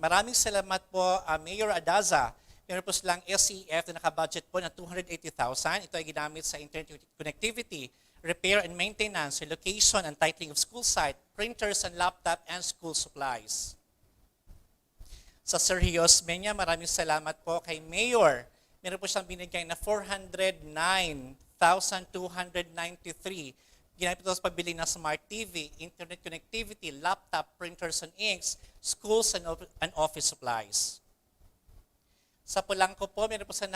maraming salamat po, Mayor Adaza. Meron po silang SEF na naka-budget po na 280,000. Ito ay ginamit sa internet connectivity, repair and maintenance, relocation and titling of school site, printers and laptop, and school supplies. Sa Sergios Menya, maraming salamat po kay Mayor. Meron po siyang binigay na 409,293. Ginamit ito sa pagbili ng smart TV, internet connectivity, laptop, printers and inks, schools and office supplies. Sa Polanco po, meron po siya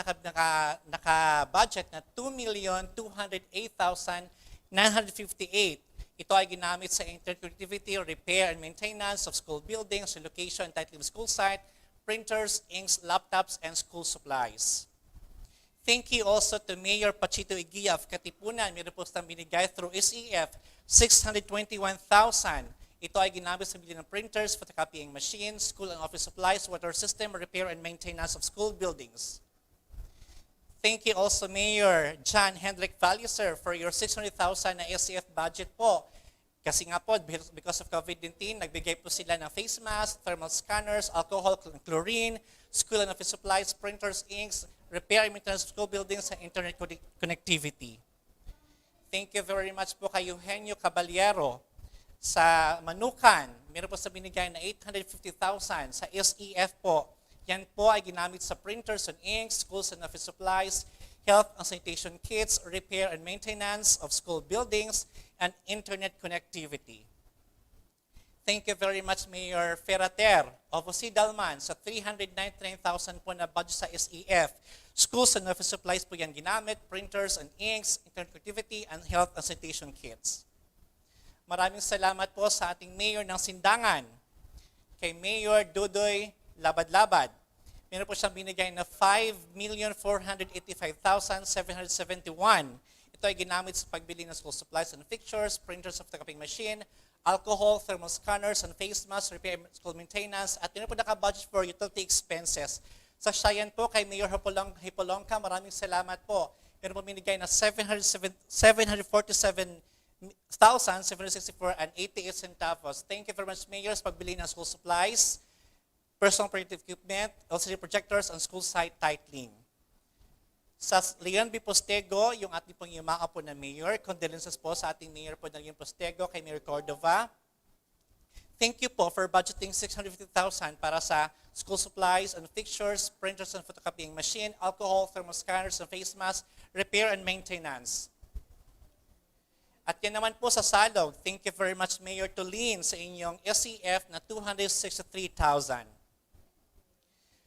naka-budget na 2,208,958. Ito ay ginamit sa internet connectivity, repair and maintenance of school buildings, relocation and titling of school site, printers, inks, laptops, and school supplies. Thank you also to Mayor Pachito Eguia of Katipunan. Meron po siyang binigay through SEF, 621,000. Ito ay ginamit sa bili ng printers, photocopying machines, school and office supplies, water system, repair and maintenance of school buildings. Thank you also Mayor John Hendrik Valliser for your 600,000 na SEF budget po. Kasi nga po, because of COVID-19, nagbigay po sila ng face mask, thermal scanners, alcohol, chlorine, school and office supplies, printers, inks, repair and maintenance of school buildings, and internet connectivity. Thank you very much po kay Eugenio Caballero sa Manukan. Meron po sa binigay na 850,000 sa SEF po. Yan po ay ginamit sa printers and inks, schools and office supplies, health and sanitation kits, repair and maintenance of school buildings, and internet connectivity. Thank you very much, Mayor Ferrater of Dalman sa 399,000 po na budget sa SEF. Schools and office supplies po yan ginamit, printers and inks, internet connectivity, and health and sanitation kits. Maraming salamat po sa ating Mayor ng Sindangan, kay Mayor Dudoy Labad-Labad. Meron po siyang binigay na 5,485,771. Ito ay ginamit sa pagbili ng school supplies and fixtures, printers, photocopying machine, alcohol, thermal scanners, and face masks, repair school maintenance, at yun po naka-budget for utility expenses. Sa Shayan po, kay Mayor Hipolongka, maraming salamat po. Meron po binigay na 747,764.88. Thank you very much, Mayor, sa pagbili ng school supplies, personal protective equipment, LCD projectors, and school site titling. Sa Leon B. Postego, yung ating pong yumaka po na mayor, condolences po sa ating mayor po na Leon Postego, kay Mayor Cordova. Thank you po for budgeting 650,000 para sa school supplies and fixtures, printers and photocopying machine, alcohol, thermal scanners and face masks, repair and maintenance. At yan naman po sa Salog, thank you very much Mayor Tulin sa inyong SEF na 263,000.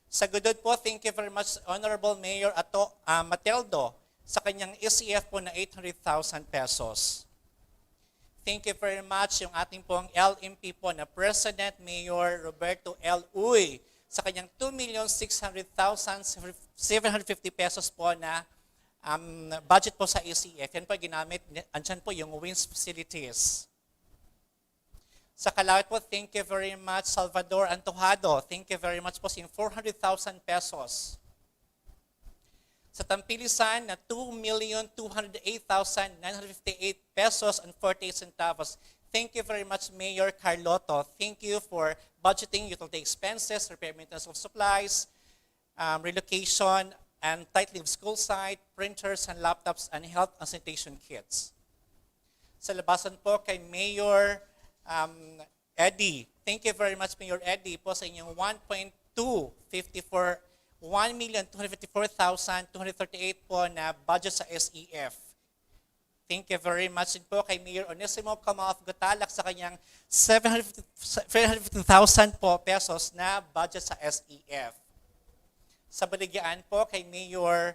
Sa Godod po, thank you very much Honorable Mayor Mateldo sa kanyang SEF po na 800,000 pesos. Thank you very much yung ating pong LMP po na President Mayor Roberto L. Uy sa kanyang 2,600,750 pesos po na budget po sa SEF. Yan po ginamit, andyan po yung WINS facilities. Sa Calawit po, thank you very much Salvador Antojado. Thank you very much po sa 400,000 pesos. Sa Tampilisan na 2,208,958 pesos and 48 centavos. Thank you very much Mayor Carlotto. Thank you for budgeting utility expenses, repair maintenance of supplies, relocation and titling of school site, printers and laptops, and health and sanitation kits. Sa Labasan po kay Mayor Eddie. Thank you very much, Mayor Eddie, po sa inyong 1,254,238 po na budget sa SEF. Thank you very much din po kay Mayor Onesimo Kamaof Gotalak sa kanyang 750,000 po pesos na budget sa SEF. Sa baligyan po kay Mayor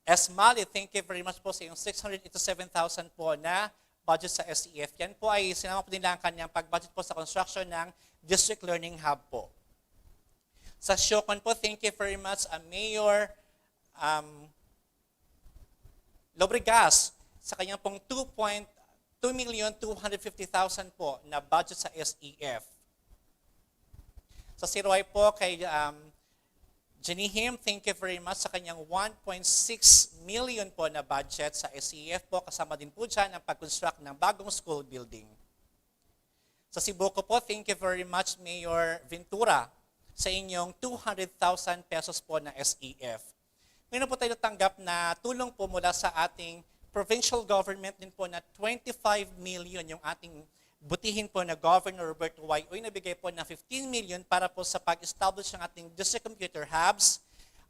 Esmali, thank you very much po sa yung 687,000 po na budget sa SEF. Yan po ay sinama po nila ang kanyang pag-budget po sa construction ng District Learning Hub po. Sa Siocon po, thank you very much Mayor Lobregas sa kanyang pong 2,250,000 po na budget sa SEF. Sa Siroy po kay Jenny Him, thank you very much sa kanyang 1.6 million po na budget sa SEF po. Kasama din po dyan ang pag-construct ng bagong school building. Sa Sibuco po, thank you very much Mayor Ventura sa inyong 200,000 pesos po na SEF. Ngayon po tayo natanggap na tulong po mula sa ating provincial government din po na 25 million yung ating butihin po na Governor Roberto Y. Uy, nabigay po na 15 million para po sa pag-establish ng ating district computer hubs.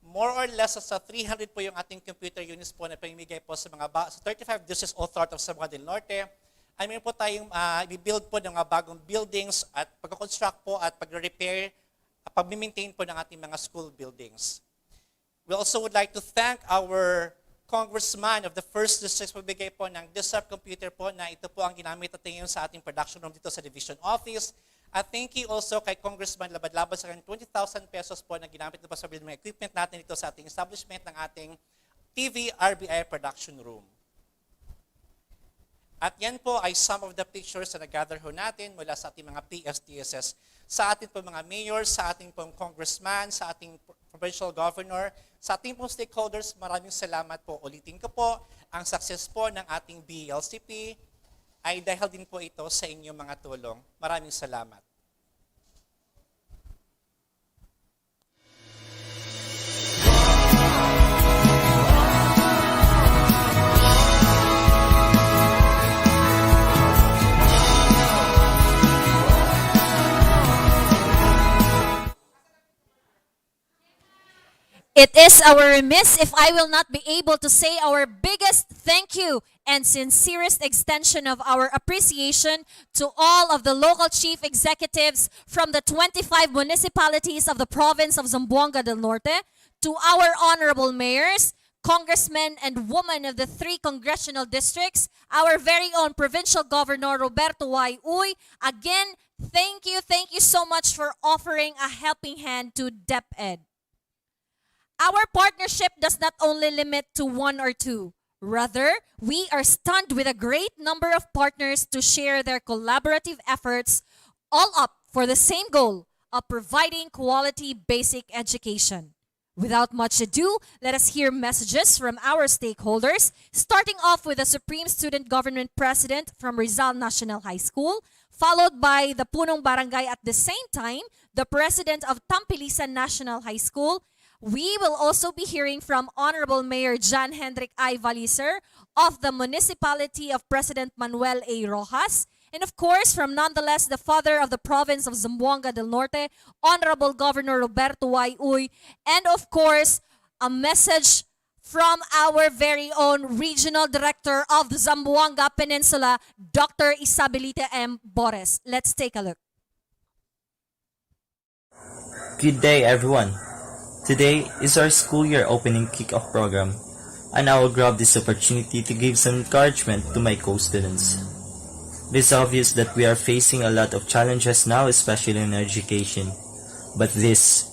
More or less sa 300 po yung ating computer units po na pamimigay po sa mga sa 35 districts all-throughout of Zamboanga del Norte. I mean po tayong i-build po ng mga bagong buildings at pag-construct po at pag-repair at pag-maintain po ng ating mga school buildings. We also would like to thank our congressman of the 1st District pagbigay po ng Disrupt computer po na ito po ang ginamit natin sa ating production room dito sa division office. At thank you also kay Congressman Labad-Labad sa kanyang 20,000 pesos po na ginamit na po sa mga equipment natin dito sa ating establishment ng ating TV RBI production room. At yan po ay some of the pictures na nag-gather ho natin mula sa ating mga PSTSS, sa ating po mga mayor, sa ating pong congressman, sa ating provincial governor, sa ating pong stakeholders. Maraming salamat po. Ulitin ko po, ang success po ng ating BLCP ay dahil din po ito sa inyong mga tulong. Maraming salamat. It is our remiss if I will not be able to say our biggest thank you and sincerest extension of our appreciation to all of the local chief executives from the 25 municipalities of the province of Zamboanga del Norte, to our honorable mayors, congressmen and women of the 3 congressional districts, our very own provincial governor Roberto Y. Uy. Again, thank you so much for offering a helping hand to DepEd. Our partnership does not only limit to 1 or 2. Rather, we are stunned with a great number of partners to share their collaborative efforts, all up for the same goal of providing quality basic education. Without much ado, let us hear messages from our stakeholders, starting off with the Supreme Student Government President from Rizal National High School, followed by the Punong Barangay at the same time, the President of Tampilisan National High School. We will also be hearing from Honorable Mayor John Hendrik I. Valiser of the Municipality of President Manuel A. Rojas. And of course, from nonetheless the father of the province of Zamboanga del Norte, Honorable Governor Roberto Y. Uy. And of course, a message from our very own Regional Director of the Zamboanga Peninsula, Dr. Isabelita M. Bores. Let's take a look. Good day, everyone. Today is our school year opening kick-off program, and I will grab this opportunity to give some encouragement to my co-students. It is obvious that we are facing a lot of challenges now, especially in education, but this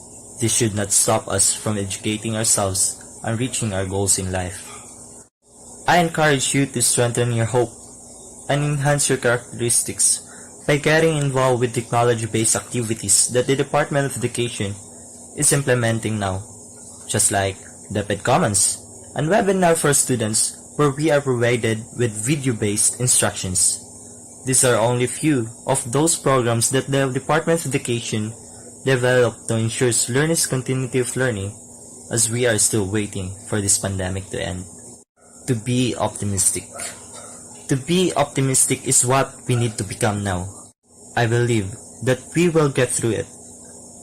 should not stop us from educating ourselves and reaching our goals in life. I encourage you to strengthen your hope and enhance your characteristics by getting involved with technology-based activities that the Department of Education is implementing now, just like DepEd Commons and webinar for students where we are provided with video-based instructions. These are only few of those programs that the Department of Education developed to ensure learners' continuity of learning as we are still waiting for this pandemic to end. To be optimistic. To be optimistic is what we need to become now. I believe that we will get through it.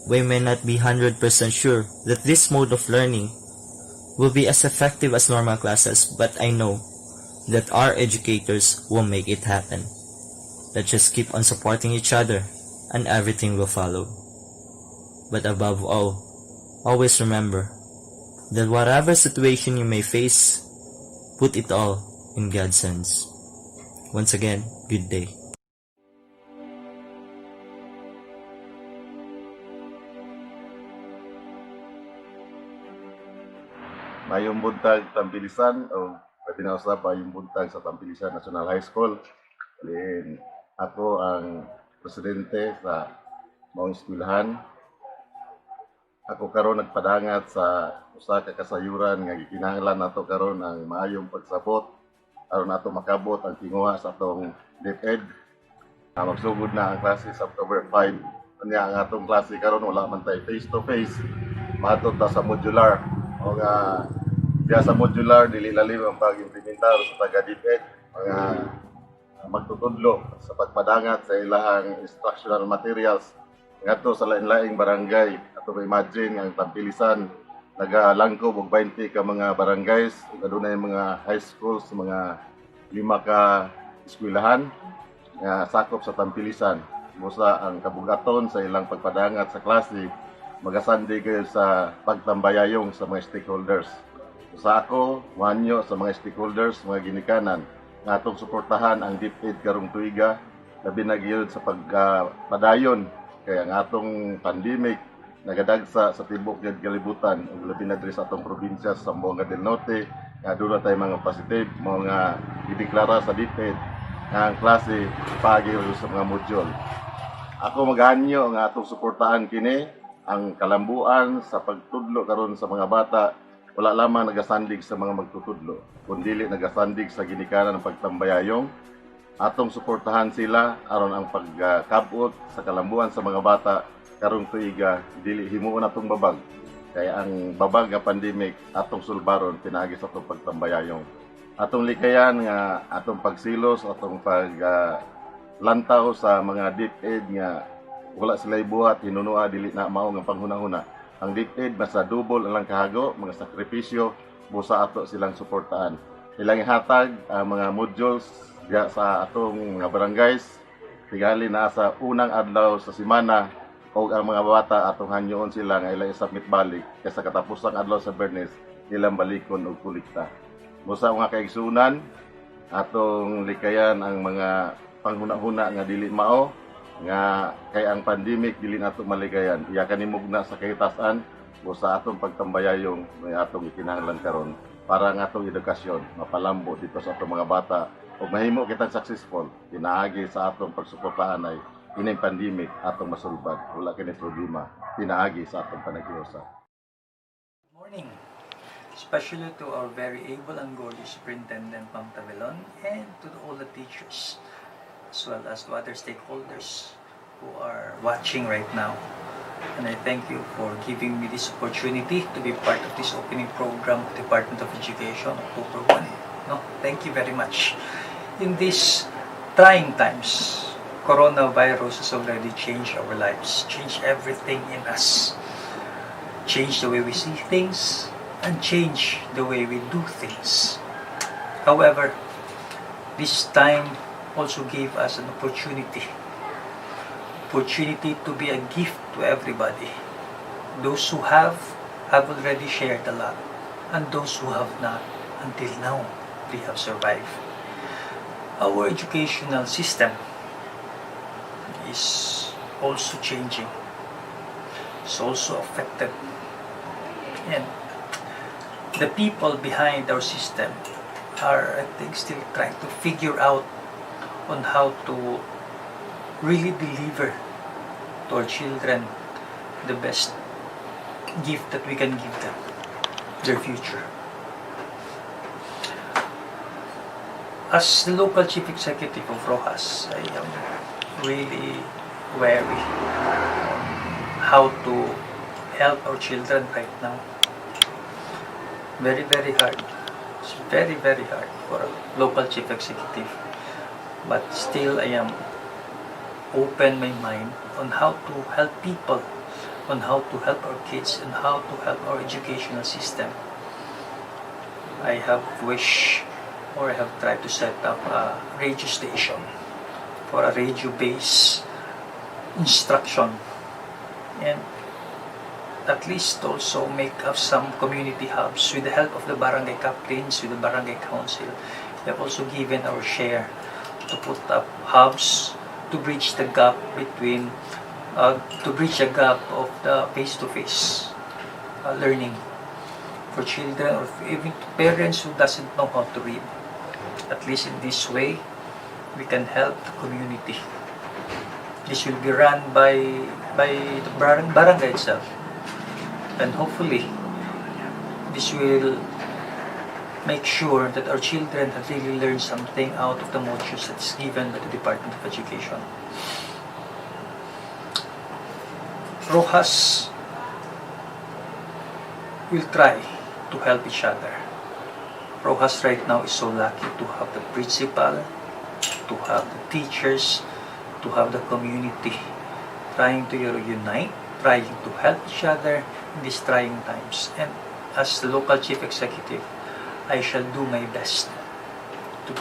We may not be 100% sure that this mode of learning will be as effective as normal classes, but I know that our educators will make it happen. Let's just keep on supporting each other and everything will follow. But above all, always remember that whatever situation you may face, put it all in God's hands. Once again, good day. Mayong buntag Tambilisan o pwede na usab mayong buntag sa Tambilisan National High School. Then ako ang presidente sa maong eskwelahan. Ako karon nagpadangat sa usa ka kasayuran nga gikinahanglan nato karon ang maayong pagsabot aron nato makabot ang tinguha sa atong DepEd. Magsugod na ang klase sa October 5. Kanya ang atong klase karon wala man tay face to face. Matud ta sa modular o nga diya sa modular dili lalim ang pag-implementar sa taga DepEd mga magtutudlo sa pagpadangat sa ilahang instructional materials ngadto sa lain-laing barangay. Ato imagine ang Tambilisan nagalangkob og 20 ka mga barangays ug adunay mga high schools, mga 5 ka eskwelahan nga sakop sa Tambilisan. Busa ang kabugaton sa ilang pagpadangat sa klase magasandi kayo sa pagtambayayong sa mga stakeholders. Sa ako, wanyo sa mga stakeholders, mga ginikanan, nga atong suportahan ang DepEd karong tuiga, labi na gyud sa pagpadayon kaya ang atong pandemic nagadagsa sa tibok ng kalibutan ug labi na diri sa atong probinsya sa Zamboanga del Norte nga aduna tay mga positive mga gideklara sa DepEd nga ang klase pagi sa mga module. Ako maganyo nga atong suportahan kini ang kalambuan sa pagtudlo karon sa mga bata. Wala lamang nagasandig sa mga magtutudlo, kundi nagasandig sa ginikanan ng pagtambayayong. Atong suportahan sila aron ang pagkabot sa kalambuan sa mga bata karong tuiga dili himuon atong babag. Kaya ang babag nga pandemic atong sulbaron pinaagi sa atong pagtambayayong. Atong likayan nga atong pagsilos, atong paglantaw sa mga DepEd nga wala sila ibuhat hinunua dili na mao nga panghunahuna. Ang DepEd basta double ang kahago, mga sakripisyo, busa ato silang suportaan. Ilang ihatag ang mga modules diya sa atong mga barangays, tigali na sa unang adlaw sa semana o ang mga bata atong hanyoon sila nga ilang isubmit balik kaysa katapusang adlaw sa Bernes ilang balikon og kulikta. Busa mga kaigsunan, atong likayan ang mga panghuna-huna nga dili mao, nga kay ang pandemic dili nato maligayan iya kanimugna sa kahitasan o sa atong pagtambayayong may atong ikinahanglan karon para ang atong edukasyon mapalambo dito sa atong mga bata ug mahimo kitang successful pinaagi sa atong pagsuportahan ay ining pandemic atong masulbad wala kini problema pinaagi sa atong panaghiusa. Good morning, especially to our very able and gorgeous Superintendent Ma'am Tabilon and to all the teachers as well as to other stakeholders who are watching right now. And I thank you for giving me this opportunity to be part of this opening program of Department of Education, October 1. No, thank you very much. In these trying times, coronavirus has already changed our lives, changed everything in us, changed the way we see things, and changed the way we do things. However, this time also gave us an opportunity to be a gift to everybody. Those who have already shared a lot, and those who have not, until now, they have survived. Our educational system is also changing. It's also affected. And the people behind our system are, I think, still trying to figure out on how to really deliver to our children the best gift that we can give them, their future. As the local chief executive of Rojas, I am really wary on how to help our children right now. Very, very hard. It's very, very hard for a local chief executive. But still, I am open my mind on how to help people, on how to help our kids, and how to help our educational system I have wished or I have tried to set up a radio station for a radio-based instruction, and at least also make up some community hubs with the help of the barangay captains, with the barangay council. We have also given our share to put up hubs to bridge the gap between of the face-to-face learning for children or even parents who doesn't know how to read. At least in this way, we can help the community. This will be run by the barangay itself, and hopefully this will make sure that our children have really learned something out of the modules that's given by the Department of Education. Rojas will try to help each other. Rojas right now is so lucky to have the principal, to have the teachers, to have the community trying to unite, trying to help each other in these trying times. And as the local chief executive, I shall do my best to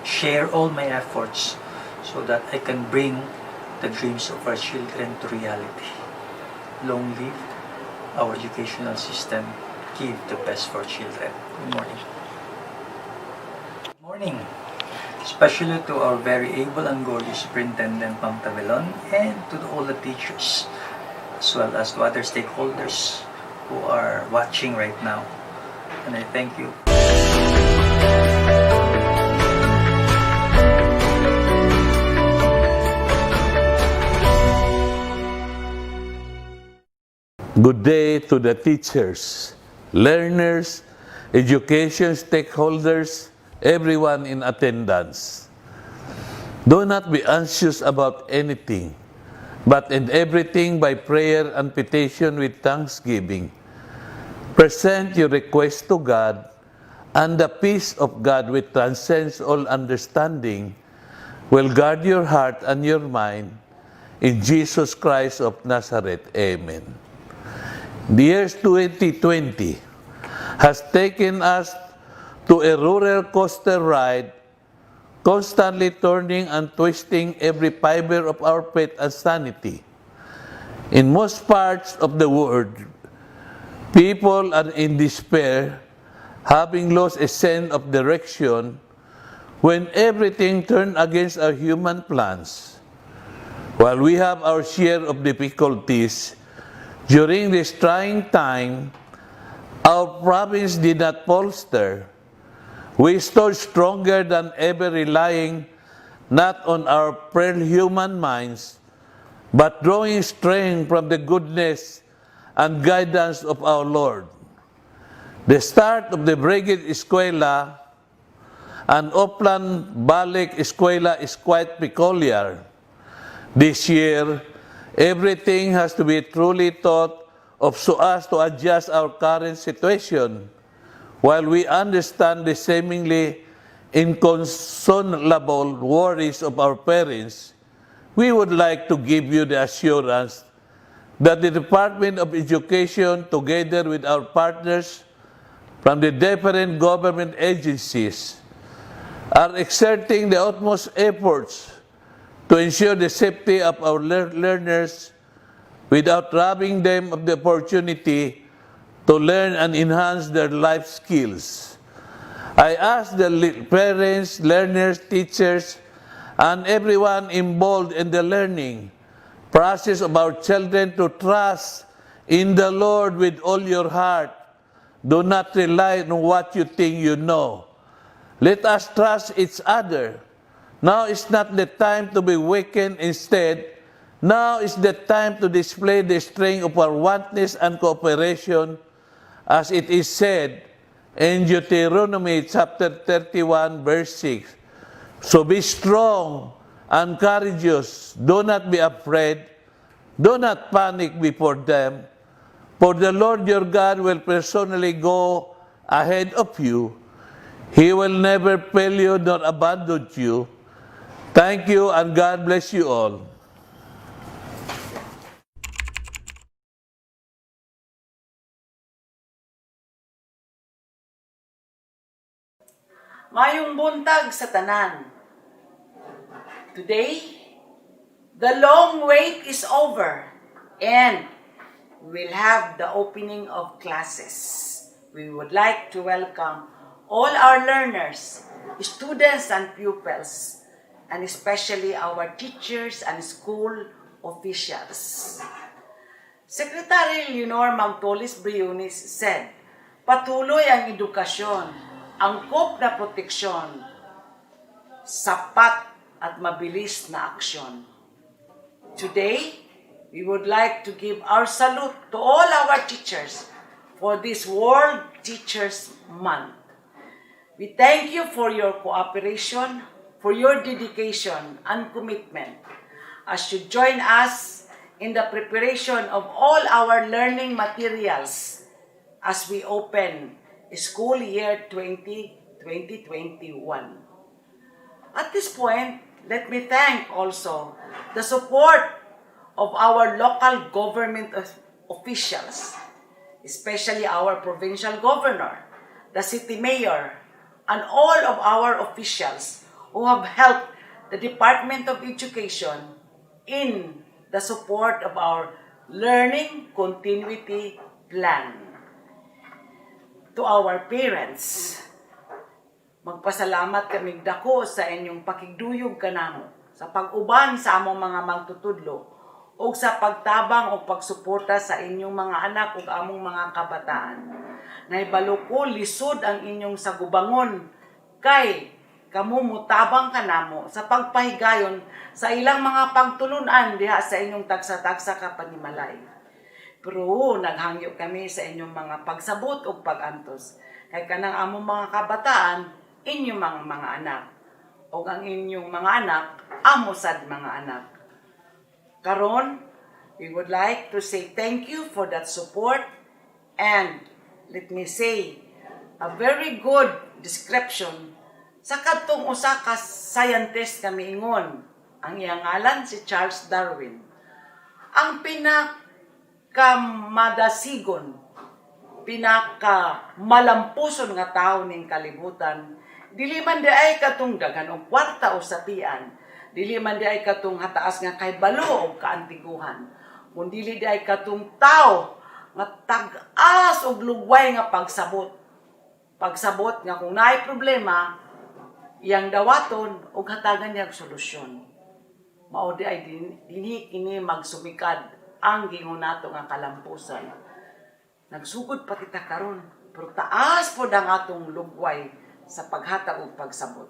share all my efforts so that I can bring the dreams of our children to reality. Long live our educational system. Give the best for children. Good morning. Good morning, especially to our very able and gorgeous Superintendent Ma'am Tabelon, and to all the teachers, as well as to other stakeholders who are watching right now. And I thank you. Good day to the teachers, learners, education stakeholders, everyone in attendance. Do not be anxious about anything, but in everything by prayer and petition with thanksgiving. Present your request to God, and the peace of God which transcends all understanding will guard your heart and your mind in Jesus Christ of Nazareth. Amen. The year 2020 has taken us to a roller coaster ride, constantly turning and twisting every fiber of our faith and sanity. In most parts of the world, people are in despair, having lost a sense of direction when everything turned against our human plans. While we have our share of difficulties, during this trying time, our province did not falter. We stood stronger than ever, relying not on our frail human minds, but drawing strength from the goodness and guidance of our Lord. The start of the Brigid Escuela and Oplan Balik Escuela is quite peculiar. This year, everything has to be truly thought of so as to adjust our current situation. While we understand the seemingly inconsolable worries of our parents, we would like to give you the assurance that the Department of Education, together with our partners from the different government agencies, are exerting the utmost efforts to ensure the safety of our learners without robbing them of the opportunity to learn and enhance their life skills. I ask the parents, learners, teachers, and everyone involved in the learning process of our children to trust in the Lord with all your heart. Do not rely on what you think you know. Let us trust each other. Now is not the time to be weakened. Instead, now is the time to display the strength of our oneness and cooperation, as it is said in Deuteronomy chapter 31, verse 6. So be strong and courageous. Do not be afraid. Do not panic before them. For the Lord your God will personally go ahead of you. He will never fail you nor abandon you. Thank you, and God bless you all. Mayong buntag sa tanan. Today, the long wait is over and we'll have the opening of classes. We would like to welcome all our learners, students and pupils, and especially our teachers and school officials. Secretary Leonor Magtolis Briones said, patuloy ang edukasyon, angkop na proteksyon, sapat at mabilis na aksyon. Today, we would like to give our salute to all our teachers for this World Teachers Month. We thank you for your cooperation, for your dedication and commitment as you join us in the preparation of all our learning materials as we open school year 2021. At this point, let me thank also the support of our local government officials, especially our provincial governor, the city mayor, and all of our officials who have helped the Department of Education in the support of our Learning Continuity Plan. To our parents, magpasalamat kaming dako sa inyong pakigduyog kanamo sa pag-uban sa among mga magtutudlo o sa pagtabang o pagsuporta sa inyong mga anak ug among mga kabataan. Nahibalo ko lisod ang inyong sagubangon kay kamo mutabang kanamo sa pagpahigayon sa ilang mga pagtulunan diha sa inyong tagsa-tagsa ka panimalay. Pero naghangyo kami sa inyong mga pagsabot ug pagantos kay kanang among mga kabataan inyong mga anak o ang inyong mga anak amo sad mga anak. Karon, we would like to say thank you for that support and let me say a very good description sa kadtong usa ka scientist kami ingon. Ang iyang ngalan si Charles Darwin. Ang pinakamadasigon, pinakamalampuson nga tao ning kalibutan, dili man di ay katong daghan og kwarta o sapian, dili man di ay katong hataas nga kay balo o kaantiguhan, kundi dili di ay katong tao nga tag-as og lugway nga pagsabot. Pagsabot nga kung naay problema, iyang dawaton og hatagan niya solusyon. Mao di ay dinhi kini magsumikad ang gingon nato nga kalampusan. Nagsugod pa kita karon, pero taas po ang atong lugway sa paghatag og pagsabot.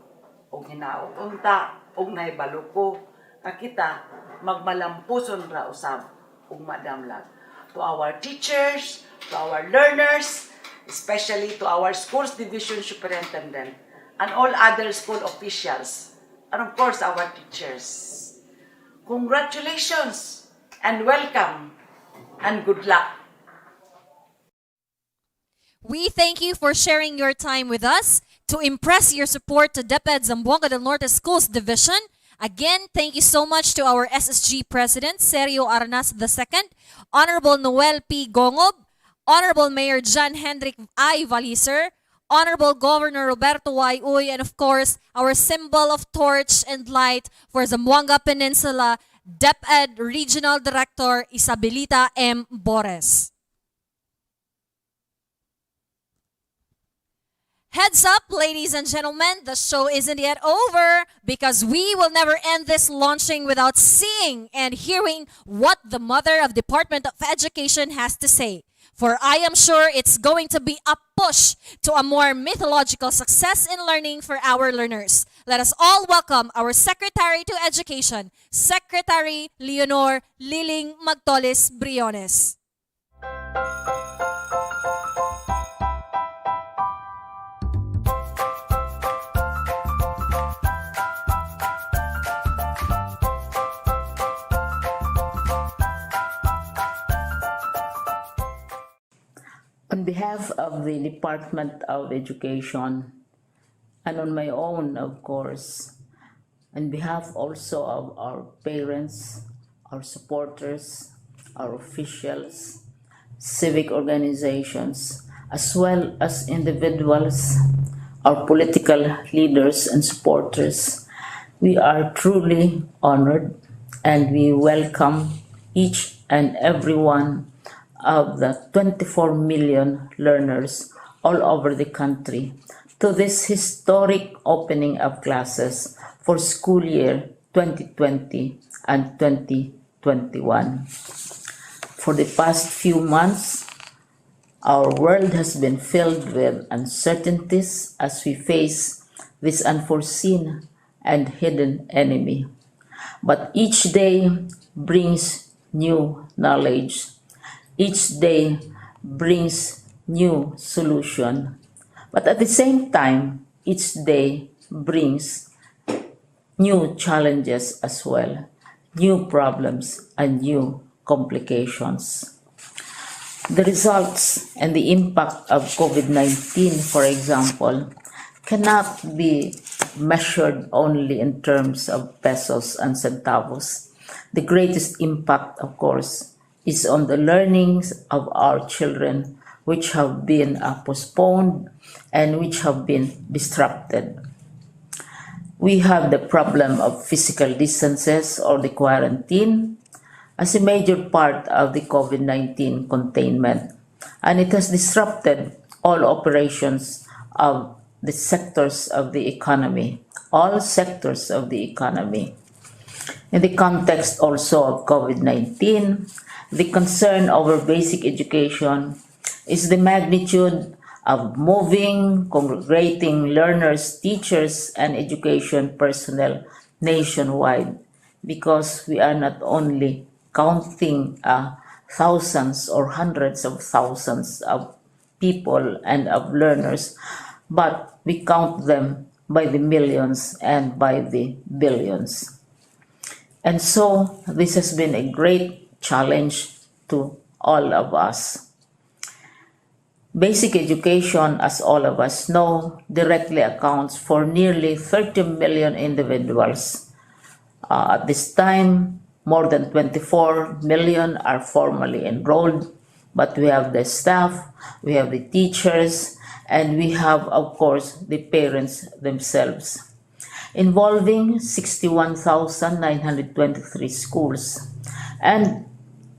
Og hinaot unta og nahibalo ko kita magmalampuson ra usab og madamlag. To our teachers, to our learners, especially to our schools division superintendent and all other school officials, and of course our teachers. Congratulations and welcome and good luck. We thank you for sharing your time with us to impress your support to DepEd Zamboanga del Norte Schools Division. Again, thank you so much to our SSG President, Sergio Aranas II, Honorable Noel P. Gongob, Honorable Mayor John Hendrik I. Valiser, Honorable Governor Roberto Y. Uy, and of course, our symbol of torch and light for Zamboanga Peninsula, DepEd Regional Director Isabelita M. Bores. Heads up, ladies and gentlemen, the show isn't yet over because we will never end this launching without seeing and hearing what the Mother of Department of Education has to say. For I am sure it's going to be a push to a more mythological success in learning for our learners. Let us all welcome our Secretary to Education, Secretary Leonor Liling Magtolis Briones. On behalf of the Department of Education, and on my own, of course, on behalf also of our parents, our supporters, our officials, civic organizations, as well as individuals our political leaders and supporters, we are truly honored and we welcome each and every one of the 24 million learners all over the country to this historic opening of classes for school year 2020 and 2021. For the past few months, our world has been filled with uncertainties as we face this unforeseen and hidden enemy. But each day brings new knowledge. Each day brings new solution. But at the same time, each day brings new challenges as well, new problems and new complications. The results and the impact of COVID-19, for example, cannot be measured only in terms of pesos and centavos. The greatest impact, of course, is on the learnings of our children, which have been postponed and which have been disrupted. We have the problem of physical distances or the quarantine as a major part of the COVID-19 containment, and it has disrupted all operations of the sectors of the economy, all sectors of the economy. In the context also of COVID-19, the concern over basic education is the magnitude of moving, congregating learners, teachers, and education personnel nationwide, because we are not only counting thousands or hundreds of thousands of people and of learners, but we count them by the millions and by the billions. And so this has been a great challenge to all of us. Basic education, as all of us know, directly accounts for nearly 30 million individuals. At this time, more than 24 million are formally enrolled, but we have the staff, we have the teachers, and we have, of course, the parents themselves, involving 61,923 schools, and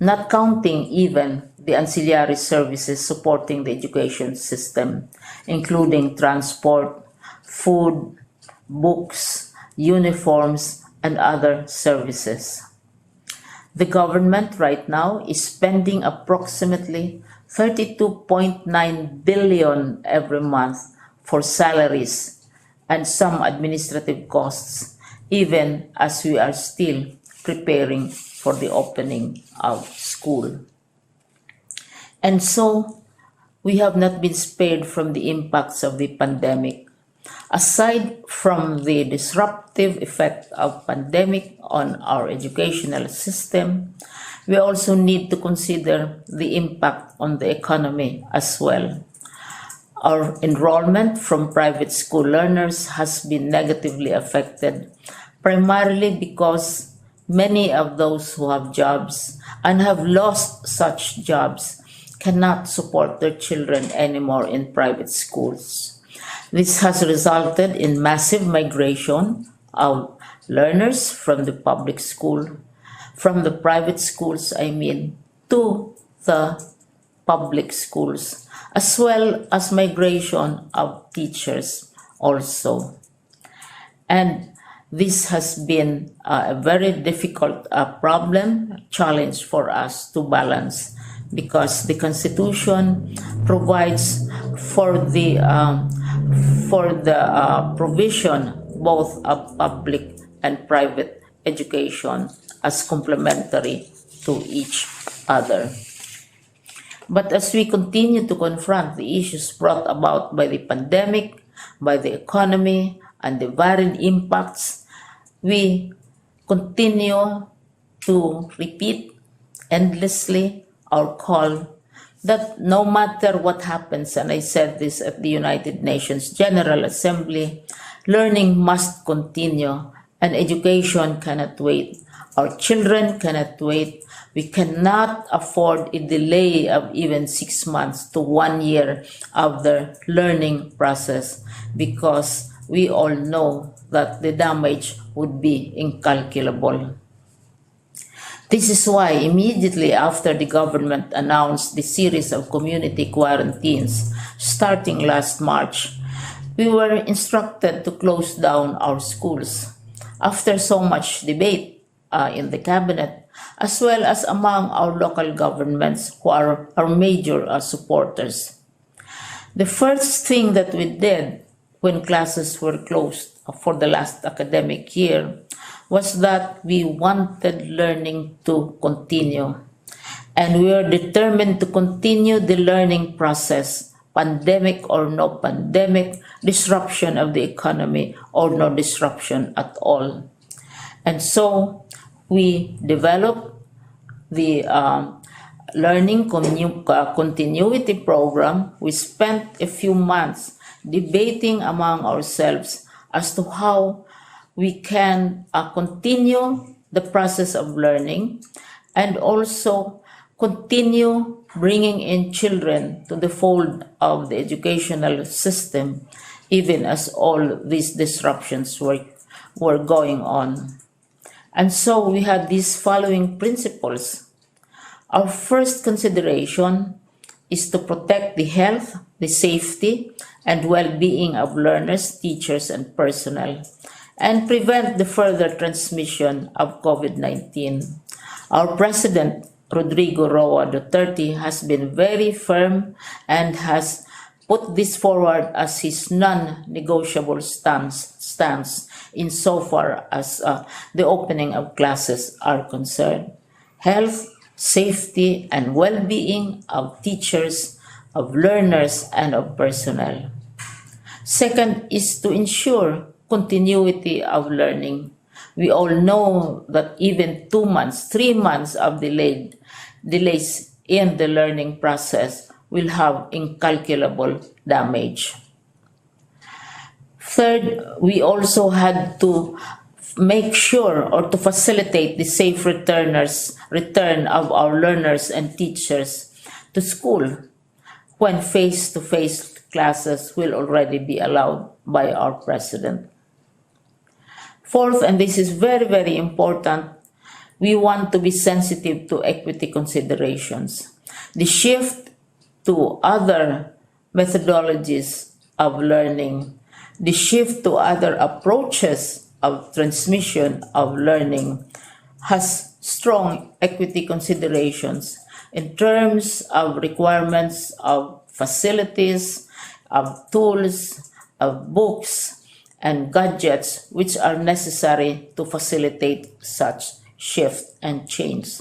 not counting even the ancillary services supporting the education system, including transport, food, books, uniforms, and other services. The government right now is spending approximately 32.9 billion every month for salaries and some administrative costs, even as we are still preparing for the opening of school. And so, we have not been spared from the impacts of the pandemic. Aside from the disruptive effect of pandemic on our educational system, we also need to consider the impact on the economy as well. Our enrollment from private school learners has been negatively affected, primarily because many of those who have jobs and have lost such jobs cannot support their children anymore in private schools. This has resulted in massive migration of learners from the public school, from the private schools, to the public schools, as well as migration of teachers also. And this has been a very difficult challenge for us to balance, because the Constitution provides for the provision both of public and private education as complementary to each other. But as we continue to confront the issues brought about by the pandemic, by the economy, and the varied impacts, we continue to repeat endlessly our call that no matter what happens, and I said this at the United Nations General Assembly, learning must continue and education cannot wait Our children cannot wait. We cannot afford a delay of even 6 months to 1 year of the learning process, because we all know that the damage would be incalculable. This is why immediately after the government announced the series of community quarantines starting last March, we were instructed to close down our schools. After so much debate in the cabinet, as well as among our local governments who are our major supporters. The first thing that we did when classes were closed for the last academic year was that we wanted learning to continue. And we were determined to continue the learning process, pandemic or no pandemic, disruption of the economy or no disruption at all. And so we developed the learning continuity program. We spent a few months debating among ourselves as to how we can continue the process of learning and also continue bringing in children to the fold of the educational system, even as all these disruptions were going on. And so we had these following principles. Our first consideration is to protect the health, the safety, and well-being of learners, teachers, and personnel, and prevent the further transmission of COVID-19. Our President, Rodrigo Roa Duterte, has been very firm and has put this forward as his non-negotiable stance insofar as the opening of classes are concerned. Health, safety, and well-being of teachers, of learners, and of personnel. Second is to ensure continuity of learning. We all know that even 2 months, 3 months of delays in the learning process will have incalculable damage. Third, we also had to make sure or to facilitate the safe return of our learners and teachers to school when face-to-face classes will already be allowed by our President. Fourth, and this is very, very important, we want to be sensitive to equity considerations. The shift to other methodologies of learning, the shift to other approaches of transmission of learning has strong equity considerations in terms of requirements of facilities, of tools, of books, and gadgets which are necessary to facilitate such shift and change.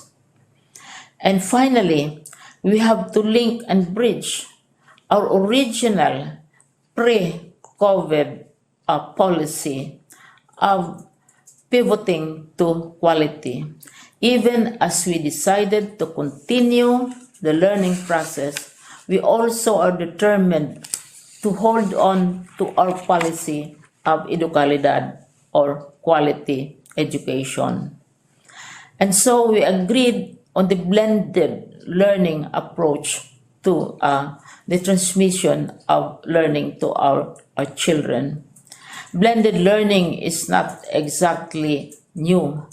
And finally, we have to link and bridge our original pre-COVID policy of pivoting to quality. Even as we decided to continue the learning process, we also are determined to hold on to our policy of educalidad or quality education. And so we agreed on the blended learning approach to the transmission of learning to our children. Blended learning is not exactly new.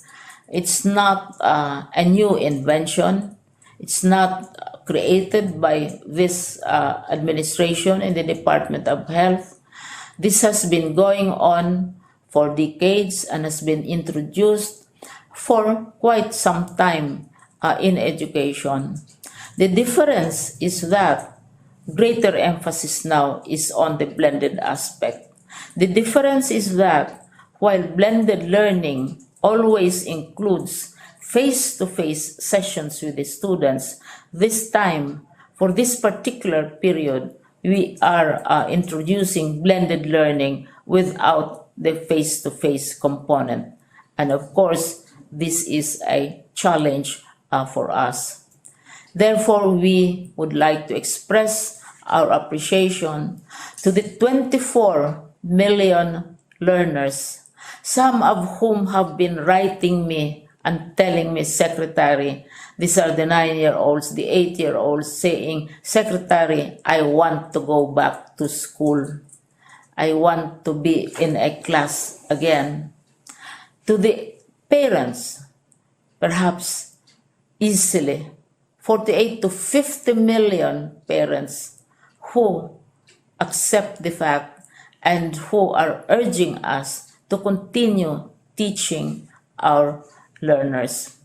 It's not a new invention. It's not created by this administration in the Department of Health. This has been going on for decades and has been introduced for quite some time in education. The difference is that greater emphasis now is on the blended aspect. The difference is that while blended learning always includes face-to-face sessions with the students, this time, for this particular period, we are introducing blended learning without the face-to-face component. And of course, this is a challenge for us. Therefore, we would like to express our appreciation to the 24 million learners, some of whom have been writing me and telling me, Secretary, these are the 9-year-olds, the 8-year-olds saying, Secretary, I want to go back to school. I want to be in a class again. To the parents, perhaps easily, 48 to 50 million parents who accept the fact and who are urging us to continue teaching our learners.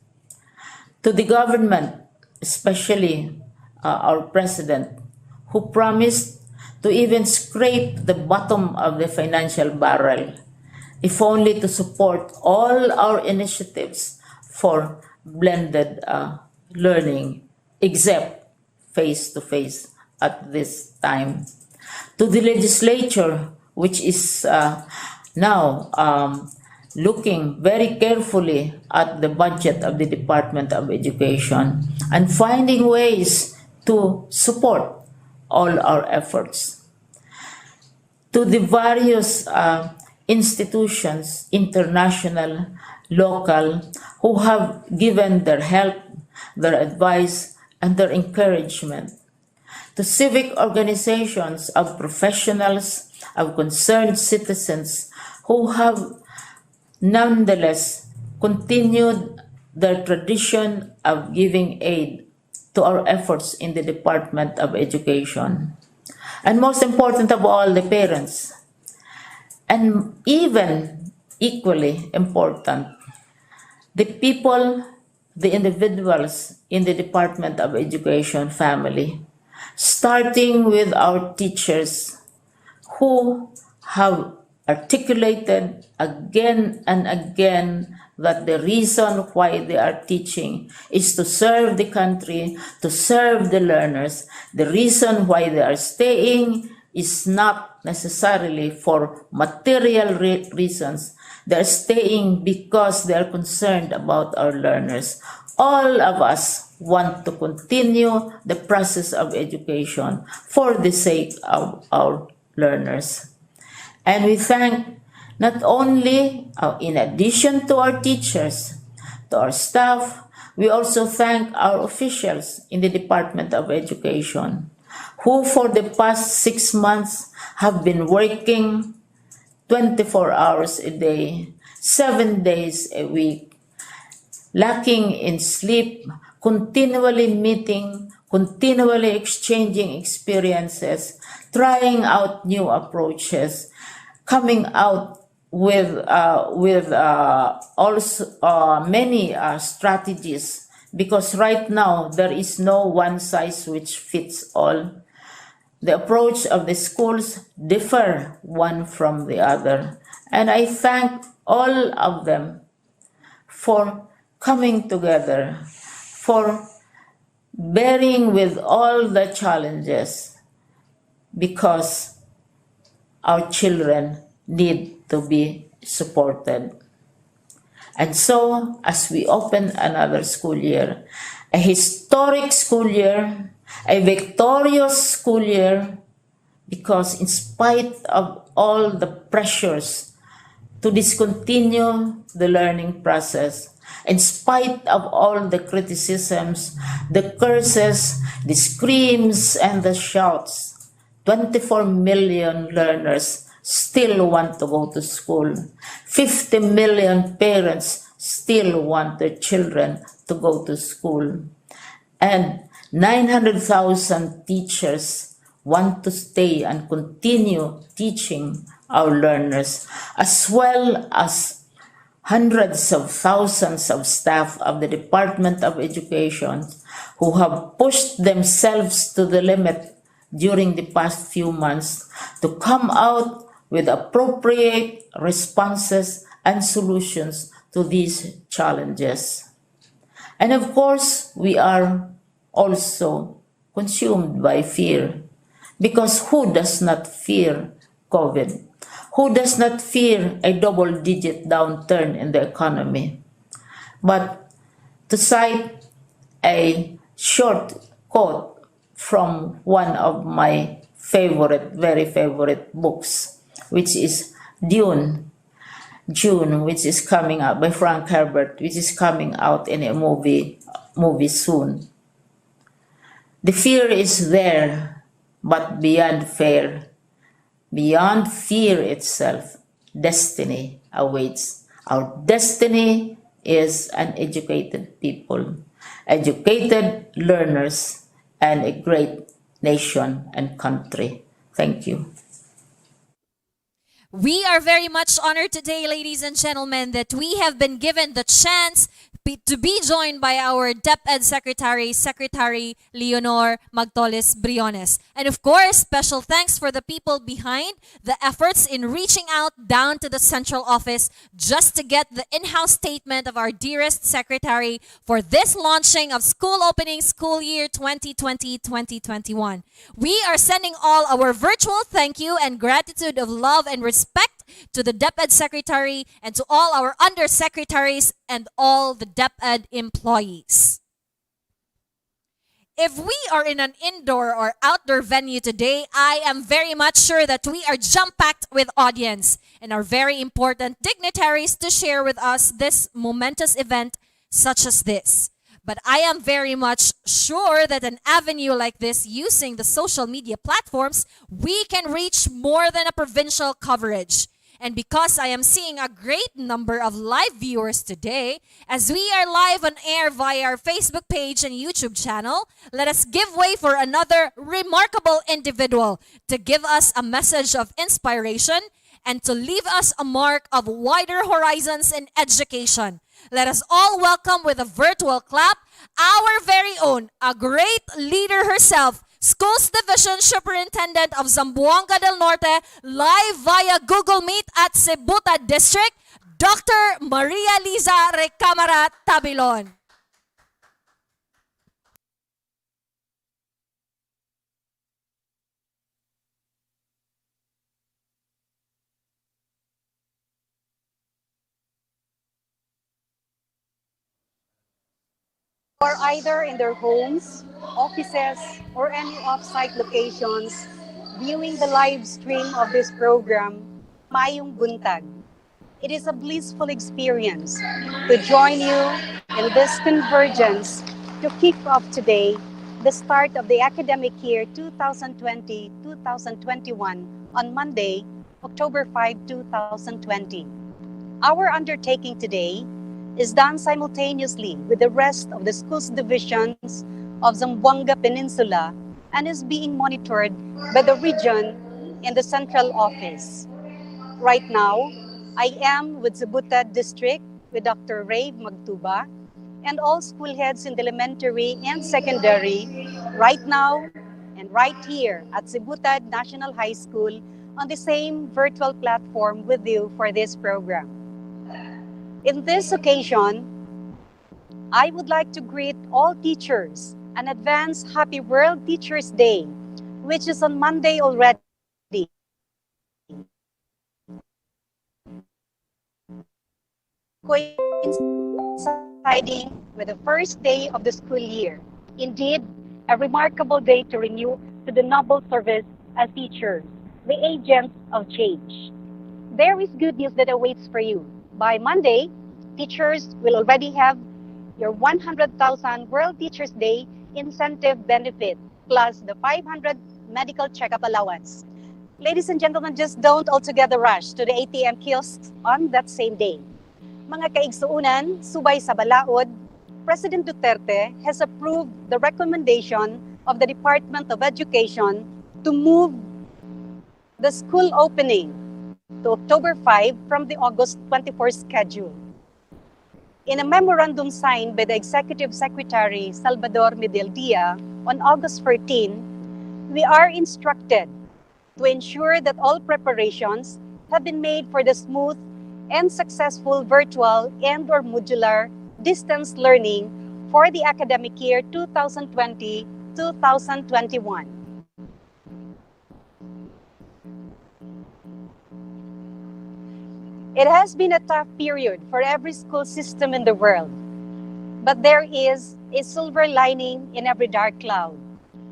To the government, especially our president, who promised to even scrape the bottom of the financial barrel, if only to support all our initiatives for blended learning, except face-to-face at this time. To the legislature, which is now looking very carefully at the budget of the Department of Education and finding ways to support all our efforts. To the various institutions, international, local, who have given their help, their advice, and their encouragement. To civic organizations of professionals, of concerned citizens who have nonetheless continued their tradition of giving aid to our efforts in the Department of Education. And most important of all, the parents. And even equally important, the people, the individuals in the Department of Education family, starting with our teachers who have articulated again and again that the reason why they are teaching is to serve the country, to serve the learners. The reason why they are staying is not necessarily for material reasons. They are staying because they are concerned about our learners. All of us want to continue the process of education for the sake of our learners. And we thank not only, in addition to our teachers, to our staff, we also thank our officials in the Department of Education, who for the past 6 months have been working 24 hours a day, 7 days a week, lacking in sleep, continually meeting, continually exchanging experiences, trying out new approaches, coming out with also many strategies, because right now there is no one size which fits all. The approach of the schools differ one from the other, and I thank all of them for coming together, for bearing with all the challenges, because our children need to be supported. And so, as we open another school year, a historic school year, a victorious school year, because in spite of all the pressures to discontinue the learning process, in spite of all the criticisms, the curses, the screams, and the shouts, 24 million learners still want to go to school. 50 million parents still want their children to go to school. And 900,000 teachers want to stay and continue teaching our learners, as well as hundreds of thousands of staff of the Department of Education who have pushed themselves to the limit during the past few months to come out with appropriate responses and solutions to these challenges. And of course, we are also consumed by fear, because who does not fear COVID? Who does not fear a double-digit downturn in the economy? But to cite a short quote from one of my very favorite books, which is Dune, June, which is coming out by Frank Herbert, which is coming out in a movie soon. The fear is there, but beyond fear itself, destiny awaits. Our destiny is an educated people, educated learners, and a great nation and country. Thank you. We are very much honored today, ladies and gentlemen, that we have been given the chance to be joined by our DepEd Secretary, Secretary Leonor Magtoles Briones. And of course, special thanks for the people behind the efforts in reaching out down to the central office just to get the in-house statement of our dearest secretary for this launching of school opening school year 2020-2021. We are sending all our virtual thank you and gratitude of love and respect to the DepEd Secretary and to all our undersecretaries and all the DepEd employees. If we are in an indoor or outdoor venue today, I am very much sure that we are jam-packed with audience and our very important dignitaries to share with us this momentous event such as this. But I am very much sure that an avenue like this, using the social media platforms, we can reach more than a provincial coverage. And because I am seeing a great number of live viewers today, as we are live on air via our Facebook page and YouTube channel, let us give way for another remarkable individual to give us a message of inspiration and to leave us a mark of wider horizons in education. Let us all welcome with a virtual clap our very own, a great leader herself, Schools Division Superintendent of Zamboanga del Norte, live via Google Meet at Cebuta District, Dr. Maria Liza Recamara Tabilon. Or either in their homes, offices, or any off-site locations, viewing the live stream of this program, Mayong Buntag. It is a blissful experience to join you in this convergence to kick off today the start of the academic year 2020-2021 on Monday, October 5, 2020. Our undertaking today is done simultaneously with the rest of the schools divisions of Zamboanga Peninsula and is being monitored by the region in the central office. Right now, I am with Cebuta District with Dr. Rave Magtuba and all school heads in the elementary and secondary right now and right here at Cebuta National High School on the same virtual platform with you for this program. In this occasion, I would like to greet all teachers an advance Happy World Teachers Day, which is on Monday already. Coinciding with the first day of the school year. Indeed, a remarkable day to renew to the noble service as teachers, the agents of change. There is good news that awaits for you. By Monday, teachers will already have your 100,000 World Teachers Day incentive benefit, plus the 500 medical checkup allowance. Ladies and gentlemen, just don't altogether rush to the ATM kiosks on that same day. Mga kaigsuunan, subay sa balaod, President Duterte has approved the recommendation of the Department of Education to move the school opening to October 5 from the August 24 schedule. In a memorandum signed by the Executive Secretary Salvador Medialdia on August 14, we are instructed to ensure that all preparations have been made for the smooth and successful virtual and/or modular distance learning for the academic year 2020-2021. It has been a tough period for every school system in the world, but there is a silver lining in every dark cloud.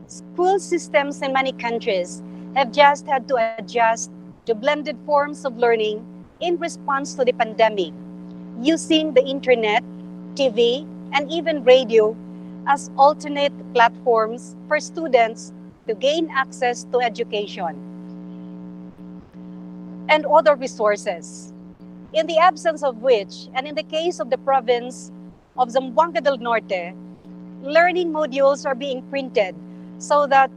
School systems in many countries have just had to adjust to blended forms of learning in response to the pandemic, using the internet, TV, and even radio as alternate platforms for students to gain access to education and other resources, in the absence of which, and in the case of the province of Zamboanga del Norte, learning modules are being printed so that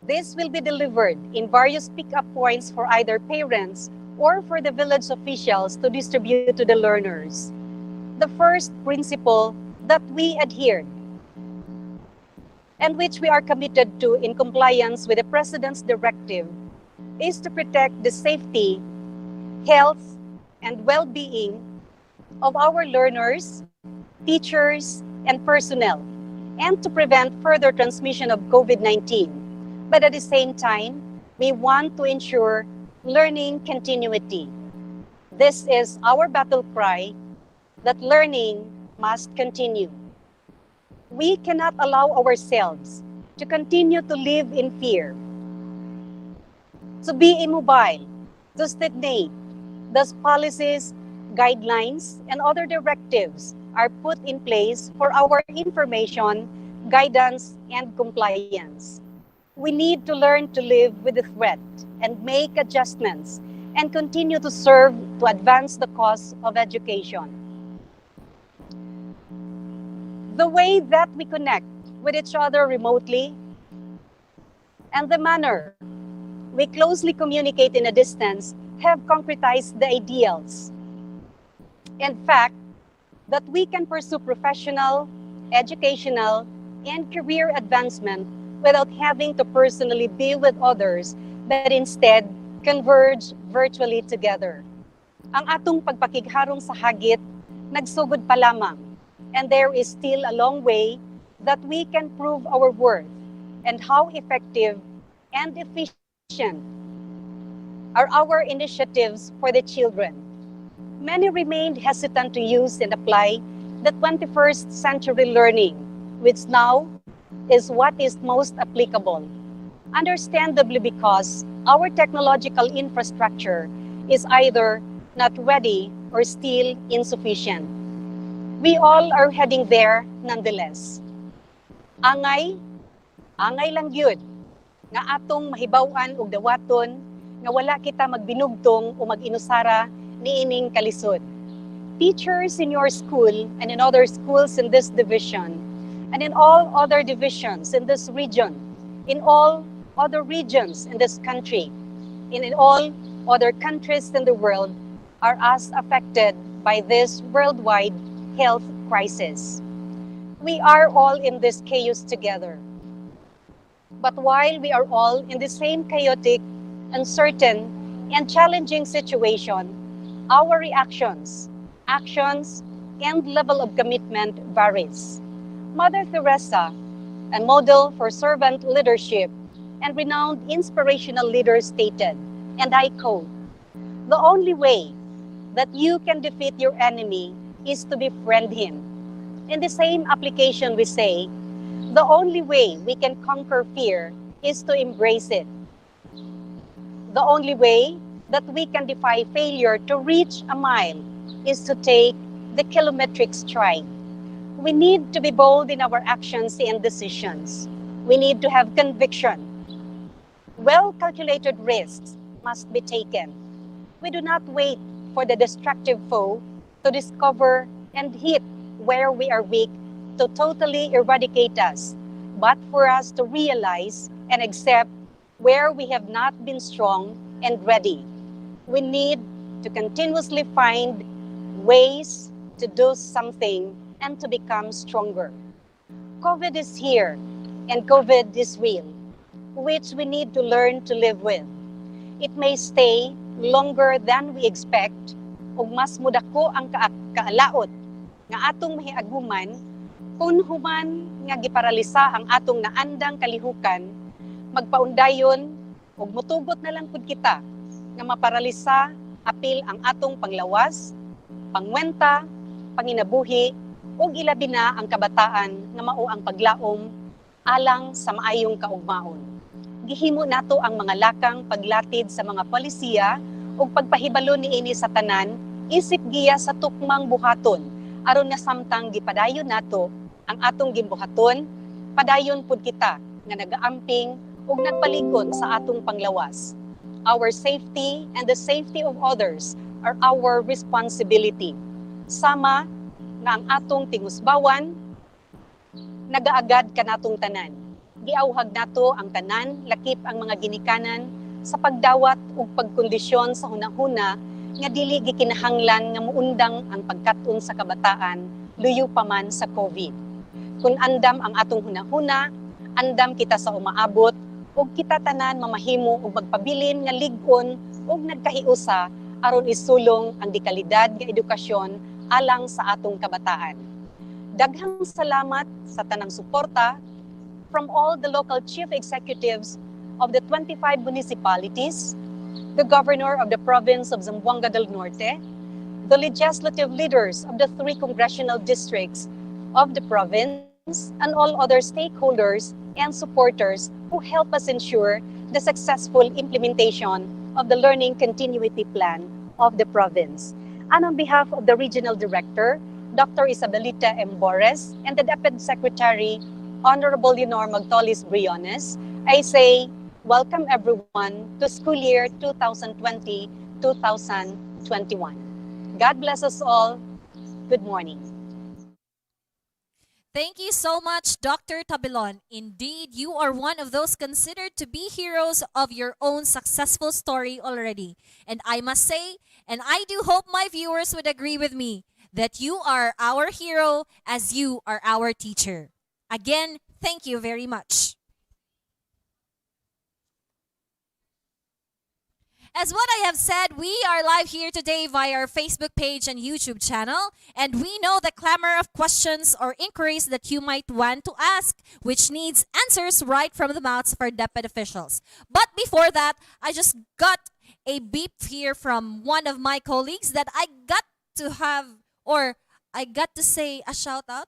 this will be delivered in various pickup points for either parents or for the village officials to distribute to the learners. The first principle that we adhered and which we are committed to in compliance with the President's directive is to protect the safety, health, and well-being of our learners, teachers, and personnel, and to prevent further transmission of COVID-19. But at the same time, we want to ensure learning continuity. This is our battle cry that learning must continue. We cannot allow ourselves to continue to live in fear, to be immobile, to stagnate. Thus, policies, guidelines, and other directives are put in place for our information, guidance, and compliance. We need to learn to live with the threat and make adjustments and continue to serve to advance the cause of education. The way that we connect with each other remotely and the manner we closely communicate in a distance have concretized the ideals. In fact, that we can pursue professional, educational, and career advancement without having to personally be with others, but instead converge virtually together. Ang atong pagpakigharong sa hagit, nagsugod pa lamang, and there is still a long way that we can prove our worth and how effective and efficient are our initiatives for the children. Many remained hesitant to use and apply the 21st century learning, which now is what is most applicable. Understandably, because our technological infrastructure is either not ready or still insufficient. We all are heading there nonetheless. Angay lang yun, nga atong mahibawan og dawaton, nga wala kita magbinugtong o mag-inusara niining kalisod. Teachers in your school and in other schools in this division, and in all other divisions in this region, in all other regions in this country, and in all other countries in the world, are as affected by this worldwide health crisis. We are all in this chaos together. But while we are all in the same chaotic, uncertain, and challenging situation, our reactions, actions, and level of commitment varies. Mother Teresa, a model for servant leadership and renowned inspirational leader, stated, and I quote, "The only way that you can defeat your enemy is to befriend him." In the same application, we say, the only way we can conquer fear is to embrace it. The only way that we can defy failure to reach a mile is to take the kilometric stride. We need to be bold in our actions and decisions. We need to have conviction. Well-calculated risks must be taken. We do not wait for the destructive foe to discover and hit where we are weak to totally eradicate us, but for us to realize and accept where we have not been strong and ready. We need to continuously find ways to do something and to become stronger. COVID is here, and COVID is real, which we need to learn to live with. It may stay longer than we expect, ug mas mudako ang kaalaot nga atong mahiaguman kung human nga giparalisa ang atong naandang kalihukan, magpaundayon ug mutugot na lang pud kita nga maparalisa apil ang atong panglawas, pangwenta, panginabuhi ug ilabi na ang kabataan nga mao ang paglaom alang sa maayong kaugmaon. Gihimo nato ang mga lakang paglatid sa mga polisiya ug pagpahibalo niini sa tanan, isip giya sa tukmang buhaton aron nga samtang gipadayon nato ang atong gimbuhaton, padayon pud kita nga nagaamping ug nagpalikon sa atong panglawas. Our safety and the safety of others are our responsibility. Sama nga ang atong tingusbawan nagaagad kanatong tanan. Giawhag nato ang tanan, lakip ang mga ginikanan sa pagdawat ug pagkondisyon sa hunahuna nga dili gikinahanglan nga muundang ang pagkat-on sa kabataan luyo pa man sa COVID. Kung andam ang atong hunahuna, andam kita sa umaabot ug kita tanan mamahimo ug magpabilin nga lig-on ug nagkahiusa aron isulong ang dekalidad nga edukasyon alang sa atong kabataan. Daghang salamat sa tanang suporta from all the local chief executives of the 25 municipalities, the governor of the province of Zamboanga del Norte, the legislative leaders of the 3 congressional districts of the province, and all other stakeholders and supporters who help us ensure the successful implementation of the Learning Continuity Plan of the province. And on behalf of the Regional Director, Dr. Isabelita M. Bores, and the Deputy Secretary, Honorable Leonor Magtolis Briones, I say, welcome everyone to school year 2020-2021. God bless us all. Good morning. Thank you so much, Dr. Tabilon. Indeed, you are one of those considered to be heroes of your own successful story already. And I must say, and I do hope my viewers would agree with me, that you are our hero as you are our teacher. Again, thank you very much. As what I have said, we are live here today via our Facebook page and YouTube channel, and we know the clamor of questions or inquiries that you might want to ask, which needs answers right from the mouths of our DepEd officials. But before that, I just got a beep here from one of my colleagues that I got to have, or I got to say a shout out.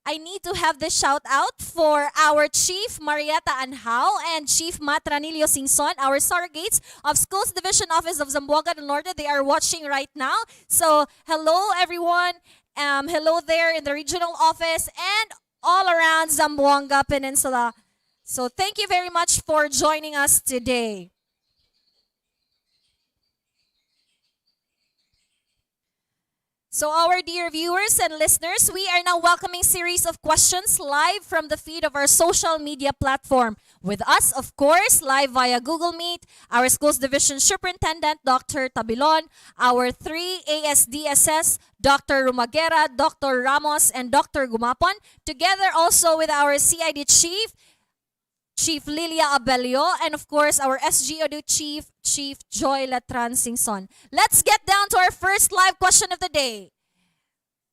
I need to have this shout out for our Chief Marietta Anhao and Chief Matranilio Singson, our surrogates of Schools Division Office of Zamboanga del Norte. They are watching right now. So hello everyone. Hello there in the regional office and all around Zamboanga Peninsula. So thank you very much for joining us today. So our dear viewers and listeners, we are now welcoming series of questions live from the feed of our social media platform. With us, of course, live via Google Meet, our Schools Division Superintendent, Dr. Tabilon, our 3 ASDSS, Dr. Rumagera, Dr. Ramos, and Dr. Gumapon, together also with our CID Chief, Chief Lilia Abelio, and of course our SGOD Chief, Chief Joy Latran Singson. Let's get down to our first live question of the day.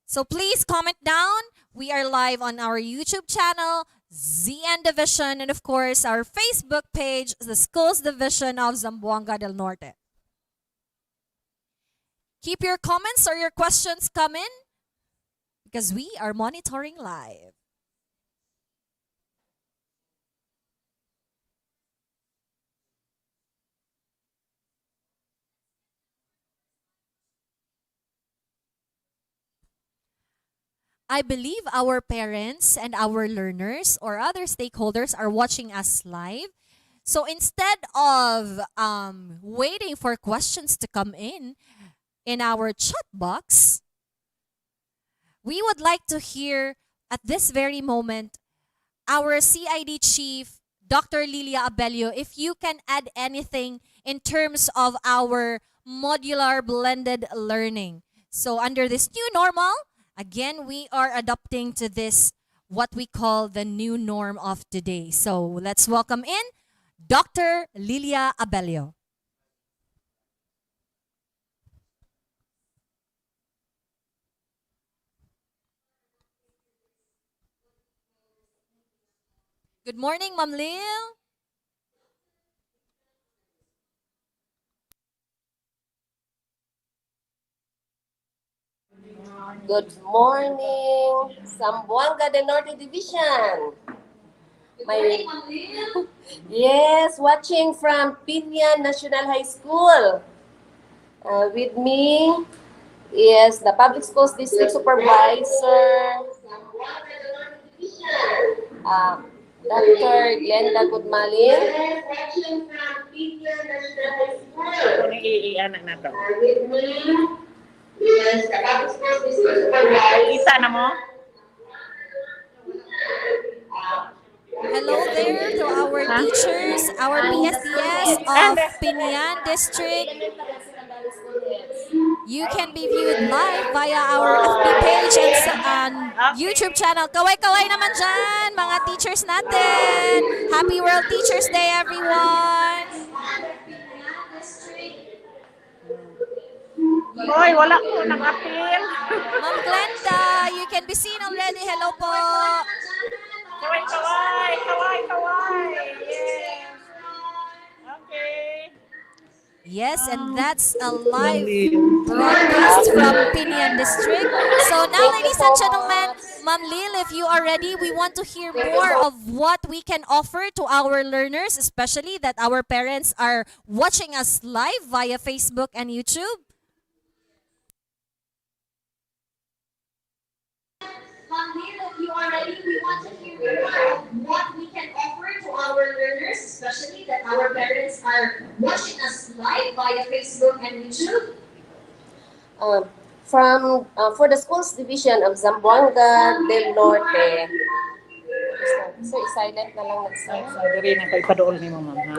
So please comment down. We are live on our YouTube channel, ZN Division, and of course our Facebook page, the Schools Division of Zamboanga del Norte. Keep your comments or your questions coming because we are monitoring live. I believe our parents and our learners or other stakeholders are watching us live. So instead of waiting for questions to come in our chat box, we would like to hear at this very moment our CID Chief, Dr. Lilia Abelio, if you can add anything in terms of our modular blended learning. So under this new normal, again, we are adopting to this what we call the new norm of today. So let's welcome in Dr. Lilia Abelio. Good morning, Ma'am Lil. Good morning, Zamboanga del Norte Division. Yes, watching from Piña National High School. With me is the Public Schools District Supervisor, Dr. Glenda Gudmalin. With me is the Public Schools District Supervisor. Hello there to our teachers, our PSDS of Pinian District. You can be viewed live via our FB page and YouTube channel. Kaway-kaway naman dyan, mga teachers natin. Happy World Teachers Day, everyone! Hoy, wala ko nag-appeal. Ma'am Glenda, you can be seen already. Hello po. Kaway, kaway, kaway, kaway. Yes. Okay. Yes, and that's a live broadcast from Pinian District. So now, ladies and gentlemen, Ma'am Lil, if you are ready, we want to hear more of what we can offer to our learners, especially that our parents are watching us live via Facebook and YouTube. Ma'am Lil, if you are ready, we want to hear more of what we can offer to our learners, especially that our parents are watching us live via Facebook and YouTube. For the schools division of Zamboanga del Norte. So, silent na lang nag-start. Diri na kay padool ni mo, ma'am, ha?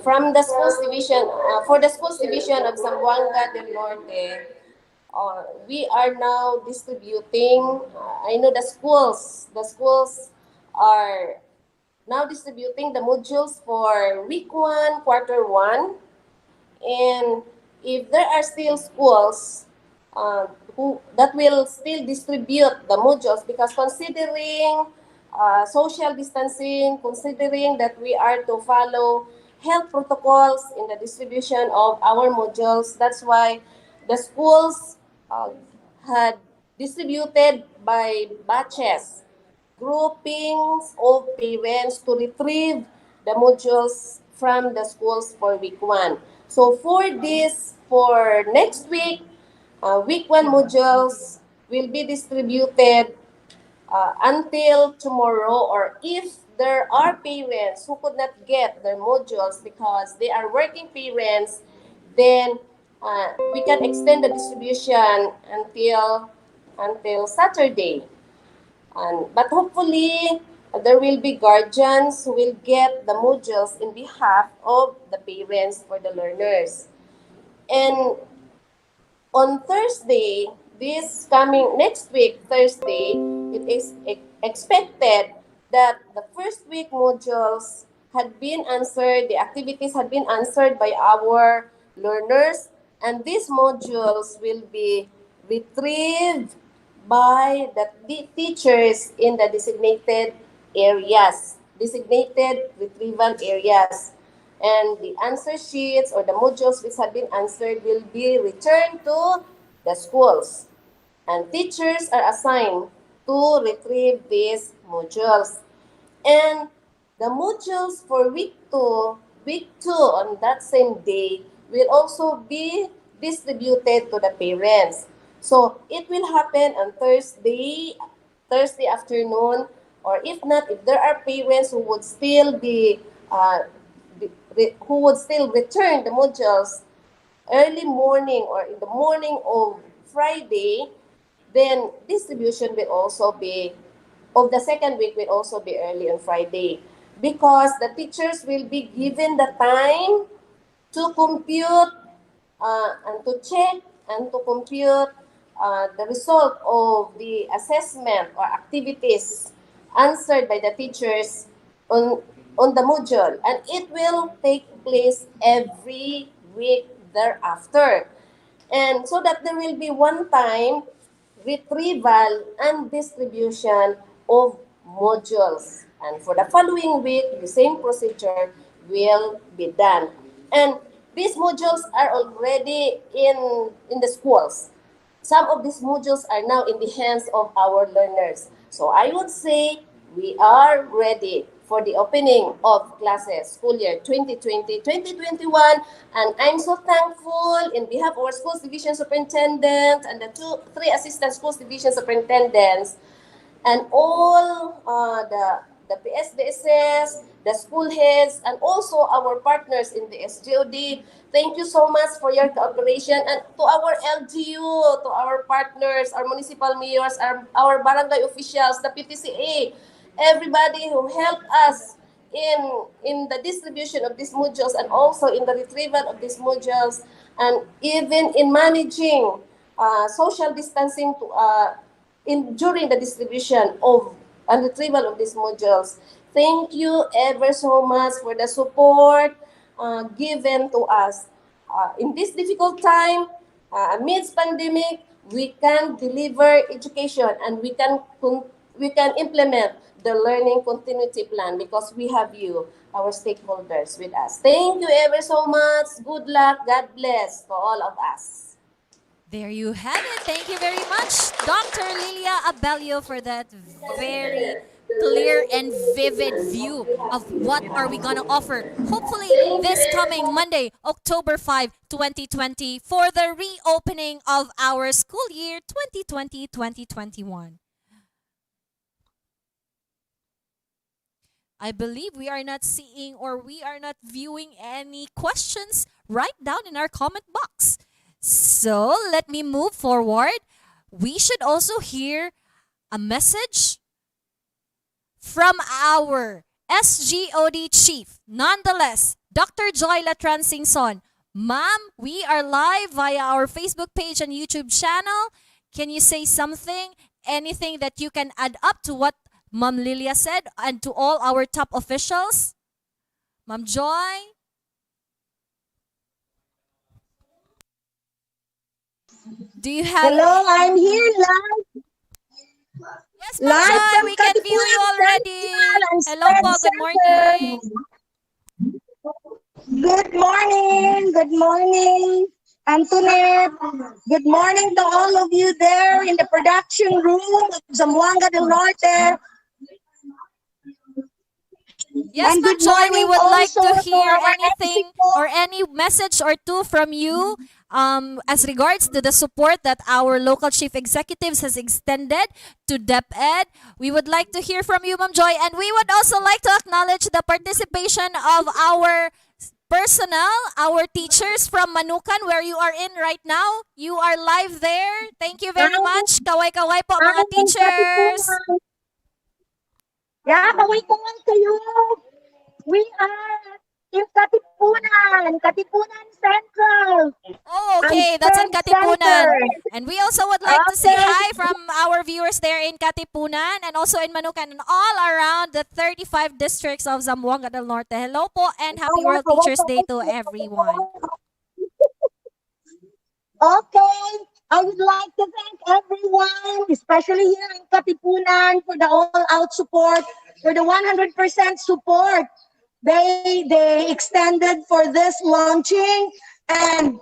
From the schools division, for the schools division of Zamboanga del Norte, we are now distributing, I know the schools are now distributing the modules for week 1, quarter 1. And if there are still schools that will still distribute the modules, because considering social distancing, considering that we are to follow health protocols in the distribution of our modules, that's why the schools had distributed by batches, groupings of parents to retrieve the modules from the schools for week 1. So for next week, week 1 modules will be distributed until tomorrow, or if there are parents who could not get their modules because they are working parents, then we can extend the distribution until Saturday. But hopefully, there will be guardians who will get the modules in behalf of the parents for the learners. And on Thursday, next week, Thursday, it is expected that the first week modules had been answered, the activities had been answered by our learners, and these modules will be retrieved by the teachers in the designated retrieval areas. And the answer sheets or the modules which have been answered will be returned to the schools. And teachers are assigned to retrieve these modules. And the modules for week 2 on that same day will also be distributed to the parents. So it will happen on Thursday afternoon, or if not, if there are parents who would still return the modules early morning or in the morning of Friday, then distribution will also be of the second week will also be early on Friday, because the teachers will be given the time to compute and to check and to compute the result of the assessment or activities answered by the teachers on the module, and it will take place every week thereafter. And so that there will be one-time retrieval and distribution of modules. And for the following week, the same procedure will be done. And these modules are already in the schools. Some of these modules are now in the hands of our learners. So I would say we are ready for the opening of classes, school year 2020-2021. And I'm so thankful in behalf of our schools division superintendent and the three assistant schools division superintendents and all the PSDSS, the school heads, and also our partners in the SGOD. Thank you so much for your cooperation. And to our LGU, to our partners, our municipal mayors, our barangay officials, the PTCA, everybody who helped us in the distribution of these modules and also in the retrieval of these modules, and even in managing social distancing during the distribution of and retrieval of these modules. Thank you ever so much for the support given to us. In this difficult time, amidst pandemic, we can deliver education and we can implement the learning continuity plan because we have you, our stakeholders, with us. Thank you ever so much. Good luck. God bless to all of us. There you have it. Thank you very much, Dr. Lilia Abelio, for that very clear and vivid view of what are we gonna offer. Hopefully, this coming Monday, October 5, 2020, for the reopening of our school year 2020-2021. I believe we are not seeing or we are not viewing any questions right down in our comment box. So let me move forward. We should also hear a message from our SGOD chief. Nonetheless, Dr. Joy Latran Singson. Ma'am, we are live via our Facebook page and YouTube channel. Can you say something? Anything that you can add up to what Ma'am Lilia said and to all our top officials? Ma'am Joy? Do you have... Hello, I'm here live. Yes, Ma'am Joy, we can view you already. Hello po, good morning. Good morning, good morning, Antoinette. Good morning to all of you there in the production room of Zamboanga del Norte. Yes, And Ma'am good Joy, we morning would like also to hear our anything or any message or two from you as regards to the support that our local chief executives has extended to DepEd. We would like to hear from you, Ma'am Joy, and we would also like to acknowledge the participation of our personnel, our teachers from Manukan, where you are in right now. You are live there. Thank you very much. Kaway-kaway po mga teachers. Yeah, kaway-kaway kayo. We are in Katipunan Central. Oh, okay. That's in Katipunan. And we also would like to say hi from our viewers there in Katipunan and also in Manukan and all around the 35 districts of Zamboanga del Norte. Hello po and happy World Teachers Day to everyone. Okay. I would like to thank everyone, especially here in Katipunan, for the all-out support, for the 100% support they extended for this launching. And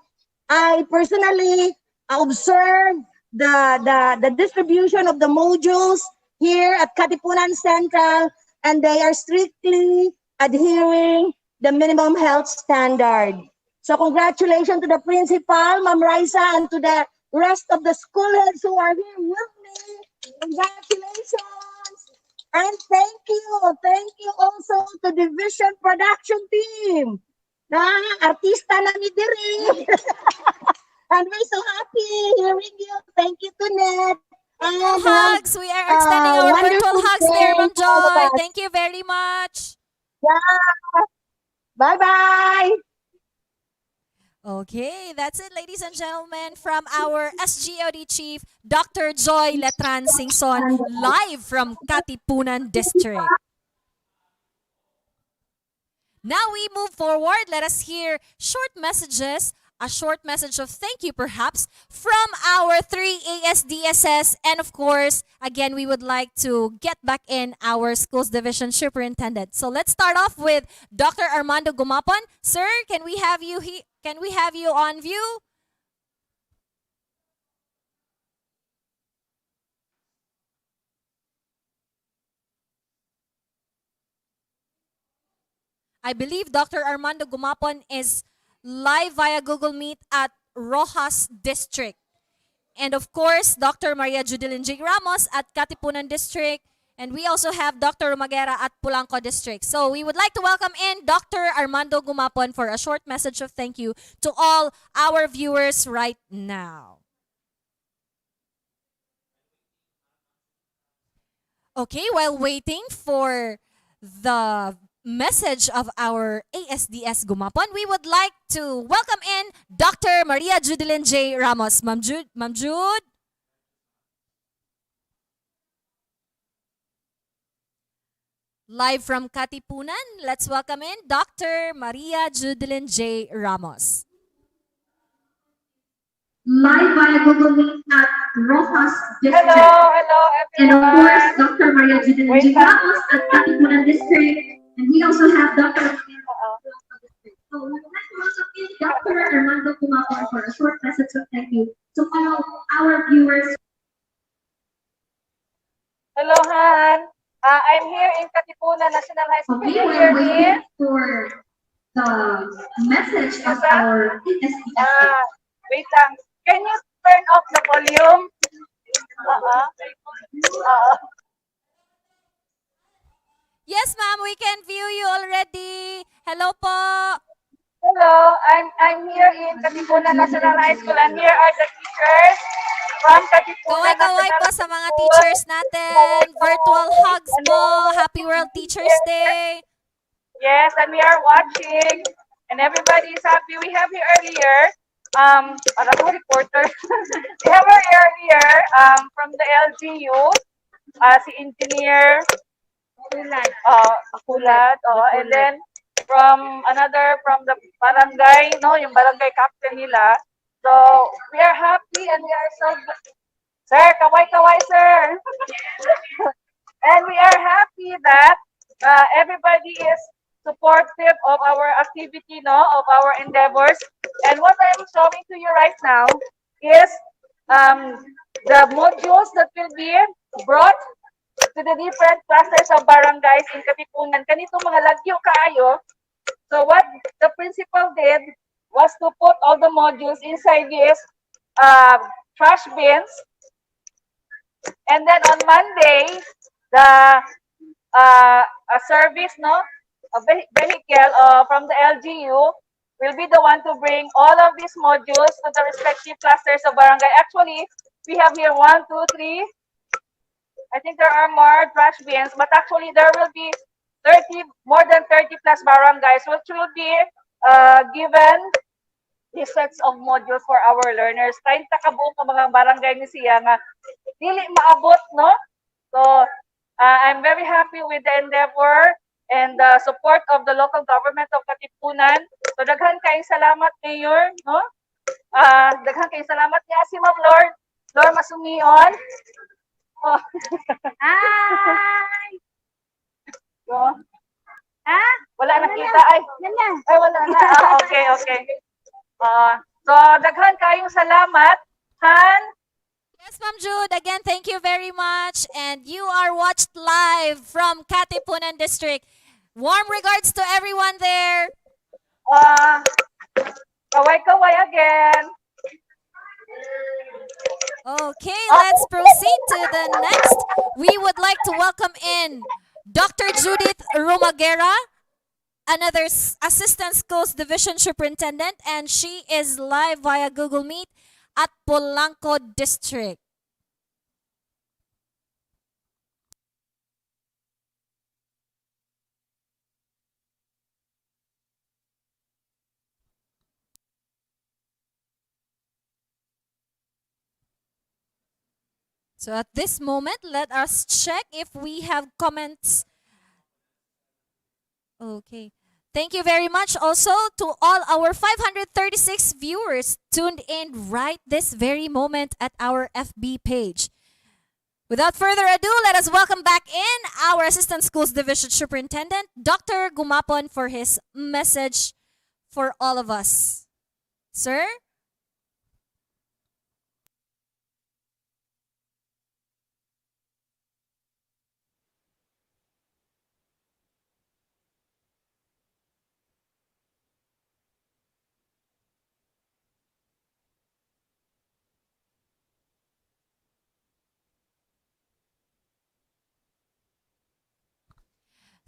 I personally observed the distribution of the modules here at Katipunan Central, and they are strictly adhering the minimum health standard. So congratulations to the principal, Ma'am Raisa, and to the rest of the school heads who are here with me. Congratulations. And thank you also to division production team. Artista na ni Diri. And we're so happy hearing you. Thank you, Tunette. Virtual hugs. We are extending our virtual hugs there, Ma'am Joy. Thank you very much. Yeah. Bye-bye. Okay, that's it, ladies and gentlemen, from our SGOD chief, Dr. Joy Latran Singson, live from Katipunan District. Now we move forward. Let us hear short messages, a short message of thank you perhaps from our 3 ASDSS. And of course, again, we would like to get back in our schools division superintendent. So let's start off with Dr. Armando Gumapon. Sir, can we have you Can we have you on view? I believe Dr. Armando Gumapon is live via Google Meet at Rojas District. And of course, Dr. Maria Judilyn J. Ramos at Katipunan District. And we also have Dr. Rumagera at Polanco District. So we would like to welcome in Dr. Armando Gumapon for a short message of thank you to all our viewers right now. Okay, while waiting for the message of our ASDS Gumapon, we would like to welcome in Dr. Maria Judilyn J. Ramos. Ma'am Jude, Ma'am Jude. Live from Katipunan, let's welcome in Dr. Maria Judilyn J. Ramos. Live via Google Meet at Rojas District. Hello, And everyone. of course, Dr. Maria Judilyn J. Ramos at Katipunan District. And we also have Dr. So we would like to welcome in Dr. Armando Gumapon for a short message of thank you to all our viewers. Hello, Han. I'm here in Katipunan National High School. Okay, Can you we're hear me? waiting for the message of our ASDS. Wait lang. Can you turn off the volume? Yes, ma'am, we can view you already. Hello po. Hello, I'm here in Katipunan National High School and here are the teachers from Katipunan Kaway-kaway po sa mga teachers natin. Virtual hugs po. Happy World Teachers Day. Yes, and we are watching and everybody is happy. We have here earlier, parang reporter. We have here earlier, from the LGU, si Engineer Kulat, and then from the barangay, no, yung barangay captain nila. So, we are happy and we are so good. Sir, kaway-kaway, sir. And we are happy that everybody is supportive of our activity, no, of our endeavors. And what I'm showing to you right now is the modules that will be brought to the different clusters of barangays in Katipunan. Kanito mga lagyo kaayo. So what the principal did was to put all the modules inside these trash bins. And then on Monday, the a service, no, a vehicle from the LGU will be the one to bring all of these modules to the respective clusters of barangay. Actually, we have here 1, 2, 3. I think there are more trash bins, but actually there will be more than 30 plus barangays, which will be given these sets of modules for our learners. 30 kabuok ka mga barangay ni siya nga dili maabot, no? So, I'm very happy with the endeavor and the support of the local government of Katipunan. So, daghan kayong salamat, Mayor, no? Daghan kayong salamat niya si Ma'am Lord Masumion. Oh. Hi! So, wala nakita. Ay, wala na. Okay. So, daghan kayong salamat. Han? Yes, Ma'am Jude. Again, thank you very much. And you are watched live from Katipunan District. Warm regards to everyone there. Kaway-kaway again. Okay, let's proceed to the next. We would like to welcome in Dr. Judith Rumagera, another Assistant Schools Division Superintendent, and she is live via Google Meet at Polanco District. So at this moment, let us check if we have comments. Okay. Thank you very much also to all our 536 viewers tuned in right this very moment at our FB page. Without further ado, let us welcome back in our Assistant Schools Division Superintendent, Dr. Gumapon, for his message for all of us. Sir?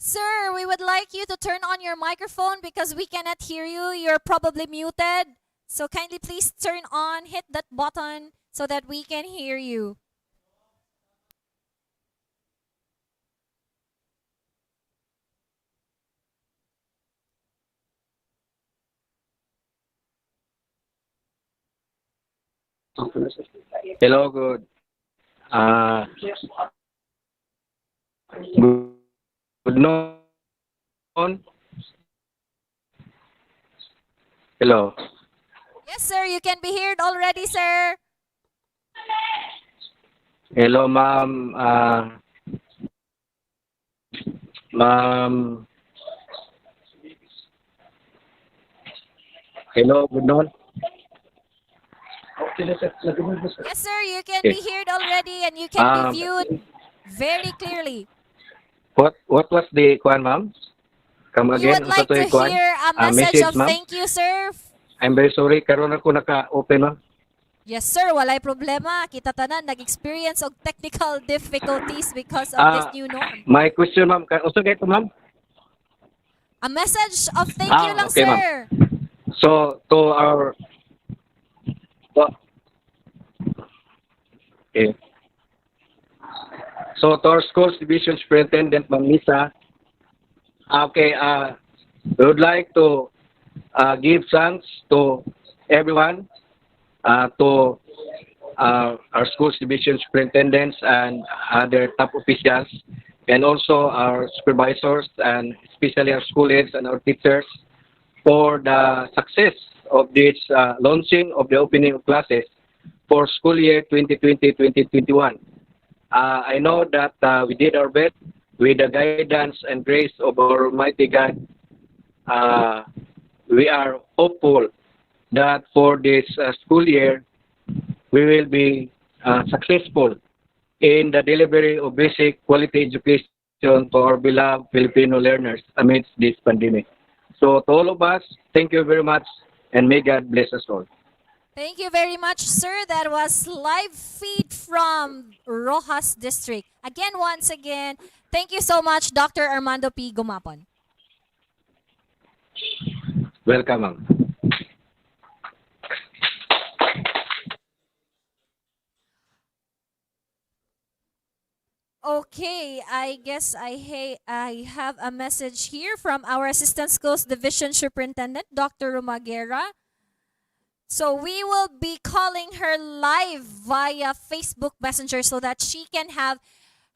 Sir, we would like you to turn on your microphone because we cannot hear you. You're probably muted. So kindly please turn on, hit that button so that we can hear you. Hello, good. Good noon. Hello. Yes, sir, you can be heard already, sir. Hello, ma'am. Ma'am. Hello, good noon. Yes, sir, you can Okay. be heard already and you can Um, be viewed very clearly. What was the kwan, ma'am? Come We again. would like to kwan? hear a message Message, of ma'am. thank you, sir. I'm very sorry. Karon ako naka-open, ma'am. Yes, sir, walay problema. Kita tanan nag-experience og technical difficulties because of this new norm. My question, ma'am. Uso kayo ito, ma'am? A message of thank you lang, Okay, ma'am. sir. So, to our... Okay. So, to our school's division superintendent, Ma'am Lisa, okay, we would like to give thanks to everyone, to our school's division superintendents and other top officials, and also our supervisors, and especially our school aides and our teachers, for the success of this launching of the opening of classes for school year 2020-2021. I know that we did our best with the guidance and grace of our Almighty God. We are hopeful that for this school year, we will be successful in the delivery of basic quality education to our beloved Filipino learners amidst this pandemic. So to all of us, thank you very much, and may God bless us all. Thank you very much, sir. That was live feed from Rojas District. Again, once again, thank you so much, Dr. Armando P. Gumapon. Welcome, ma'am. Okay, I guess I have a message here from our Assistant Schools Division Superintendent, Dr. Romagera. So we will be calling her live via Facebook Messenger so that she can have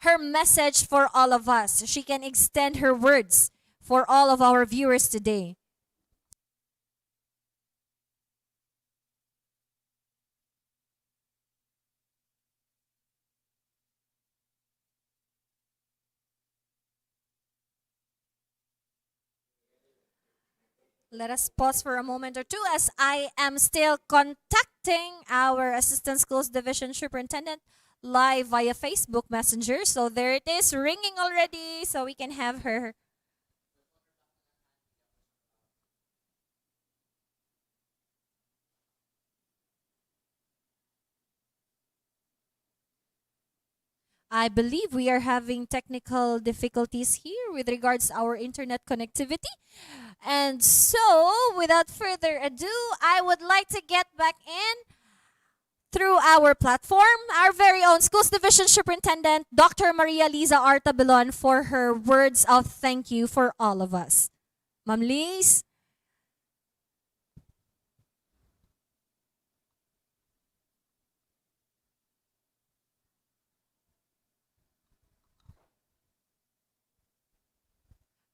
her message for all of us. She can extend her words for all of our viewers today. Let us pause for a moment or two as I am still contacting our Assistant Schools Division Superintendent live via Facebook Messenger. So there it is, ringing already, so we can have her. I believe we are having technical difficulties here with regards our internet connectivity. And so, without further ado, I would like to get back in through our platform, our very own Schools Division Superintendent, Dr. Maria Liza Artabilon, for her words of thank you for all of us. Ma'am Liz?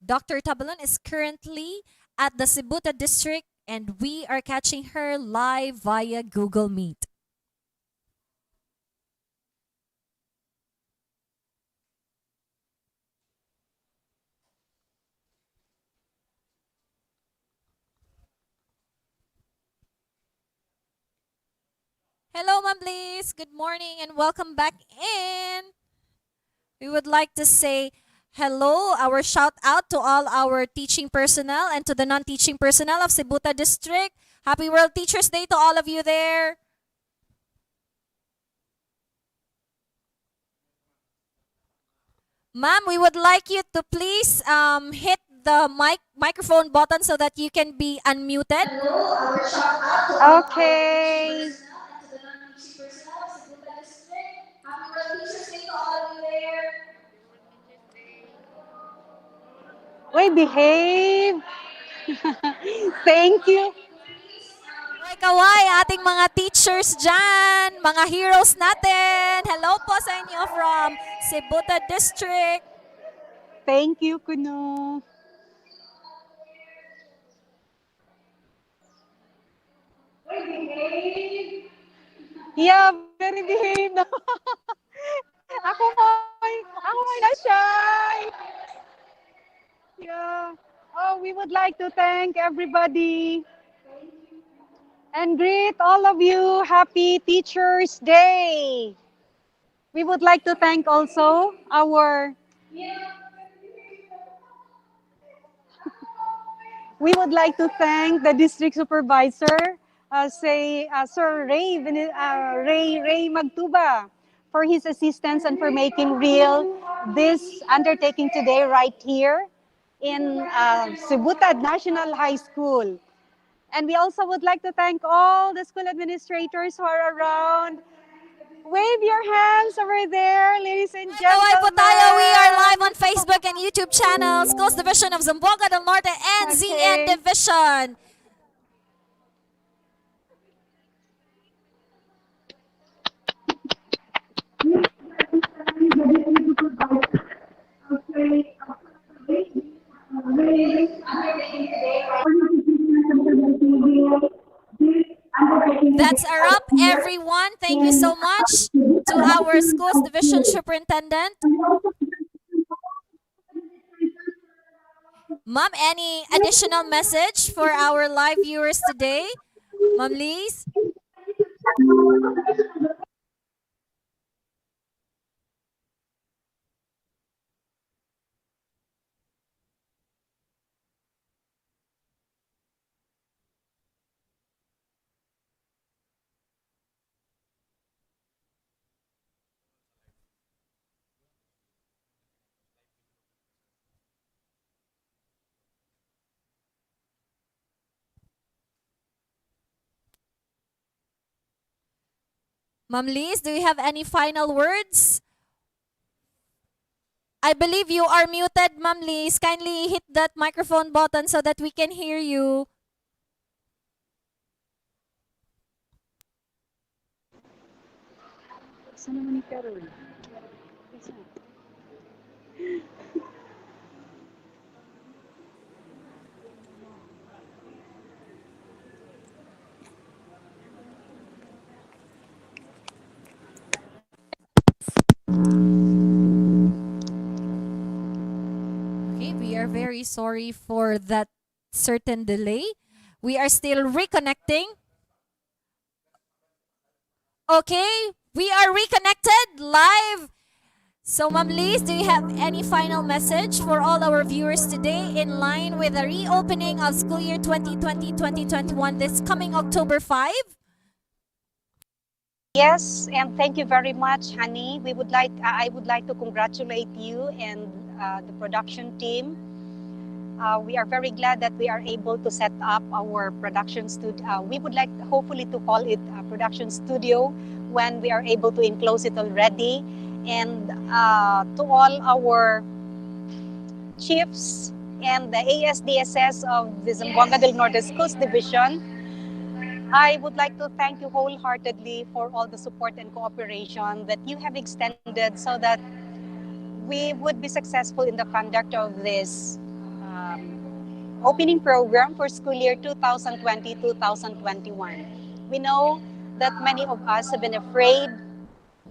Dr. Tabalon is currently at the Sibuta District and we are catching her live via Google Meet. Hello, Ma'am Liz. Good morning and welcome back in. We would like to say hello, our shout out to all our teaching personnel and to the non-teaching personnel of Sibuta District. Happy World Teachers Day to all of you there. Ma'am, we would like you to please hit the microphone button so that you can be unmuted. Okay. Uy, behave. Thank you. Kaway, ating mga teachers dyan, mga heroes natin. Hello po sa inyo from Cebuta District. Thank you, Kuno. Yeah, very behave na. Ako mo'y na-shy. Yeah. Oh, we would like to thank everybody and greet all of you. Happy Teachers Day. We would like to thank also our we would like to thank the district supervisor, Sir Ray Magtuba, for his assistance and for making real this undertaking today right here in Subutad National High School. And we also would like to thank all the school administrators who are around. Wave your hands over there, ladies and Kaway gentlemen. po tayo. We are live on Facebook and YouTube channels, Schools Division of Zamboanga del Norte and ZN Division. That's a wrap, everyone. Thank you so much to our Schools Division Superintendent. Ma'am, any additional message for our live viewers today? Ma'am Liz? Ma'am Liz, do you have any final words? I believe you are muted, Ma'am Liz. Kindly hit that microphone button so that we can hear you. Saan naman ni Carol? Okay, we are very sorry for that certain delay. We are still reconnecting. Okay, we are reconnected live. So, Ma'am Liz, do you have any final message for all our viewers today in line with the reopening of school year 2020-2021 this coming October 5? Yes, and thank you very much, Honey. I would like to congratulate you and the production team. We are very glad that we are able to set up our production studio. We would like, hopefully, to call it a production studio when we are able to enclose it already. And to all our chiefs and the ASDSS of the Zamboanga del Norte Schools Division, I would like to thank you wholeheartedly for all the support and cooperation that you have extended so that we would be successful in the conduct of this opening program for school year 2020-2021. We know that many of us have been afraid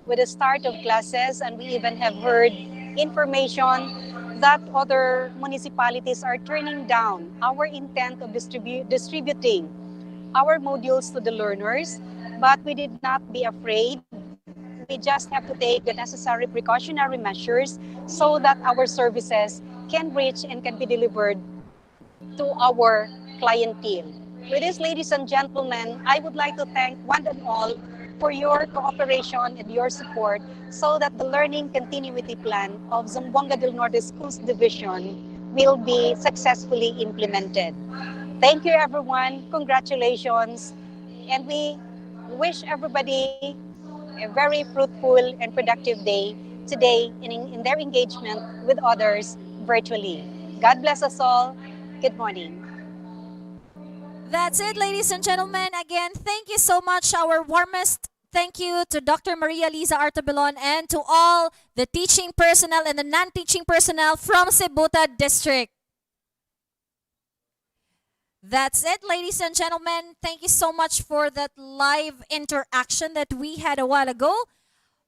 with the start of classes, and we even have heard information that other municipalities are turning down our intent of distributing our modules to the learners, but we did not be afraid. We just have to take the necessary precautionary measures so that our services can reach and can be delivered to our clientele. With this, ladies and gentlemen, I would like to thank one and all for your cooperation and your support so that the learning continuity plan of Zamboanga del Norte Schools Division will be successfully implemented. Thank you, everyone. Congratulations. And we wish everybody a very fruitful and productive day today in their engagement with others virtually. God bless us all. Good morning. That's it, ladies and gentlemen. Again, thank you so much. Our warmest thank you to Dr. Maria Liza Artabilon and to all the teaching personnel and the non-teaching personnel from Cebuta District. That's it, ladies and gentlemen. Thank you so much for that live interaction that we had a while ago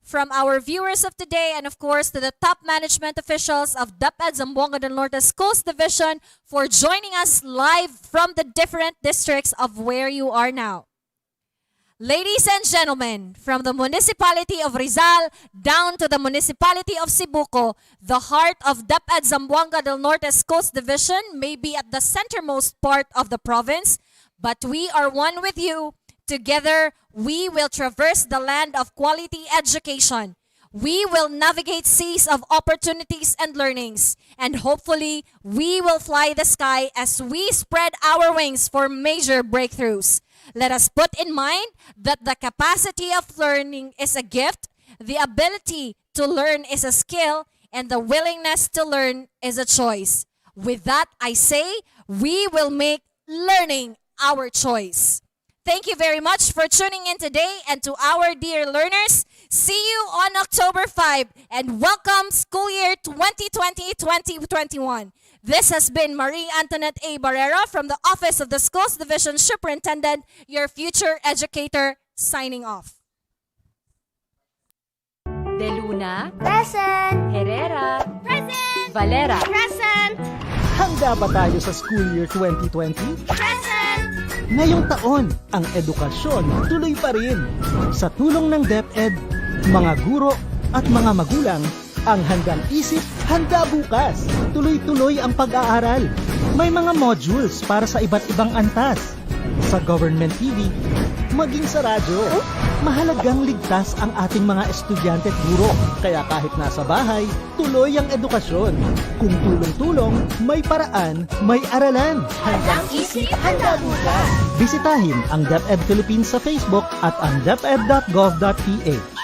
from our viewers of today, and of course to the top management officials of DepEd Zamboanga del Norte Schools Division for joining us live from the different districts of where you are now. Ladies and gentlemen, from the municipality of Rizal down to the municipality of Cebuco, the heart of DepEd Zamboanga del Norte Schools Division may be at the centermost part of the province, but we are one with you. Together, we will traverse the land of quality education. We will navigate seas of opportunities and learnings, and hopefully, we will fly the sky as we spread our wings for major breakthroughs. Let us put in mind that the capacity of learning is a gift, the ability to learn is a skill, and the willingness to learn is a choice. With that, I say, we will make learning our choice. Thank you very much for tuning in today, and to our dear learners, see you on October 5 and welcome school year 2020-2021. This has been Marie Antoinette A. Barrera from the Office of the Schools Division Superintendent, your future educator, signing off. De Luna. Present. Herrera. Present. Valera. Present. Handa ba tayo sa school year 2020? Present. Ngayong taon, ang edukasyon tuloy pa rin. Sa tulong ng DepEd, mga guro at mga magulang, ang handang isip, handa bukas. Tuloy-tuloy ang pag-aaral. May mga modules para sa iba't ibang antas. Sa government TV, maging sa radyo. Mahalagang ligtas ang ating mga estudyante at guro. Kaya kahit nasa bahay, tuloy ang edukasyon. Kung tulong-tulong, may paraan, may aralan. Handang isip, handa bukas. Bisitahin ang DepEd Philippines sa Facebook at ang deped.gov.ph.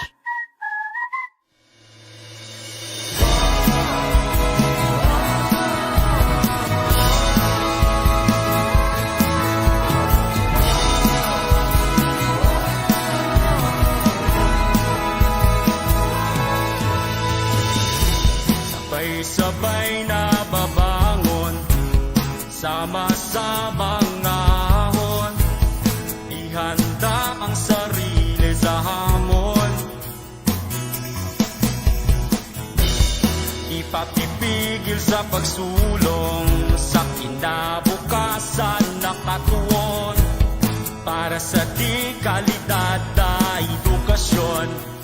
Sabay na babangon, sama-samang ahon, ihanda ang sarili sa hamon. Ipapipigil sa pagsulong sa kinabukasan na katuon para sa di kalidad na edukasyon.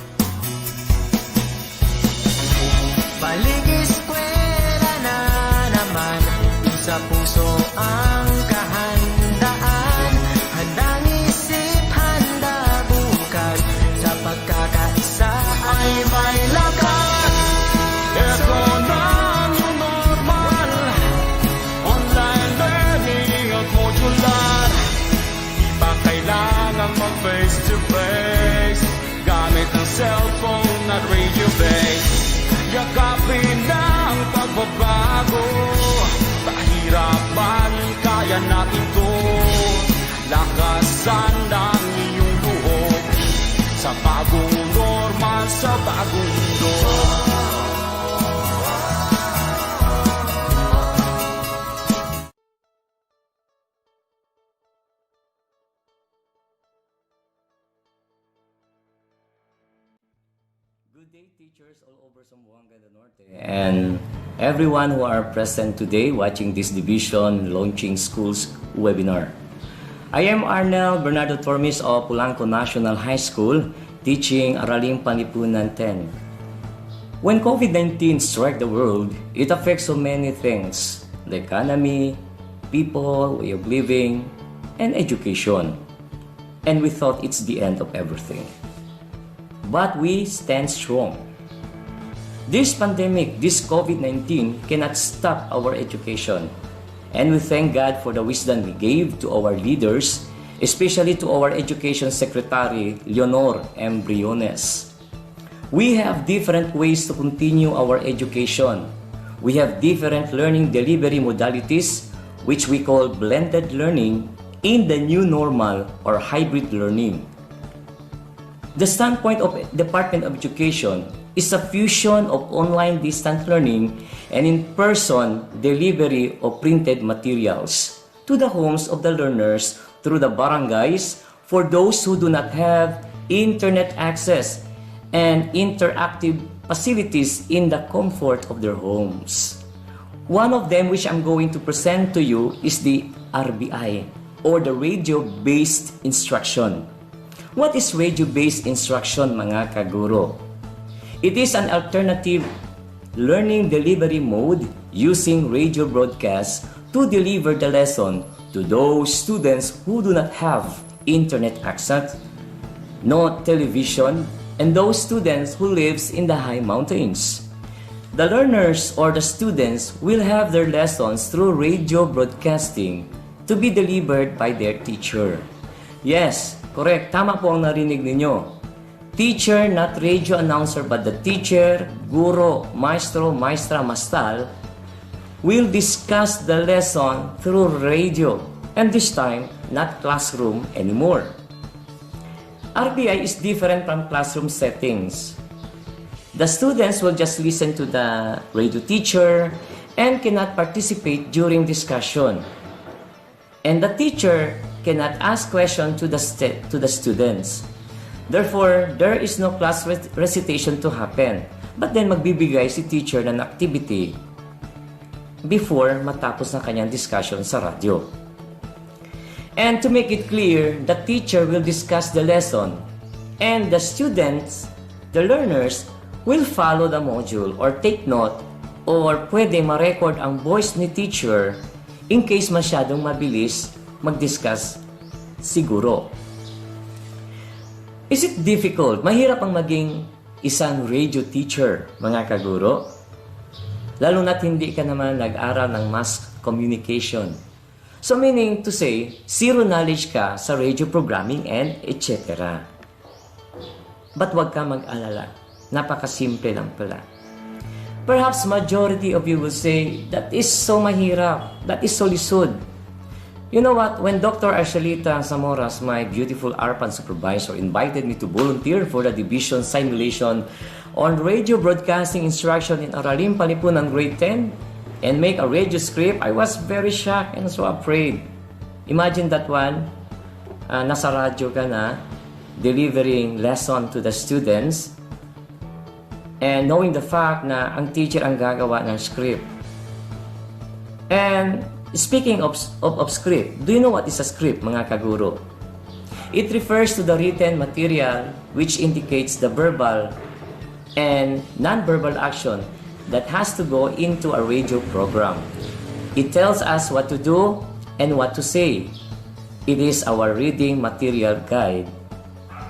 Balik-eskwela na naman, sa puso ang kahandaan. Handang isip, handa bukas, sa pagkakaisa ay may lakas. Ito na ang normal, online learning at modular. Di pa kailangang mag-face-to-face, gamit ang cellphone at radio base. Yakapin na ang pagbabago, pahirapan, kaya natin to. Lakasan ng iyong loob, sa bagong normal, sa bagong mundo. Good day, teachers all over Zamboanga del Norte and everyone who are present today watching this division launching schools webinar. I am Arnel Bernardo Tormes of Polanco National High School, teaching Araling Panlipunan 10. When COVID-19 struck the world, it affects so many things: the economy, people, way of living, and education. And we thought it's the end of everything. but we stand strong. This pandemic, this COVID-19 cannot stop our education. And we thank God for the wisdom He gave to our leaders, especially to our Education Secretary, Leonor M. Briones. We have different ways to continue our education. We have different learning delivery modalities, which we call blended learning, in the new normal or hybrid learning. The standpoint of Department of Education is a fusion of online distance learning and in-person delivery of printed materials to the homes of the learners through the barangays for those who do not have internet access and interactive facilities in the comfort of their homes. One of them which I'm going to present to you is the RBI, or the radio-based instruction. What is radio-based instruction, mga kaguro? It is an alternative learning delivery mode using radio broadcast to deliver the lesson to those students who do not have internet access, no television, and those students who lives in the high mountains. The learners or the students will have their lessons through radio broadcasting to be delivered by their teacher. Yes, correct. Tama po ang narinig ninyo. Teacher, not radio announcer, but the teacher, guro, maestro, maestra, mastal, will discuss the lesson through radio, and this time, not classroom anymore. RBI is different from classroom settings. The students will just listen to the radio teacher and cannot participate during discussion. And the teacher cannot ask questions to the students. Therefore, there is no class recitation to happen. But then magbibigay si teacher ng activity before matapos na kanyang discussion sa radio. And to make it clear, the teacher will discuss the lesson and the students, the learners, will follow the module or take note or pwede ma-record ang voice ni teacher in case masyadong mabilis mag-discuss siguro. Is it difficult? Mahirap ang maging isang radio teacher, mga kaguro? Lalo na't hindi ka naman nag-aral ng mass communication. So meaning to say, zero knowledge ka sa radio programming and etc. But wag ka mag-alala. Napakasimple lang pala. Perhaps majority of you will say, that is so mahirap. That is so lisod. You know what? When Dr. Arcelita Zamoras, my beautiful ARPAN supervisor, invited me to volunteer for the division simulation on radio broadcasting instruction in Aralim Palipunan grade 10, and make a radio script, I was very shocked and so afraid. Imagine that one, nasa radyo ka na, delivering lesson to the students, and knowing the fact na ang teacher ang gagawa ng script. And speaking of script, do you know what is a script, mga kaguro? It refers to the written material which indicates the verbal and non-verbal action that has to go into a radio program. It tells us what to do and what to say. It is our reading material guide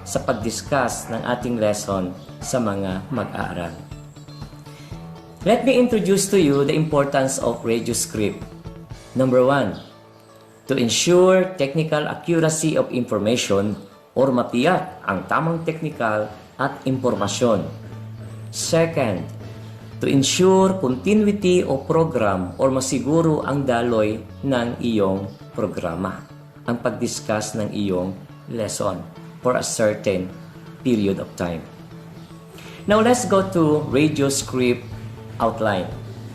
sa pag-discuss ng ating lesson sa mga mag-aaral. Let me introduce to you the importance of radio script. Number 1, to ensure technical accuracy of information or matiyak ang tamang technical at impormasyon. Second, to ensure continuity of program or masiguro ang daloy ng iyong programa, ang pag-discuss ng iyong lesson for a certain period of time. Now, let's go to radio script outline.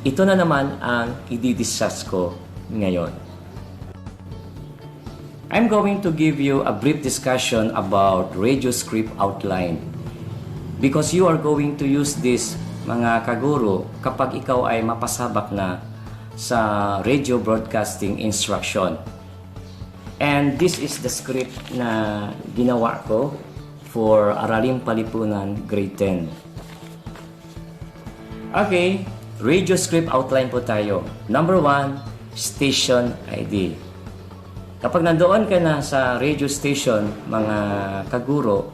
Ito na naman ang i-discuss ko ngayon. I'm going to give you a brief discussion about radio script outline because you are going to use this, mga kaguro, kapag ikaw ay mapasabak na sa radio broadcasting instruction. And this is the script na ginawa ko for Aralim Palipunan grade 10. Okay, radio script outline po tayo. Number 1, station ID. Kapag nandoon ka na sa radio station, mga kaguro,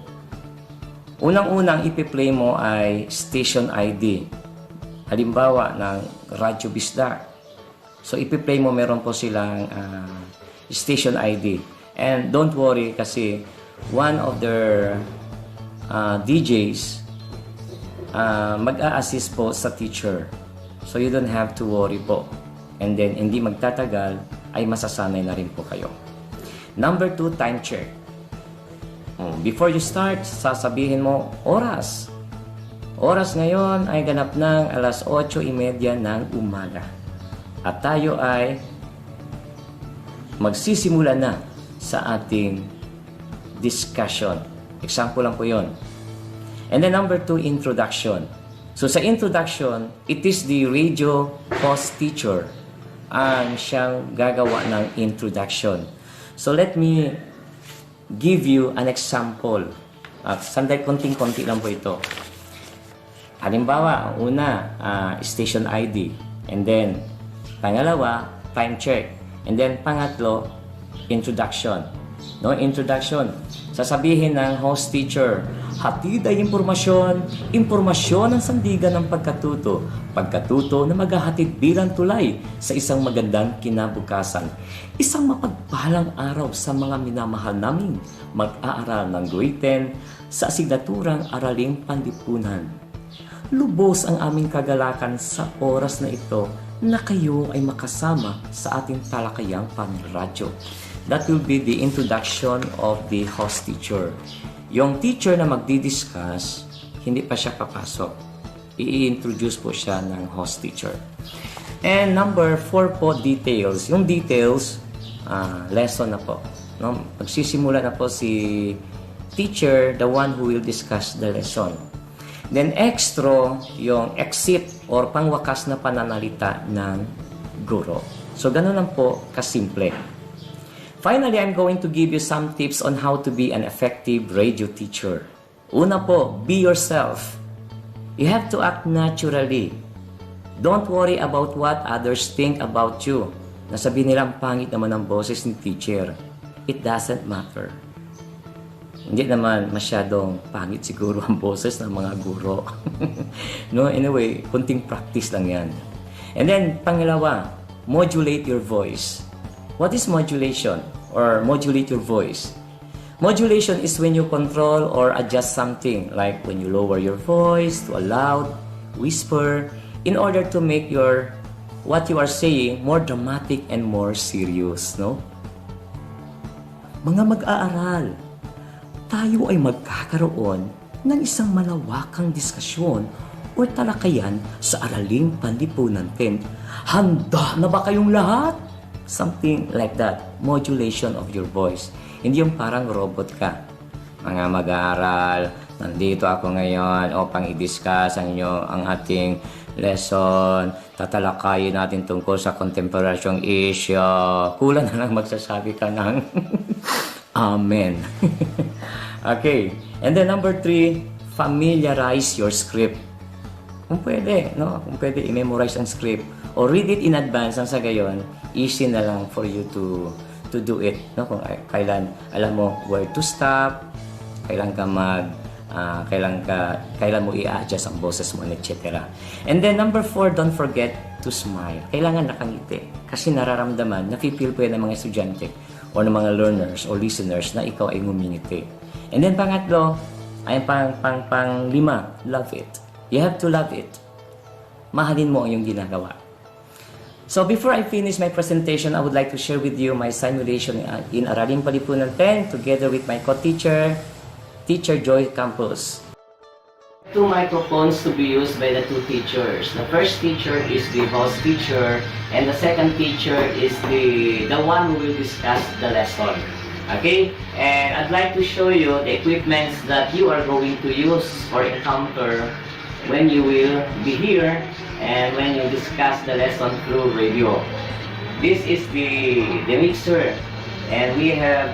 Unang-unang ipi-play mo ay station ID. Halimbawa ng Radyo Bisdar. So ipi-play mo, meron po silang station ID. And don't worry kasi one of their DJs mag-a-assist po sa teacher. So you don't have to worry po. And then hindi magtatagal ay masasanay na rin po kayo. Number 2, time check. Before you start, sasabihin mo oras. Oras ngayon ay ganap ng alas 8:30 ng umaga. At tayo ay magsisimula na sa ating discussion. Example lang po yon. And then number 2, introduction. So sa introduction, it is the radio host teacher ang siyang gagawa ng introduction. So let me give you an example. Sandali, konting-konti lang po ito. Halimbawa, una, station ID. And then, pangalawa, time check. And then, pangatlo, introduction. No, introduction. Sasabihin ng host teacher, hatid ay impormasyon ang sandigan ng pagkatuto na maghahatid bilang tulay sa isang magandang kinabukasan. Isang mapagpalang araw sa mga minamahal naming mag-aaral ng grade 10 sa asignaturang Araling Panlipunan. Lubos ang aming kagalakan sa oras na ito na kayo ay makasama sa ating talakayang panradyo. That will be the introduction of the host teacher. Yung teacher na magdi-discuss, hindi pa siya papasok. I-introduce po siya ng host teacher. And number 4 po, details. Yung details, lesson na po. No? Magsisimula na po si teacher, the one who will discuss the lesson. Then extra, yung exit or pangwakas na pananalita ng guro. So ganun lang po kasimple. Finally, I'm going to give you some tips on how to be an effective radio teacher. Una po, be yourself. You have to act naturally. Don't worry about what others think about you. Nasabi nila ang pangit naman ng boses ni teacher. It doesn't matter. Hindi naman masyadong pangit siguro ang boses ng mga guro. No, anyway, kunting practice lang yan. And then, pangalawa, modulate your voice. What is modulation or modulate your voice? Modulation is when you control or adjust something, like when you lower your voice to a loud whisper in order to make what you are saying more dramatic and more serious, no? Mga mag-aaral, tayo ay magkakaroon ng isang malawakang diskusyon o talakayan sa Araling Panlipunan 10. Handa na ba kayong lahat? Something like that. Modulation of your voice. Hindi yung parang robot ka. Mga mag-aaral, nandito ako ngayon upang i-discuss ang ating lesson. Tatalakayin natin tungkol sa kontemporaryong issue. Kulang na lang magsasabi ka ng Amen. Okay. And then number 3, familiarize your script. Kung pwede, no? Kung pwede, i-memorize ang script. Or read it in advance, ang sa gayon, easy na lang for you to do it. No? Kung kailan, alam mo where to stop, kailan mo i-adjust ang boses mo, etc. And then number 4, don't forget to smile. Kailangan nakangiti. Kasi nararamdaman, nafe-feel po yan ng mga estudyante o ng mga learners o listeners na ikaw ay ngumingiti. And then pangatlo, ay pang-lima, love it. You have to love it. Mahalin mo ang iyong ginagawa. So before I finish my presentation, I would like to share with you my simulation in Araling Panlipunan 10 together with my co-teacher, Teacher Joy Campos. 2 microphones to be used by the 2 teachers. The first teacher is the host teacher and the second teacher is the one who will discuss the lesson. Okay? And I'd like to show you the equipments that you are going to use or encounter when you will be here and when you discuss the lesson through radio. This is the mixer and we have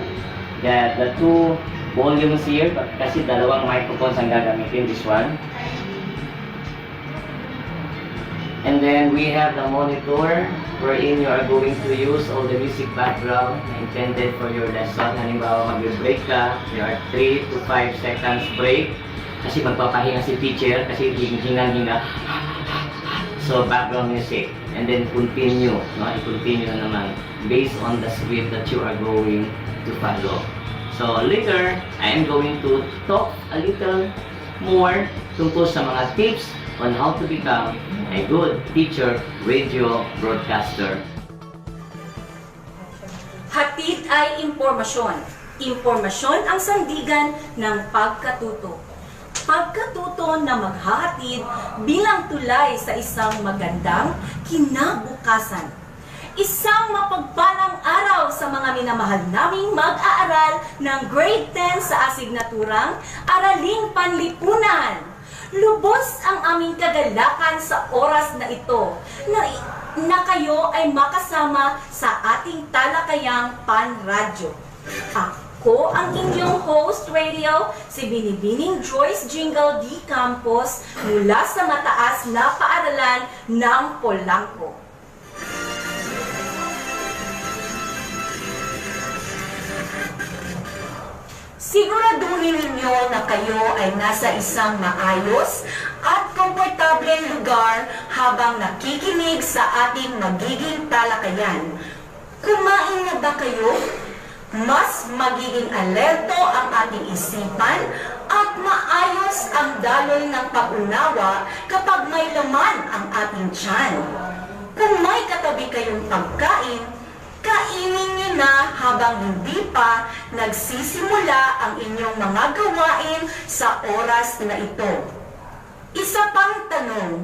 the 2 volumes here kasi dalawang microphones ang gagamitin, this one. And then we have the monitor wherein you are going to use all the music background intended for your lesson. Halimbawa, mag-break ka, you are 3 to 5 seconds break. Kasi magpapahinga si teacher kasi hinga-hinga. So background music and then continue, no? I-continue na naman based on the script that you are going to follow. So later, I am going to talk a little more tungkol sa mga tips on how to become a good teacher, radio broadcaster. Hatid ay impormasyon. Impormasyon ang sandigan ng pagkatuto. Pagkatuto na maghahatid bilang tulay sa isang magandang kinabukasan. Isang mapagpalang araw sa mga minamahal naming mag-aaral ng grade 10 sa asignaturang Araling Panlipunan. Lubos ang aming kagalakan sa oras na ito na kayo ay makasama sa ating talakayang panradyo. Ako ang inyong host radio, si Binibining Joyce Jingle D. Campos mula sa mataas na paaralan ng Polanco. Siguraduhin ninyo na kayo ay nasa isang maayos at komportableng lugar habang nakikinig sa ating magiging talakayan. Kumain na ba kayo? Mas magiging alerto ang ating isipan at maayos ang daloy ng pag-unawa kapag may laman ang ating tiyan. Kung may katabi kayong pagkain, kainin niyo na habang hindi pa nagsisimula ang inyong mga gawain sa oras na ito. Isa pang tanong,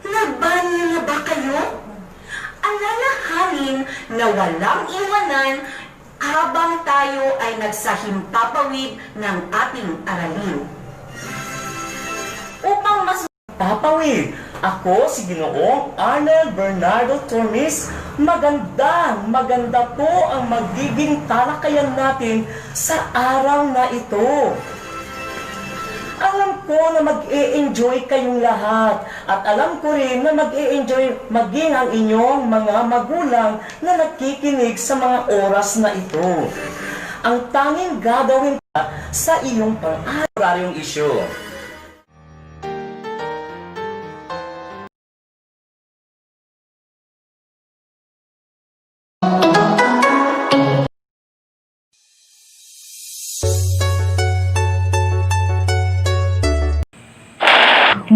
nagbanyo na ba kayo? Alalahanin na walang iwanan habang tayo ay nagsahimpapawid ng ating aralin. Upang mas papawid, ako si Ginoong Arnel Bernardo Tormes. Maganda po ang magiging talakayan natin sa araw na ito. Alam ko na mag-e-enjoy kayong lahat at alam ko rin na mag-e-enjoy maging ang inyong mga magulang na nakikinig sa mga oras na ito. Ang tanging gagawin sa iyong pang-araw issue.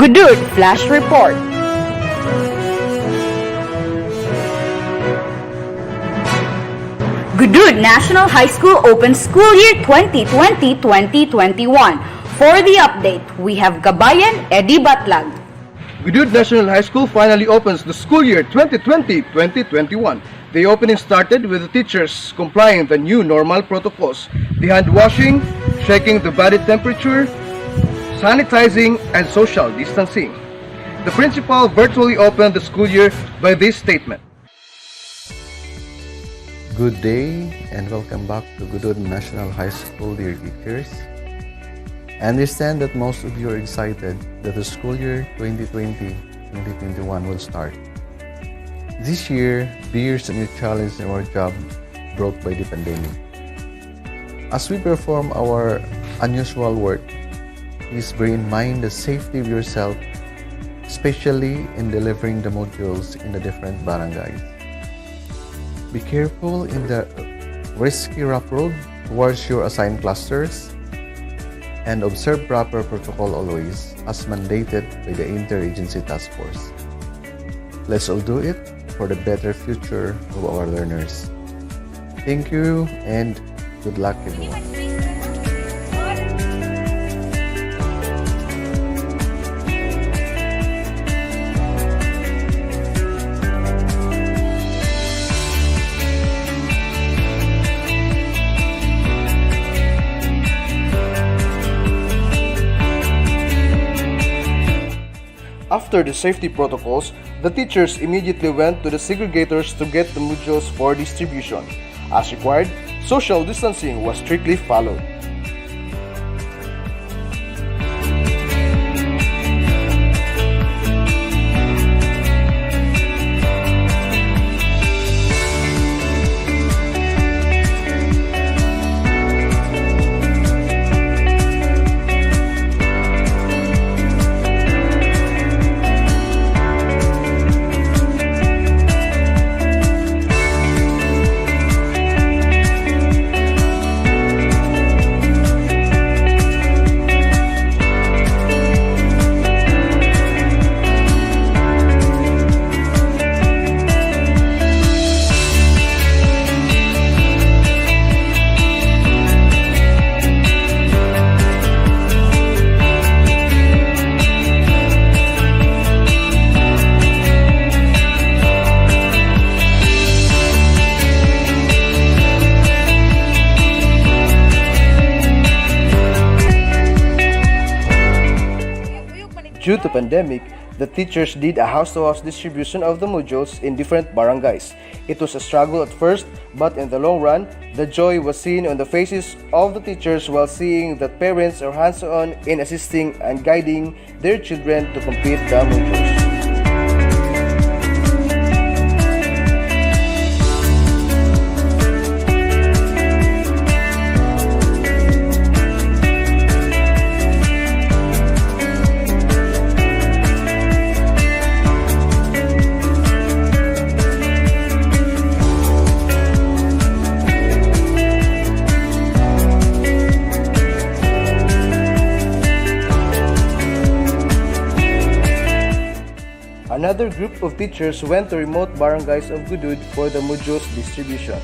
Gudud Flash Report. Gudud National High School opens school year 2020-2021. For the update, we have Gabayan Eddie Batlag. Gudud National High School finally opens the school year 2020-2021. The opening started with the teachers complying the new normal protocols, the hand washing, checking the body temperature, sanitizing, and social distancing. The principal virtually opened the school year by this statement. Good day and welcome back to Gudud National High School, dear teachers. I understand that most of you are excited that the school year 2020-2021 will start. This year bears a new challenge in our job brought by the pandemic. As we perform our unusual work, please bear in mind the safety of yourself, especially in delivering the modules in the different barangays. Be careful in the risky rough road towards your assigned clusters and observe proper protocol always as mandated by the Interagency Task Force. Let's all do it for the better future of our learners. Thank you and good luck everyone. After the safety protocols, the teachers immediately went to the segregators to get the modules for distribution. As required, social distancing was strictly followed. to pandemic, the teachers did a house-to-house distribution of the modules in different barangays. It was a struggle at first, but in the long run, the joy was seen on the faces of the teachers while seeing that parents are hands-on in assisting and guiding their children to complete the modules. Another group of teachers went to remote barangays of Gudud for the modules distribution.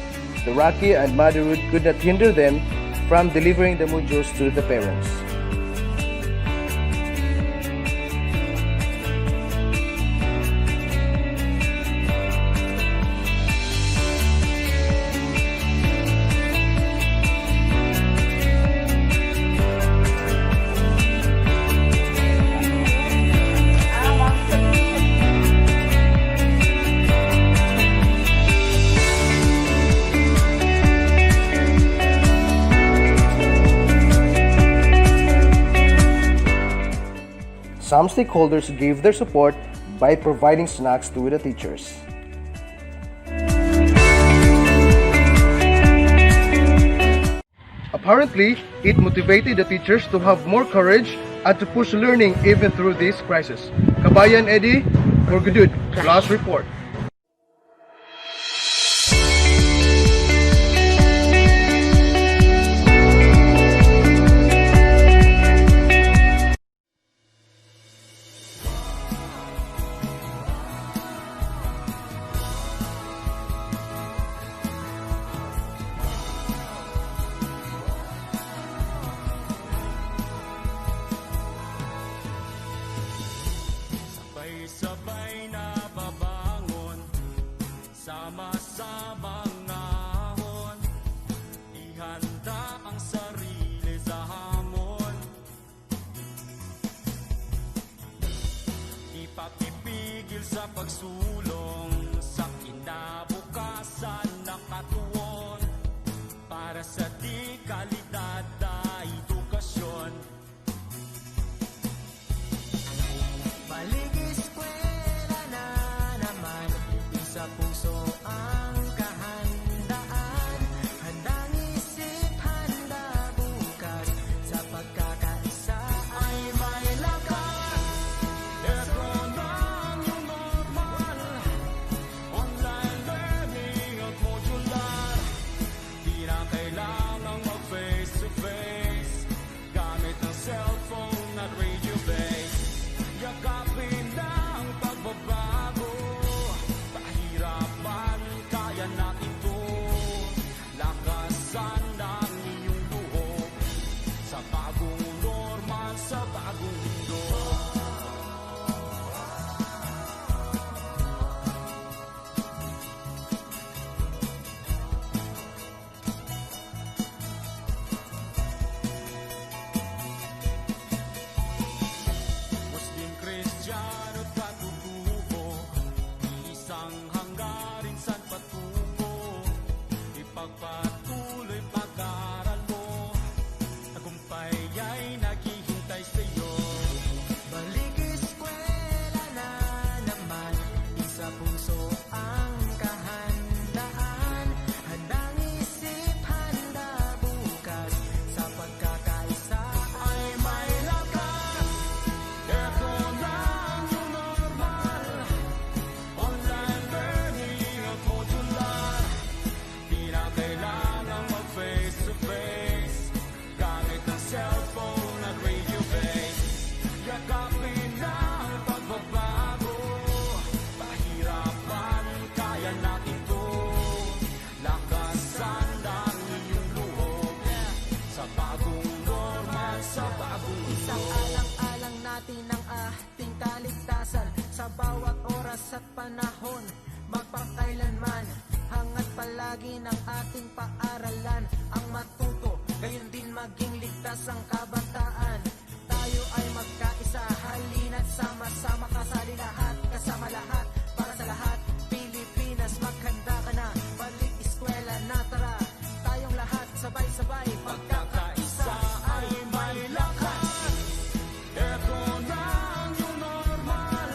The Raki and Madurud could not hinder them from delivering the modules to the parents. Some stakeholders gave their support by providing snacks to the teachers. Apparently, it motivated the teachers to have more courage and to push learning even through this crisis. Kabayan Eddie for Gudud, last report. Sabay na babangon, sama-samang ngahon, ihanda ang sarili sa hamon. Ipakipigil sa pagsulong sa kinabukasan na katuon, para sa di kalidad na edukasyon. Eskwela na naman, sa puso ang kahandaan, handang isip, handa bukas, sa pagkakaisa ay may lakas. Ito na ang new normal, online learning at modular, di na kailangang mag-face to face, gamit ang cellphone at radio base. Yakapin na ang pagbabago, pahirapan, kaya natin to. Lakasan ng iyong loob, sa bagong normal, sa bagong mundo. Muslim, Kristiyano at katutubo, isang hanggarin saan patungo, ipagpatuloy pag-aaral mo, tagumpay ay naghihintay sa'yo. Balik eskwela na naman, isa puso ang kahandaan, handang isip, handa bukas, sa pagkakaisa ay may lakas. Ito na ang new normal, online learning at modular, di na kailangang mag-face to face, gamit ang cellphone at radio base. Yakapin na ang pagbabago, pahirapan, kaya natin to. Lakasan ng iyong loob, sa bagong normal, sa bagong mundo. Isang alang-alang natin ang ating kaligtasan, sa bawat oras at panahon, magpakailanman. Hangat palagi ng ating paaralan, ang matuto, gayon din maging ligtas ang kabataan. Tayo ay magkaisa. Halina't sama-sama kasali lahat, kasama lahat, para sa lahat. Pilipinas, maghanda ka na, balik eskwela na, tara. Tayong lahat sabay-sabay, pagkakaisa ay may lakas. Ito na ang new normal,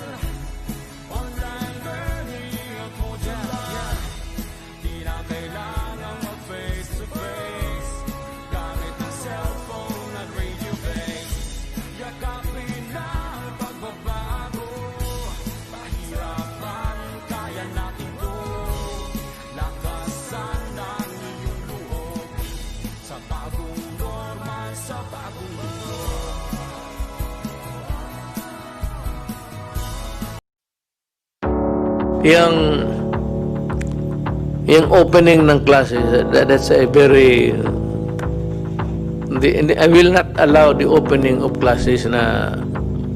online learning at modular. Di na kailangang mag-face to face, gamit ang cellphone at radio base. Yakapin na ang pagbabago, pahirapan, kaya natin to. Lakasan ang iyong loob, sa bagong norma, sa bagong mundo. Yung opening ng classes, that's a very I will not allow the opening of classes na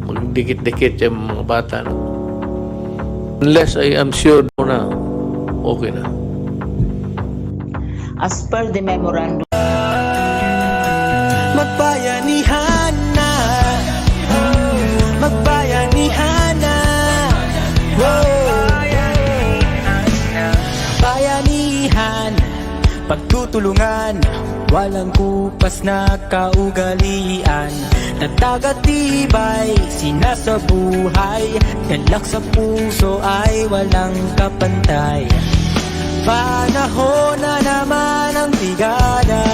magdikit-dikit yung mga bata, no? Unless I am sure na okay na. As per the memorandum, Magbayanihan na, magbayanihan na, bayanihan, pagtutulungan, walang kupas na kaugalian. Nagtagatibay, sinasabuhay, galak sa puso ay walang kapantay. Panahon na naman ang bigada,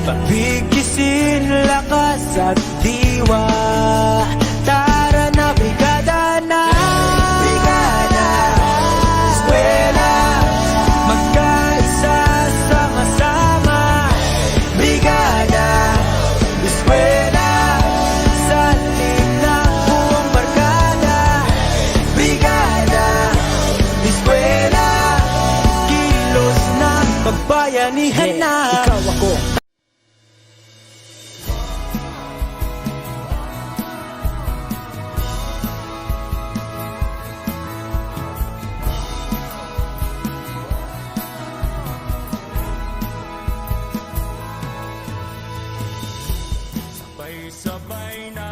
pagbigisin, lakas at diwa. Tara na, brigada na, brigada, eskwela, magkaisa, sama-sama. Brigada, eskwela, salin na buong barkada. Brigada, eskwela, kilos na, pagbayanihan na. Ikaw ako. Sabay-sabay na